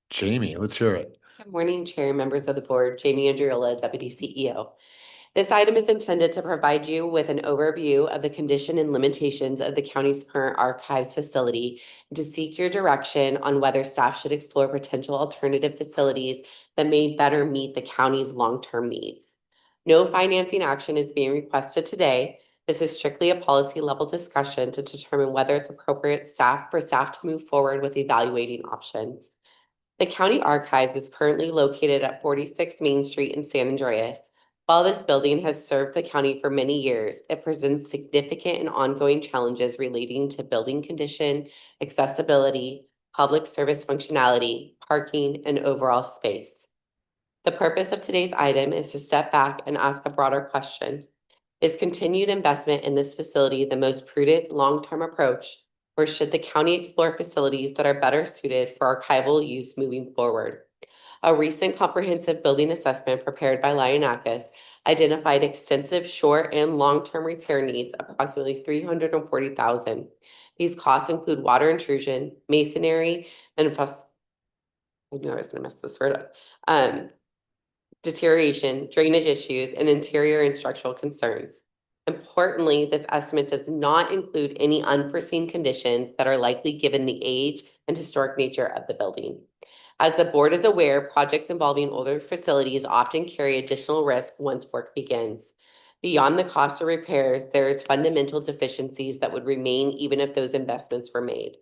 Jamie, let's hear it. Good morning, Chair and members of the board. Jamie Andriola, Deputy CEO. This item is intended to provide you with an overview of the condition and limitations of the county's current archives facility and to seek your direction on whether staff should explore potential alternative facilities that may better meet the county's long-term needs. No financing action is being requested today. This is strictly a policy level discussion to determine whether it's appropriate for staff to move forward with evaluating options. The county archives is currently located at 46 Main Street in San Andreas. While this building has served the county for many years, it presents significant and ongoing challenges relating to building condition, accessibility, public service functionality, parking, and overall space. The purpose of today's item is to step back and ask a broader question. Is continued investment in this facility the most prudent long-term approach, or should the county explore facilities that are better suited for archival use moving forward? A recent comprehensive building assessment prepared by Lionakis identified extensive short and long-term repair needs, approximately $340,000. These costs include water intrusion, masonry, and I knew I was going to mess this word up. Deterioration, drainage issues, and interior and structural concerns. Importantly, this estimate does not include any unforeseen conditions that are likely given the age and historic nature of the building. As the board is aware, projects involving older facilities often carry additional risk once work begins. Beyond the cost of repairs, there is fundamental deficiencies that would remain even if those investments were made.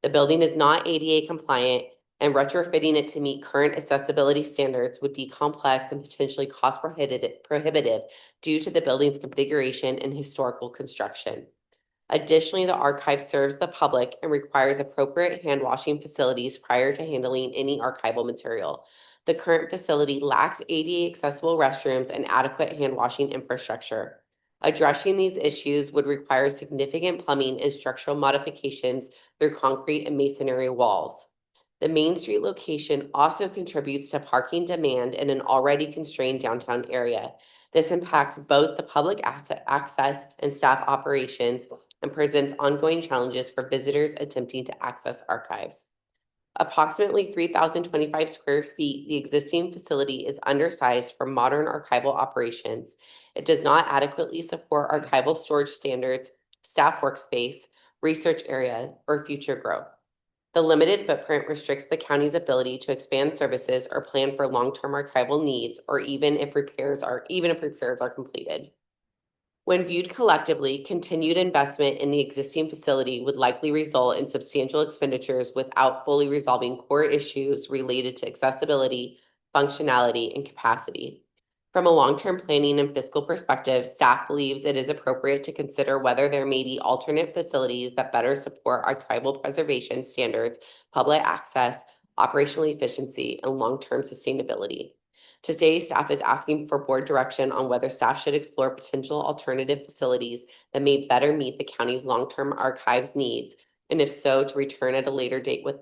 The building is not ADA compliant, and retrofitting it to meet current accessibility standards would be complex and potentially cost prohibitive due to the building's configuration and historical construction. Additionally, the archive serves the public and requires appropriate hand washing facilities prior to handling any archival material. The current facility lacks ADA accessible restrooms and adequate hand washing infrastructure. Addressing these issues would require significant plumbing and structural modifications through concrete and masonry walls. The Main Street location also contributes to parking demand in an already constrained downtown area. This impacts both the public access and staff operations and presents ongoing challenges for visitors attempting to access archives. Approximately 3,025 square feet, the existing facility is undersized for modern archival operations. It does not adequately support archival storage standards, staff workspace, research area, or future growth. The limited footprint restricts the county's ability to expand services or plan for long-term archival needs, or even if repairs are completed. When viewed collectively, continued investment in the existing facility would likely result in substantial expenditures without fully resolving core issues related to accessibility, functionality, and capacity. From a long-term planning and fiscal perspective, staff believes it is appropriate to consider whether there may be alternate facilities that better support archival preservation standards, public access, operational efficiency, and long-term sustainability. Today, staff is asking for board direction on whether staff should explore potential alternative facilities that may better meet the county's long-term archives needs, and if so, to return at a later date with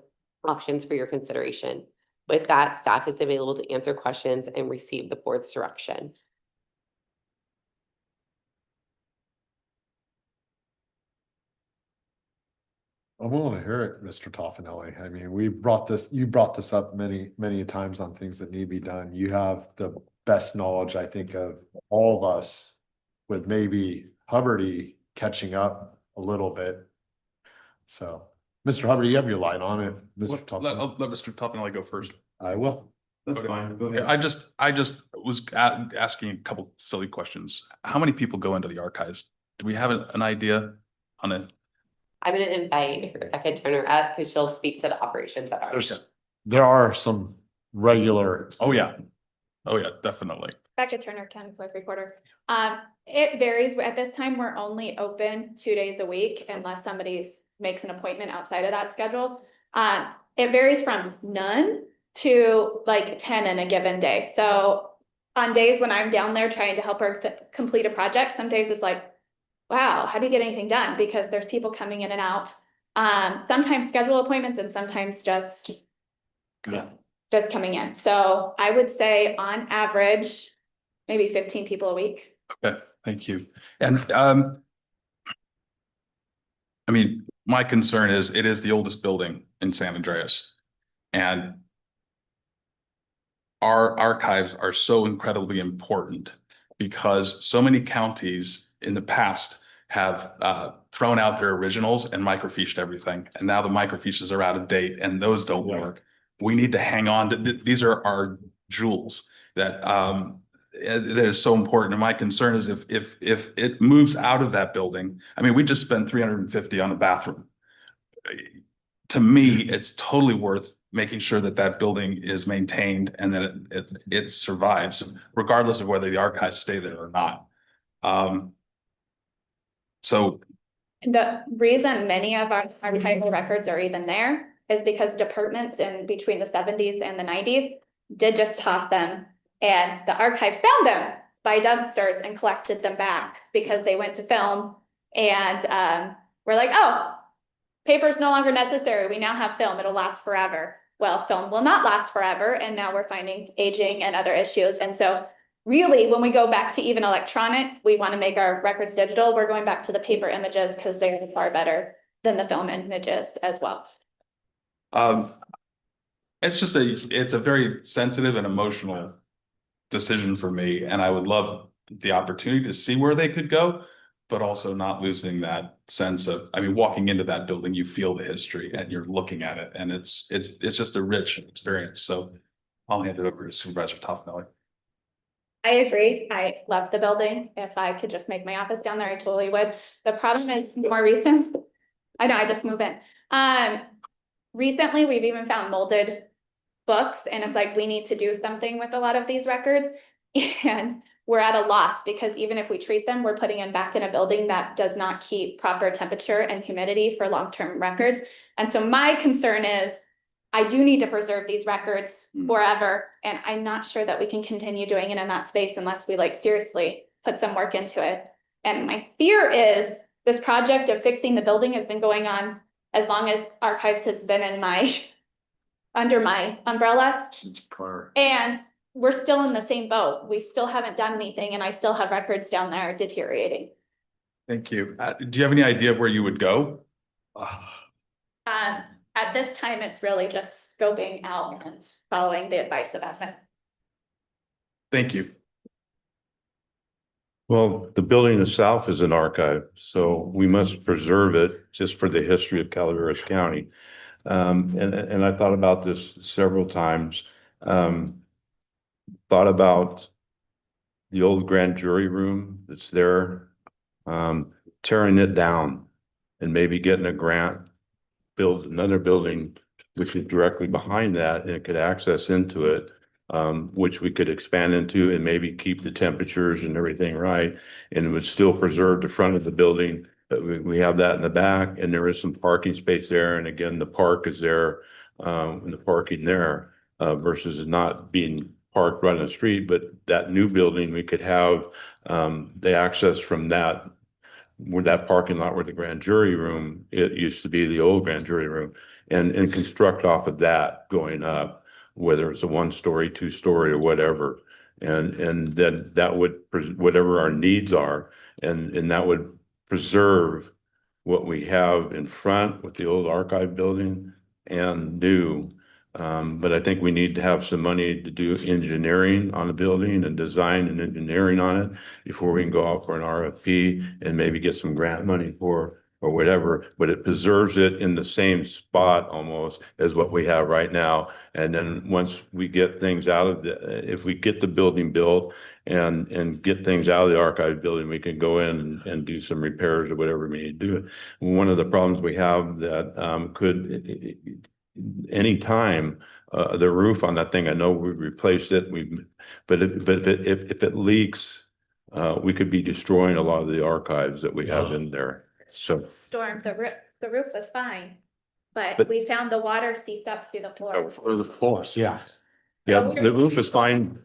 options for your consideration. With that, staff is available to answer questions and receive the board's direction. I'm willing to hear it, Mr. Toffenelli. I mean, you brought this up many times on things that need to be done. You have the best knowledge, I think, of all of us, with maybe Hubbardy catching up a little bit. So, Mr. Hubbard, you have your light on it. Let Mr. Toffenelli go first. I will. That's fine. Go ahead. I just was asking a couple silly questions. How many people go into the archives? Do we have an idea on it? I'm going to invite Rebecca Turner up because she'll speak to the operations at ours. There are some regular. Oh yeah, definitely. Becca Turner, County Clerk Recorder. It varies. At this time, we're only open 2 days a week unless somebody makes an appointment outside of that schedule. It varies from none to like 10 in a given day. So on days when I'm down there trying to help her complete a project, some days it's like, wow, how do you get anything done? Because there's people coming in and out. Sometimes schedule appointments and sometimes just coming in. So I would say on average, maybe 15 people a week. Okay, thank you. And I mean, my concern is it is the oldest building in San Andreas. And our archives are so incredibly important because so many counties in the past have thrown out their originals and microfiched everything. And now the microfiches are out of date and those don't work. We need to hang on to, these are our jewels that is so important. And my concern is if it moves out of that building, I mean, we just spent $350 on a bathroom. To me, it's totally worth making sure that that building is maintained and that it survives, regardless of whether the archives stay there or not. So the reason many of our archival records are even there is because departments in between the 70s and the 90s did just toss them, and the archives found them by dumpsters and collected them back because they went to film, and we're like, oh, paper's no longer necessary. We now have film. It'll last forever. Well, film will not last forever. And now we're finding aging and other issues. And so really, when we go back to even electronic, we want to make our records digital. We're going back to the paper images because they're far better than the film images as well. it's a very sensitive and emotional decision for me. And I would love the opportunity to see where they could go, but also not losing that sense of, I mean, walking into that building, you feel the history and you're looking at it, and it's just a rich experience. So I'll hand it over to Supervisor Toffenelli. I agree. I love the building. If I could just make my office down there, I totally would. The problem is more recent. I know, I just moved in. Recently, we've even found molded books, and it's like, we need to do something with a lot of these records. And we're at a loss because even if we treat them, we're putting them back in a building that does not keep proper temperature and humidity for long-term records. And so my concern is, I do need to preserve these records forever, and I'm not sure that we can continue doing it in that space unless we like seriously put some work into it. And my fear is this project of fixing the building has been going on as long as archives has been in my under my umbrella. Since prior. And we're still in the same boat. We still haven't done anything, and I still have records down there deteriorating. Thank you. Do you have any idea of where you would go? At this time, it's really just scoping out and following the advice of admin. Thank you. Well, the building itself is an archive, so we must preserve it just for the history of Calaveras County. And I thought about this several times. Thought about the old grand jury room that's there, tearing it down and maybe getting a grant, build another building which is directly behind that, and it could access into it, which we could expand into and maybe keep the temperatures and everything right, and it would still preserve the front of the building. But we have that in the back, and there is some parking space there, and again, the park is there, and the parking there, versus not being parked right on the street. But that new building, we could have the access from that, where that parking lot where the grand jury room, it used to be the old grand jury room, and construct off of that going up, whether it's a 1-story, 2-story, or whatever. And then that would, whatever our needs are, and that would preserve what we have in front with the old archive building and new. But I think we need to have some money to do engineering on the building and design and engineering on it before we can go out for an RFP and maybe get some grant money for, or whatever, but it preserves it in the same spot almost as what we have right now. And then once we get things out of if we get the building built and get things out of the archive building, we can go in and do some repairs or whatever we need to do. One of the problems we have that could anytime the roof on that thing, I know we replaced it, but if it leaks, we could be destroying a lot of the archives that we have in there. So Storm, the roof was fine, but But- we found the water seeped up through the floor. For the floors, yeah. yeah, the roof is fine.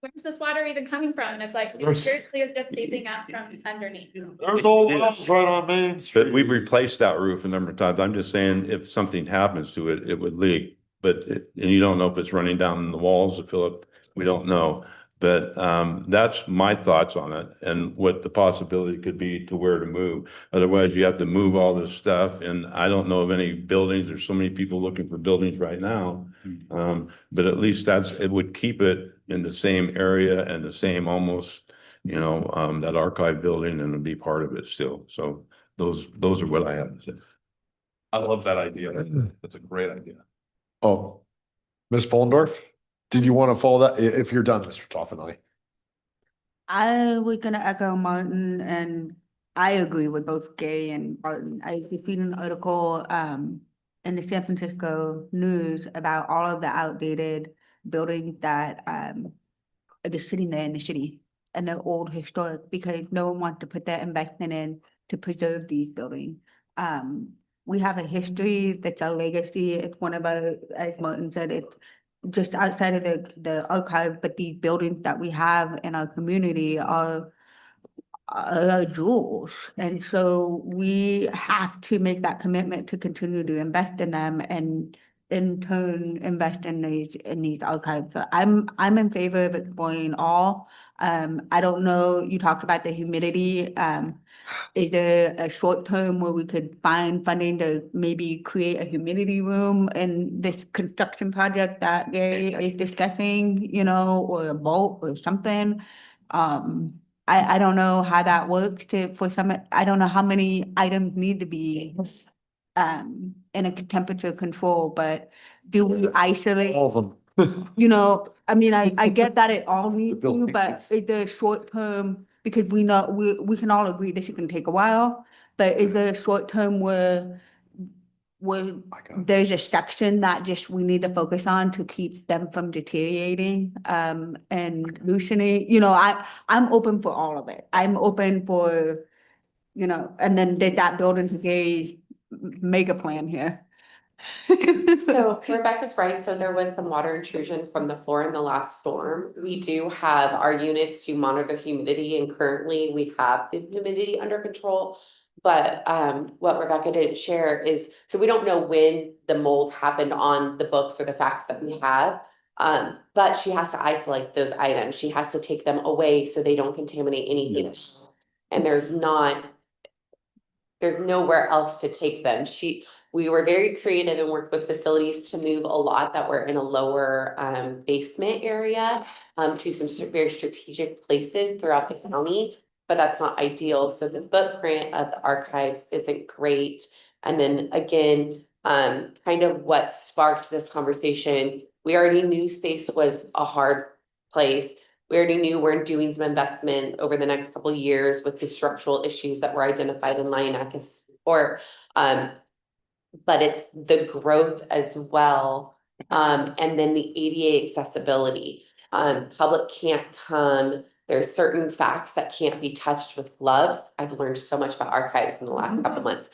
Where's this water even coming from? And it's like, There's- seriously, it's just seeping out from underneath. There's old wells right on Main Street. But we've replaced that roof a number of times. I'm just saying if something happens to it, it would leak. But and you don't know if it's running down the walls of Philip. We don't know. But that's my thoughts on it and what the possibility could be to where to move. Otherwise, you have to move all this stuff. And I don't know of any buildings. There's so many people looking for buildings right now. But at least it would keep it in the same area and the same almost, that archive building, and it'd be part of it still. So those are what I have to say. I love that idea. That's a great idea. Oh, Ms. Follendorf, did you want to follow that? If you're done, Mr. Toffenay. I was gonna echo Martin, and I agree with both Gay and Martin. I just read an article in the San Francisco News about all of the outdated buildings that are just sitting there in the city, and they're old historic because no one wants to put that investment in to preserve these buildings. We have a history that's our legacy. It's one of our, as Martin said, it's just outside of the archive, but these buildings that we have in our community are jewels. And so we have to make that commitment to continue to invest in them and in turn invest in these archives. So I'm in favor of exploring all. I don't know, you talked about the humidity. Is there a short term where we could find funding to maybe create a humidity room in this construction project that Gary is discussing, or a vault or something? I don't know how that works for some, I don't know how many items need to be in a temperature control, but do we isolate? All of them. I mean, I get that it all needs to, building but is there short term, because we know, we can all agree this is gonna take a while, but is there a short term where there's a section that just we need to focus on to keep them from deteriorating, and loosening, I'm open for all of it. I'm open for, and then there's that building today mega plan here. So Rebecca's right. So there was some water intrusion from the floor in the last storm. We do have our units to monitor humidity, and currently we have the humidity under control. But what Rebecca didn't share is, so we don't know when the mold happened on the books or the facts that we have. But she has to isolate those items. She has to take them away so they don't contaminate anything. Yes. And there's nowhere else to take them. We were very creative and worked with facilities to move a lot that were in a lower basement area to some very strategic places throughout the county, but that's not ideal. So the footprint of the archives isn't great. And then again, kind of what sparked this conversation, we already knew space was a hard place. We already knew we're doing some investment over the next couple of years with the structural issues that were identified in Lioness or but it's the growth as well. And then the ADA accessibility. Public can't come. There's certain facts that can't be touched with gloves. I've learned so much about archives in the last couple of months.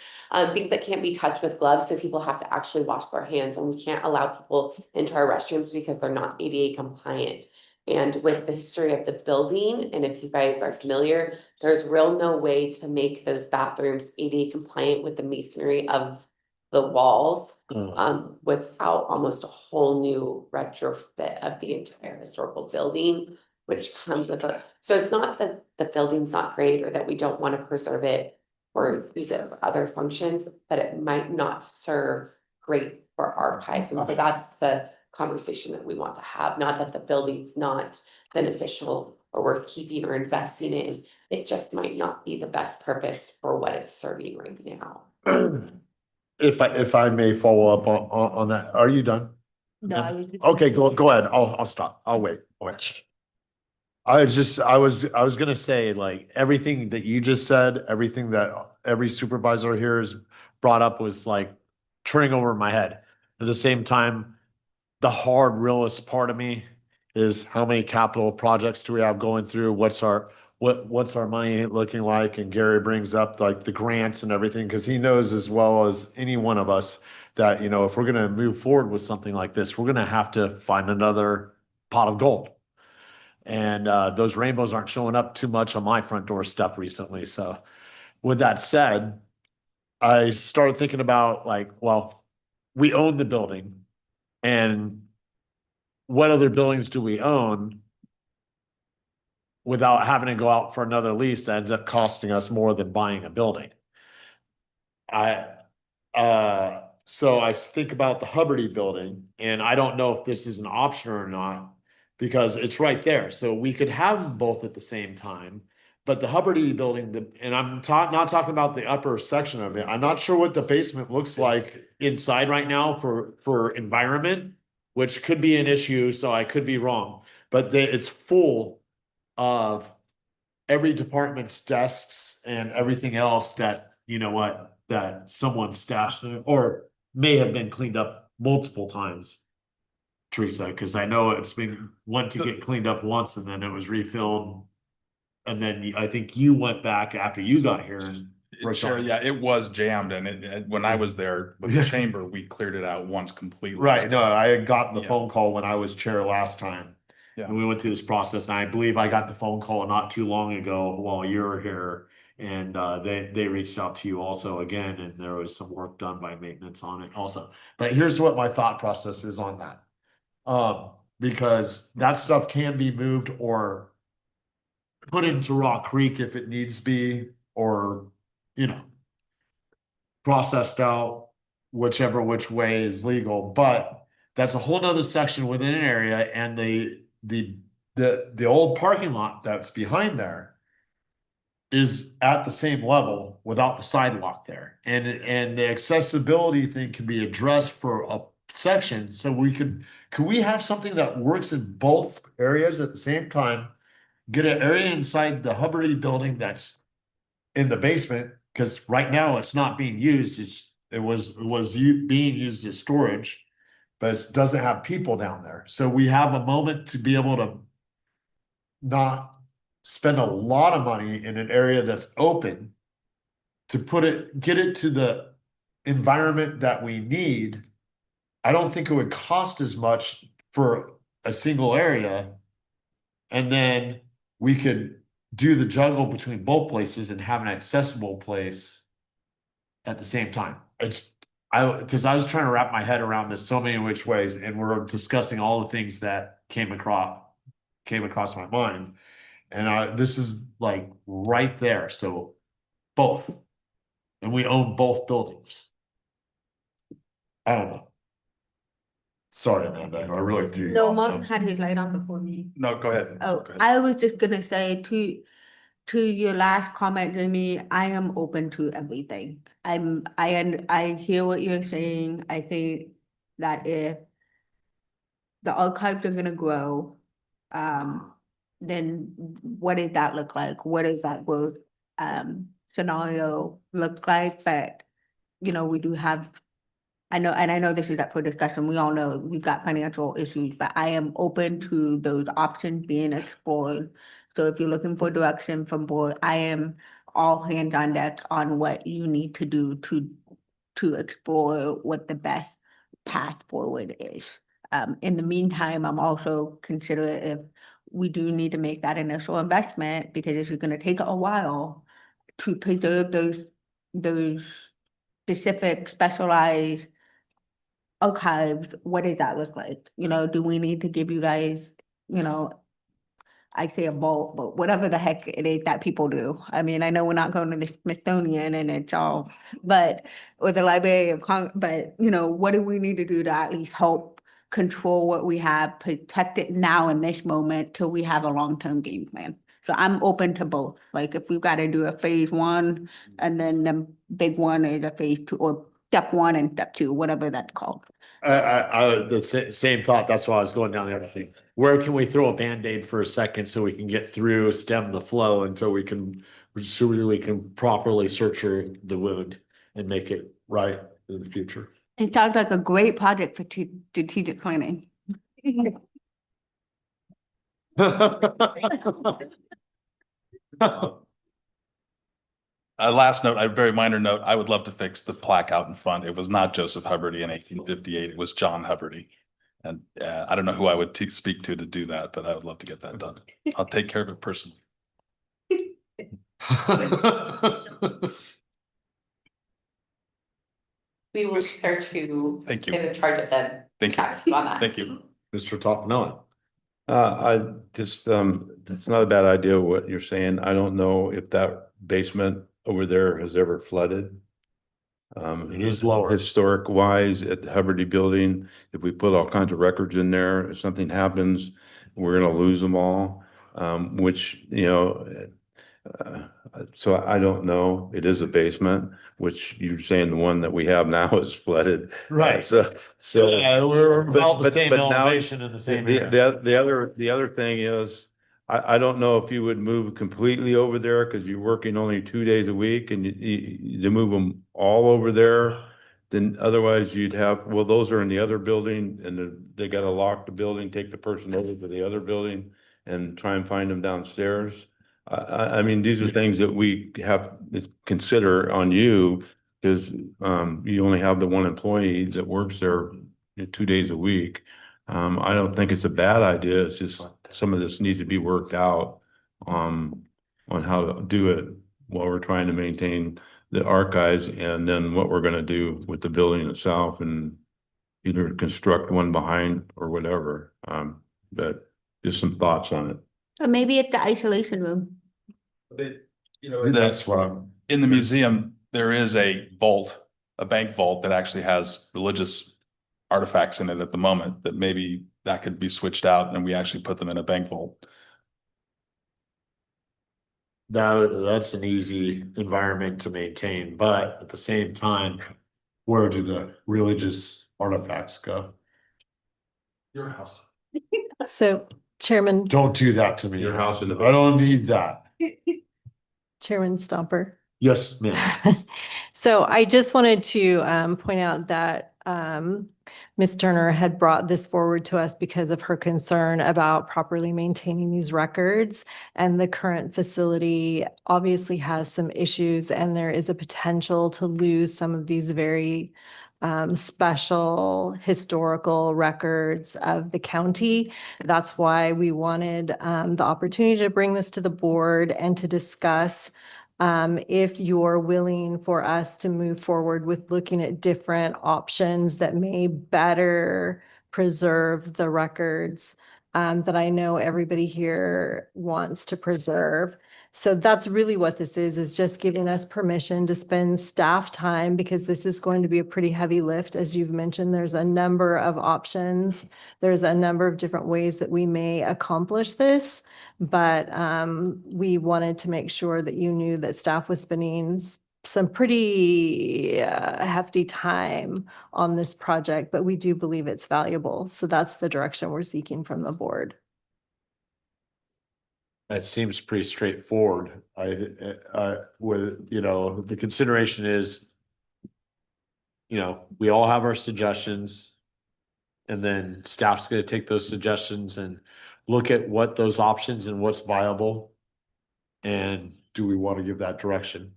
Things that can't be touched with gloves, so people have to actually wash their hands, and we can't allow people into our restrooms because they're not ADA compliant. And with the history of the building, and if you guys are familiar, there's no way to make those bathrooms ADA compliant with the masonry of the walls without almost a whole new retrofit of the entire historical building, which comes with so it's not that the building's not great or that we don't want to preserve it or use it for other functions, but it might not serve great for archives. And so that's the conversation that we want to have, not that the building's not beneficial or worth keeping or investing in. It just might not be the best purpose for what it's serving right now. If I may follow up on that, are you done? No, I was just- Okay, go ahead. I'll stop. I'll wait. I was gonna say, like, everything that you just said, everything that every supervisor here has brought up was like turning over my head. At the same time, the hard realist part of me is how many capital projects do we have going through? What's our money looking like? And Gary brings up like the grants and everything, because he knows as well as any one of us that, if we're gonna move forward with something like this, we're gonna have to find another pot of gold. And those rainbows aren't showing up too much on my front doorstep recently. So with that said, I started thinking about like, well, we own the building, and what other buildings do we own without having to go out for another lease that ends up costing us more than buying a building? So I think about the Hubbardy building, and I don't know if this is an option or not, because it's right there. So we could have them both at the same time. But the Hubbardy building, and I'm not talking about the upper section of it. I'm not sure what the basement looks like inside right now for environment, which could be an issue, so I could be wrong. But it's full of every department's desks and everything else that, that someone stashed in it or may have been cleaned up multiple times. Teresa, because I know it's been went to get cleaned up once and then it was refilled. And then I think you went back after you got here and Sure, yeah, it was jammed, and when I was there with the chamber, we cleared it out once completely. Right, no, I had gotten the phone call when I was chair last time. Yeah. And we went through this process, and I believe I got the phone call not too long ago while you were here. And they reached out to you also again, and there was some work done by maintenance on it also. But here's what my thought process is on that. Because that stuff can be moved or put into Rock Creek if it needs be, or, processed out, which way is legal. But that's a whole nother section within an area, and the old parking lot that's behind there is at the same level without the sidewalk there. And the accessibility thing can be addressed for a section. So could we have something that works in both areas at the same time? Get an area inside the Hubbardy building that's in the basement, because right now it's not being used. It's it was being used as storage, but it doesn't have people down there. So we have a moment to be able to not spend a lot of money in an area that's open to get it to the environment that we need. I don't think it would cost as much for a single area. And then we could do the juggle between both places and have an accessible place at the same time. Because I was trying to wrap my head around this so many which ways, and we're discussing all the things that came across my mind. And this is like right there. So both. And we own both buildings. I don't know. Sorry, Amanda, I really threw you No, off. Martin had his light on before me. No, go ahead. Oh, Go ahead. I was just gonna say to your last comment, Jamie, I am open to everything. I hear what you're saying. I think that if the archives are gonna grow, then what does that look like? What does that growth scenario look like? But we do have, I know this is up for discussion. We all know we've got financial issues, but I am open to those options being explored. So if you're looking for direction from board, I am all hands on deck on what you need to do to explore what the best path forward is. In the meantime, I'm also considering if we do need to make that initial investment, because this is gonna take a while to preserve those specific specialized archives. What does that look like? Do we need to give you guys, I say a vault, but whatever the heck it is that people do. I mean, I know we're not going to the Smithsonian and it's all, or the Library of Congress, but what do we need to do to at least help control what we have, protect it now in this moment till we have a long-term game plan? So I'm open to both. Like if we've got to do a phase one and then the big one is a phase two, or step one and step two, whatever that's called. The same thought. That's why I was going down the other thing. Where can we throw a Band-Aid for a second so we can get through, stem the flow until we can properly suture the wound and make it right in the future. It sounds like a great project for strategic planning. A last note, a very minor note, I would love to fix the plaque out in front. It was not Joseph Hubbardy in 1858, it was John Hubbardy. And I don't know who I would speak to do that, but I would love to get that done. I'll take care of it personally. We will research who Thank you. is in charge of them. Thank you. On that. Thank you. Mr. Toppinella. I just, it's not a bad idea what you're saying. I don't know if that basement over there has ever flooded. It is lower. Historic wise at the Hubbardy building, if we put all kinds of records in there, if something happens, we're gonna lose them all. Which, so I don't know. It is a basement, which you're saying the one that we have now is flooded. Right. So. Yeah, we're about the same but now elevation in the same area. The other thing is, I don't know if you would move completely over there because you're working only 2 days a week and you move them all over there. Then otherwise you'd have, well, those are in the other building and they gotta lock the building, take the person over to the other building and try and find them downstairs. I mean, these are things that we have to consider on you because you only have the one employee that works there 2 days a week. I don't think it's a bad idea. It's just some of this needs to be worked out on how to do it while we're trying to maintain the archives and then what we're gonna do with the building itself and either construct one behind or whatever. But just some thoughts on it. Or maybe it's the isolation room. That's what I'm. In the museum, there is a vault, a bank vault that actually has religious artifacts in it at the moment that maybe that could be switched out and we actually put them in a bank vault. That's an easy environment to maintain, but at the same time, where do the religious artifacts go? Your house. So Don't do that to me. Your house in the. I don't need that. Chairman Stomper, Yes, ma'am. So I just wanted to point out that Ms. Turner had brought this forward to us because of her concern about properly maintaining these records. And the current facility obviously has some issues, and there is a potential to lose some of these very special historical records of the county. That's why we wanted the opportunity to bring this to the board and to discuss if you're willing for us to move forward with looking at different options that may better preserve the records that I know everybody here wants to preserve. So that's really what this is just giving us permission to spend staff time, because this is going to be a pretty heavy lift. As you've mentioned, there's a number of options. There's a number of different ways that we may accomplish this. But we wanted to make sure that you knew that staff was spending some pretty hefty time on this project, but we do believe it's valuable. So that's the direction we're seeking from the board. That seems pretty straightforward. With, the consideration is, we all have our suggestions. And then staff's gonna take those suggestions and look at what those options and what's viable. And do we want to give that direction?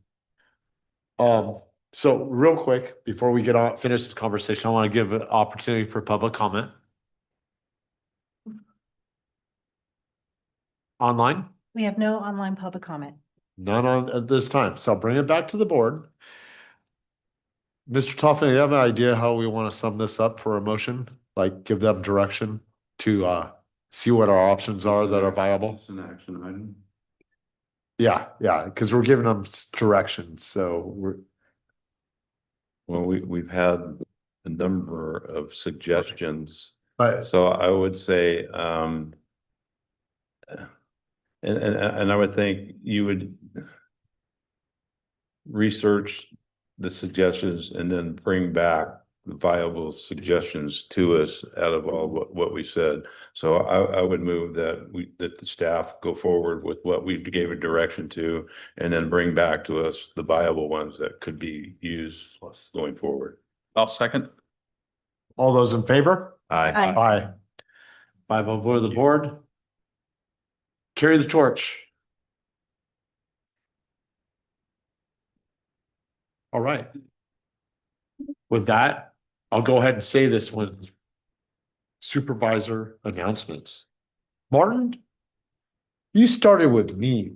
So real quick, before we finish this conversation, I want to give an opportunity for public comment. Online? We have no online public comment. None at this time, so I'll bring it back to the board. Mr. Toffin, do you have an idea how we want to sum this up for a motion? Like give them direction to see what our options are that are viable? It's an action item. Yeah, because we're giving them directions, so Well, we've had a number of suggestions. But So I would say, and I would think you would research the suggestions and then bring back viable suggestions to us out of all what we said. So I would move that the staff go forward with what we gave a direction to, and then bring back to us the viable ones that could be used going forward. I'll second. all those in favor? Aye. Aye. 5-0 vote of the board. Carry the torch. All right. With that, I'll go ahead and say this one. Supervisor announcements. Martin, you started with me.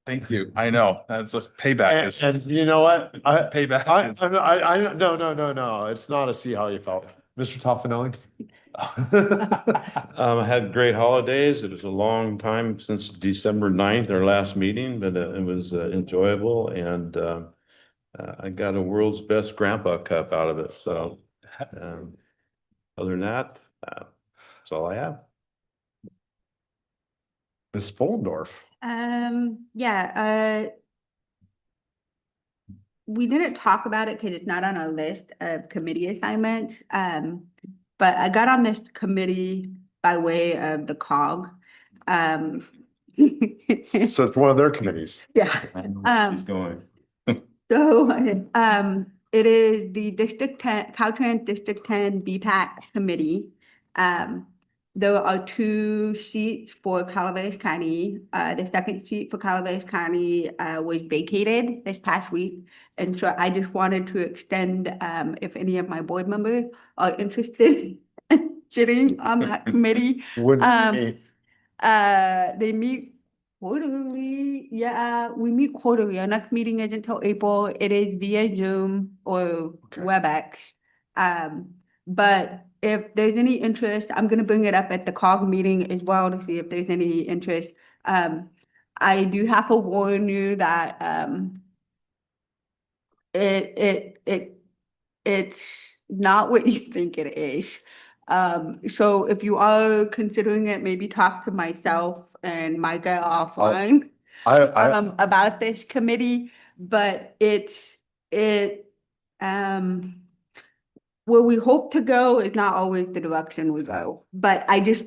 Thank you. I know, that's a payback. And you know what? Payback. No. It's not a see how you felt. Mr. Toffanelli? I had great holidays. It was a long time since December 9th, our last meeting, but it was enjoyable, and I got a world's best grandpa cup out of it. So other than that, that's all I have. Ms. Follendorf. We didn't talk about it because it's not on our list of committee assignments. But I got on this committee by way of the COG. So it's one of their committees. Yeah. She's going. So, it is the District 10, Caltrans District 10 BPAC Committee. There are 2 seats for Calaveras County. The second seat for Calaveras County was vacated this past week. And so I just wanted to extend, if any of my board members are interested in sitting on that committee. They meet quarterly. Yeah, we meet quarterly. Our next meeting isn't until April. It is via Zoom or WebEx. But if there's any interest, I'm gonna bring it up at the COG meeting as well to see if there's any interest. I do have to warn you that it's not what you think it is. So if you are considering it, maybe talk to myself and Micah offline about this committee, but where we hope to go is not always the direction we go. But I just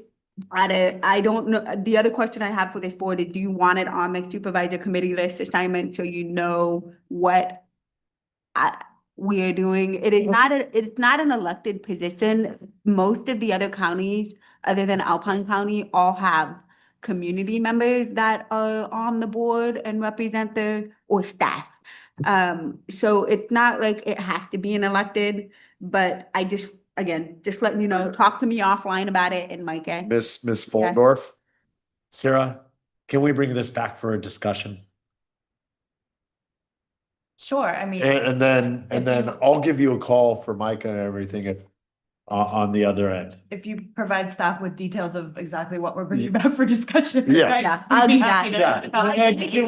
I don't know. The other question I have for this board is, do you want it on the supervisor committee list assignment so you know what we are doing? It's not an elected position. Most of the other counties, other than Alpine County, all have community members that are on the board and represent or staff. So it's not like it has to be an elected, but again, just letting you know, talk to me offline about it and Micah. Miss Yeah. Fullendorf, Sarah, can we bring this back for a discussion? Sure, I mean. And then I'll give you a call for Micah and everything if, on the other end. If you provide staff with details of exactly what we're bringing back for discussion. Yes. right, I'll we'd be do happy that. to- I didn't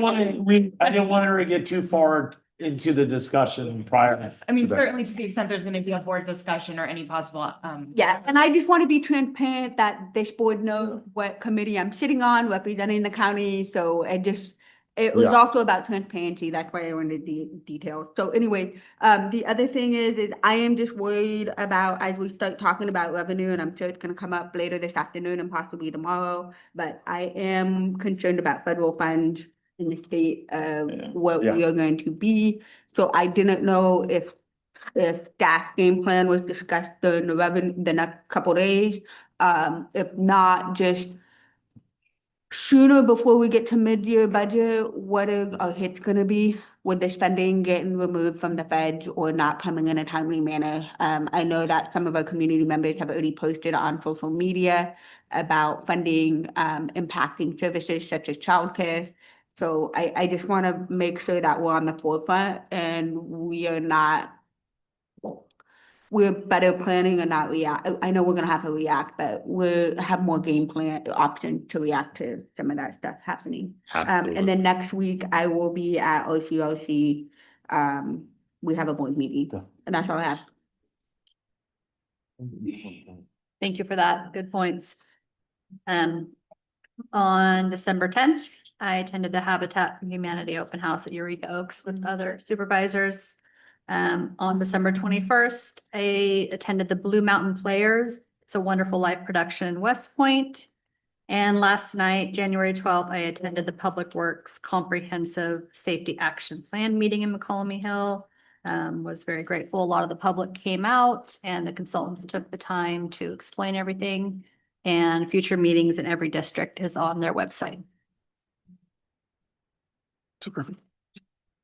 want her to get too far into the discussion prior. Yes, I mean, to that. certainly to the extent there's gonna be a board discussion or any possible, Yes, and I just want to be transparent that this board knows what committee I'm sitting on, representing the county, so it was Yeah. also about transparency, that's why I wanted the details. So anyway, the other thing is I am just worried about, as we start talking about revenue, and I'm sure it's gonna come up later this afternoon and possibly tomorrow, but I am concerned about federal funds in the state of what we are going to be. So I didn't know if staff game plan was discussed during the next couple days. If not, just sooner before we get to mid-year budget, what are our hits gonna be with the spending getting removed from the feds or not coming in a timely manner? I know that some of our community members have already posted on social media about funding impacting services such as childcare. So I just want to make sure that we're on the forefront and we're better planning and not react. I know we're gonna have to react, but we'll have more game plan options to react to some of that stuff happening. And then next week I will be at OCLC. We have a board meeting, and that's all I have. Thank you for that. Good points. On December 10th, I attended the Habitat for Humanity open house at Eureka Oaks with other supervisors. On December 21st, I attended the Blue Mountain Players. It's a wonderful live production in West Point. And last night, January 12th, I attended the Public Works Comprehensive Safety Action Plan meeting in McCollum Hill. Was very grateful. A lot of the public came out and the consultants took the time to explain everything. And future meetings in every district is on their website. Super.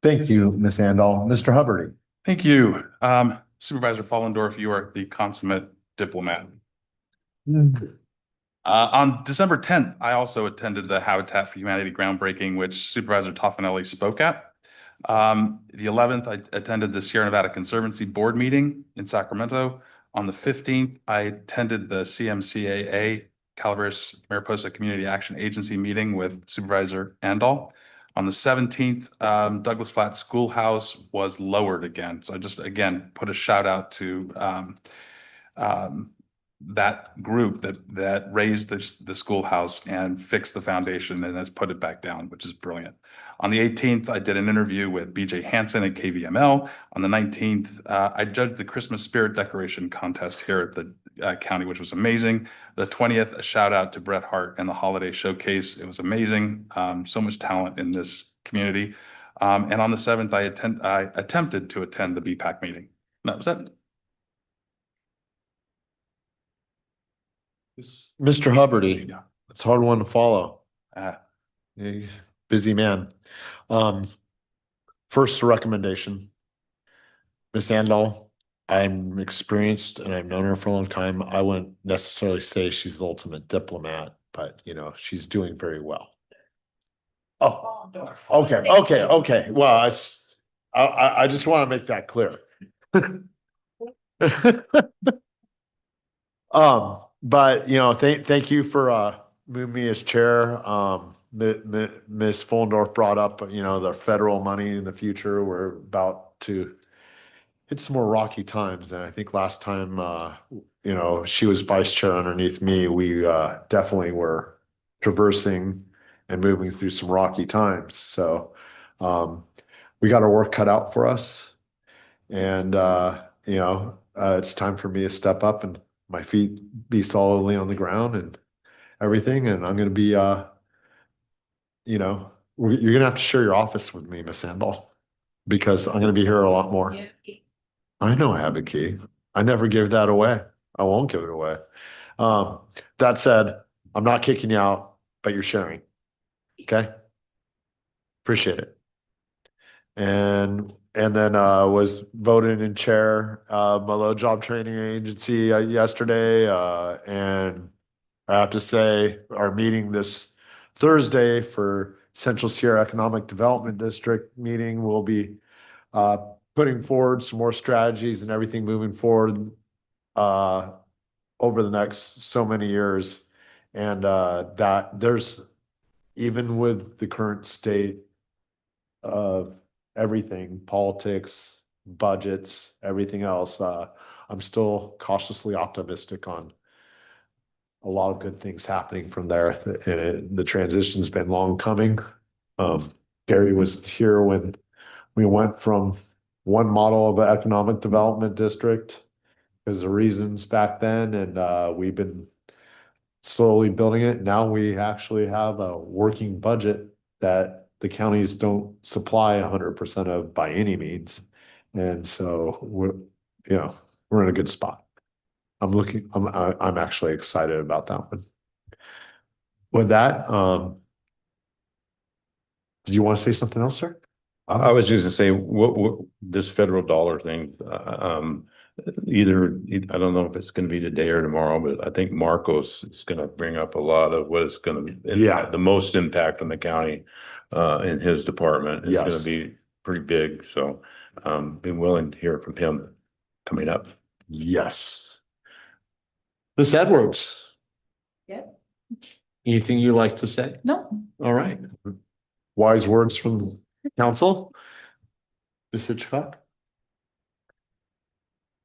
Thank you, Ms. Andal. Mr. Hubbard. Thank you. Supervisor Follendorf, you are the consummate diplomat. On December 10th, I also attended the Habitat for Humanity groundbreaking, which Supervisor Toffanelli spoke at. The 11th, I attended the Sierra Nevada Conservancy Board meeting in Sacramento. On the 15th, I attended the CMCAA Calaveras Mariposa Community Action Agency meeting with Supervisor Andal. On the 17th, Douglas Flat Schoolhouse was lowered again. So I just, again, put a shout out to that group that raised the schoolhouse and fixed the foundation and has put it back down, which is brilliant. On the 18th, I did an interview with BJ Hansen at KVML. On the 19th, I judged the Christmas spirit decoration contest here at the county, which was amazing. The 20th, a shout out to Bret Hart and the holiday showcase. It was amazing. So much talent in this community. And on the 7th, I attempted to attend the BPAC meeting. That was it. Mr. Hubbardy, it's a hard one to follow. Busy man. First recommendation. Ms. Andal, I'm experienced and I've known her for a long time. I wouldn't necessarily say she's the ultimate diplomat, but she's doing very well. Oh, okay. Well, I just want to make that clear. But thank you for moving me as chair. Ms. Fullendorf brought up, the federal money in the future. We're about to hit some more rocky times. And I think last time, she was vice chair underneath me, we definitely were traversing and moving through some rocky times. So we got our work cut out for us. And, it's time for me to step up and my feet be solidly on the ground and everything, and I'm gonna be, you know, you're gonna have to share your office with me, Miss Handel, because I'm gonna be here a lot more. I know I have a key. I never give that away. I won't give it away. That said, I'm not kicking you out, but you're sharing. Okay? Appreciate it. And then was voted in chair my low job training agency yesterday. And I have to say our meeting this Thursday for Central Sierra Economic Development District meeting will be putting forward some more strategies and everything moving forward over the next so many years. And that there's, even with the current state of everything, politics, budgets, everything else, I'm still cautiously optimistic on a lot of good things happening from there. And the transition's been long coming. Gary was here when we went from one model of an economic development district because of reasons back then, and we've been slowly building it. Now we actually have a working budget that the counties don't supply 100% of by any means. And so we're in a good spot. I'm actually excited about that one. With that, do you want to say something else, sir? I was just gonna say, what this federal dollar thing, either, I don't know if it's gonna be today or tomorrow, but I think Marcos is gonna bring up a lot of what is gonna be the most impact on the county in his department. It's gonna be pretty big, so been willing to hear from him coming up. Yes. Miss Edwards. Yeah. Anything you like to say? No. All right. Wise words from council. Ms. Hitchcock?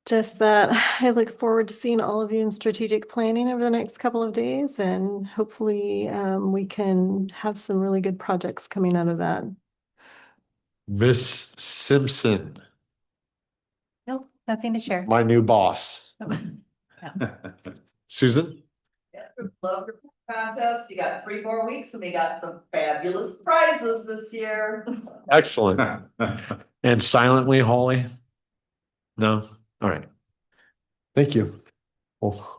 Just that I look forward to seeing all of you in strategic planning over the next couple of days, and hopefully we can have some really good projects coming out of that. Miss Simpson, No, nothing to share. my new boss. Susan? Love your contest. You got 3 more weeks and we got some fabulous prizes this year. Excellent. And silently, Holly? No? All right. Thank you. Well,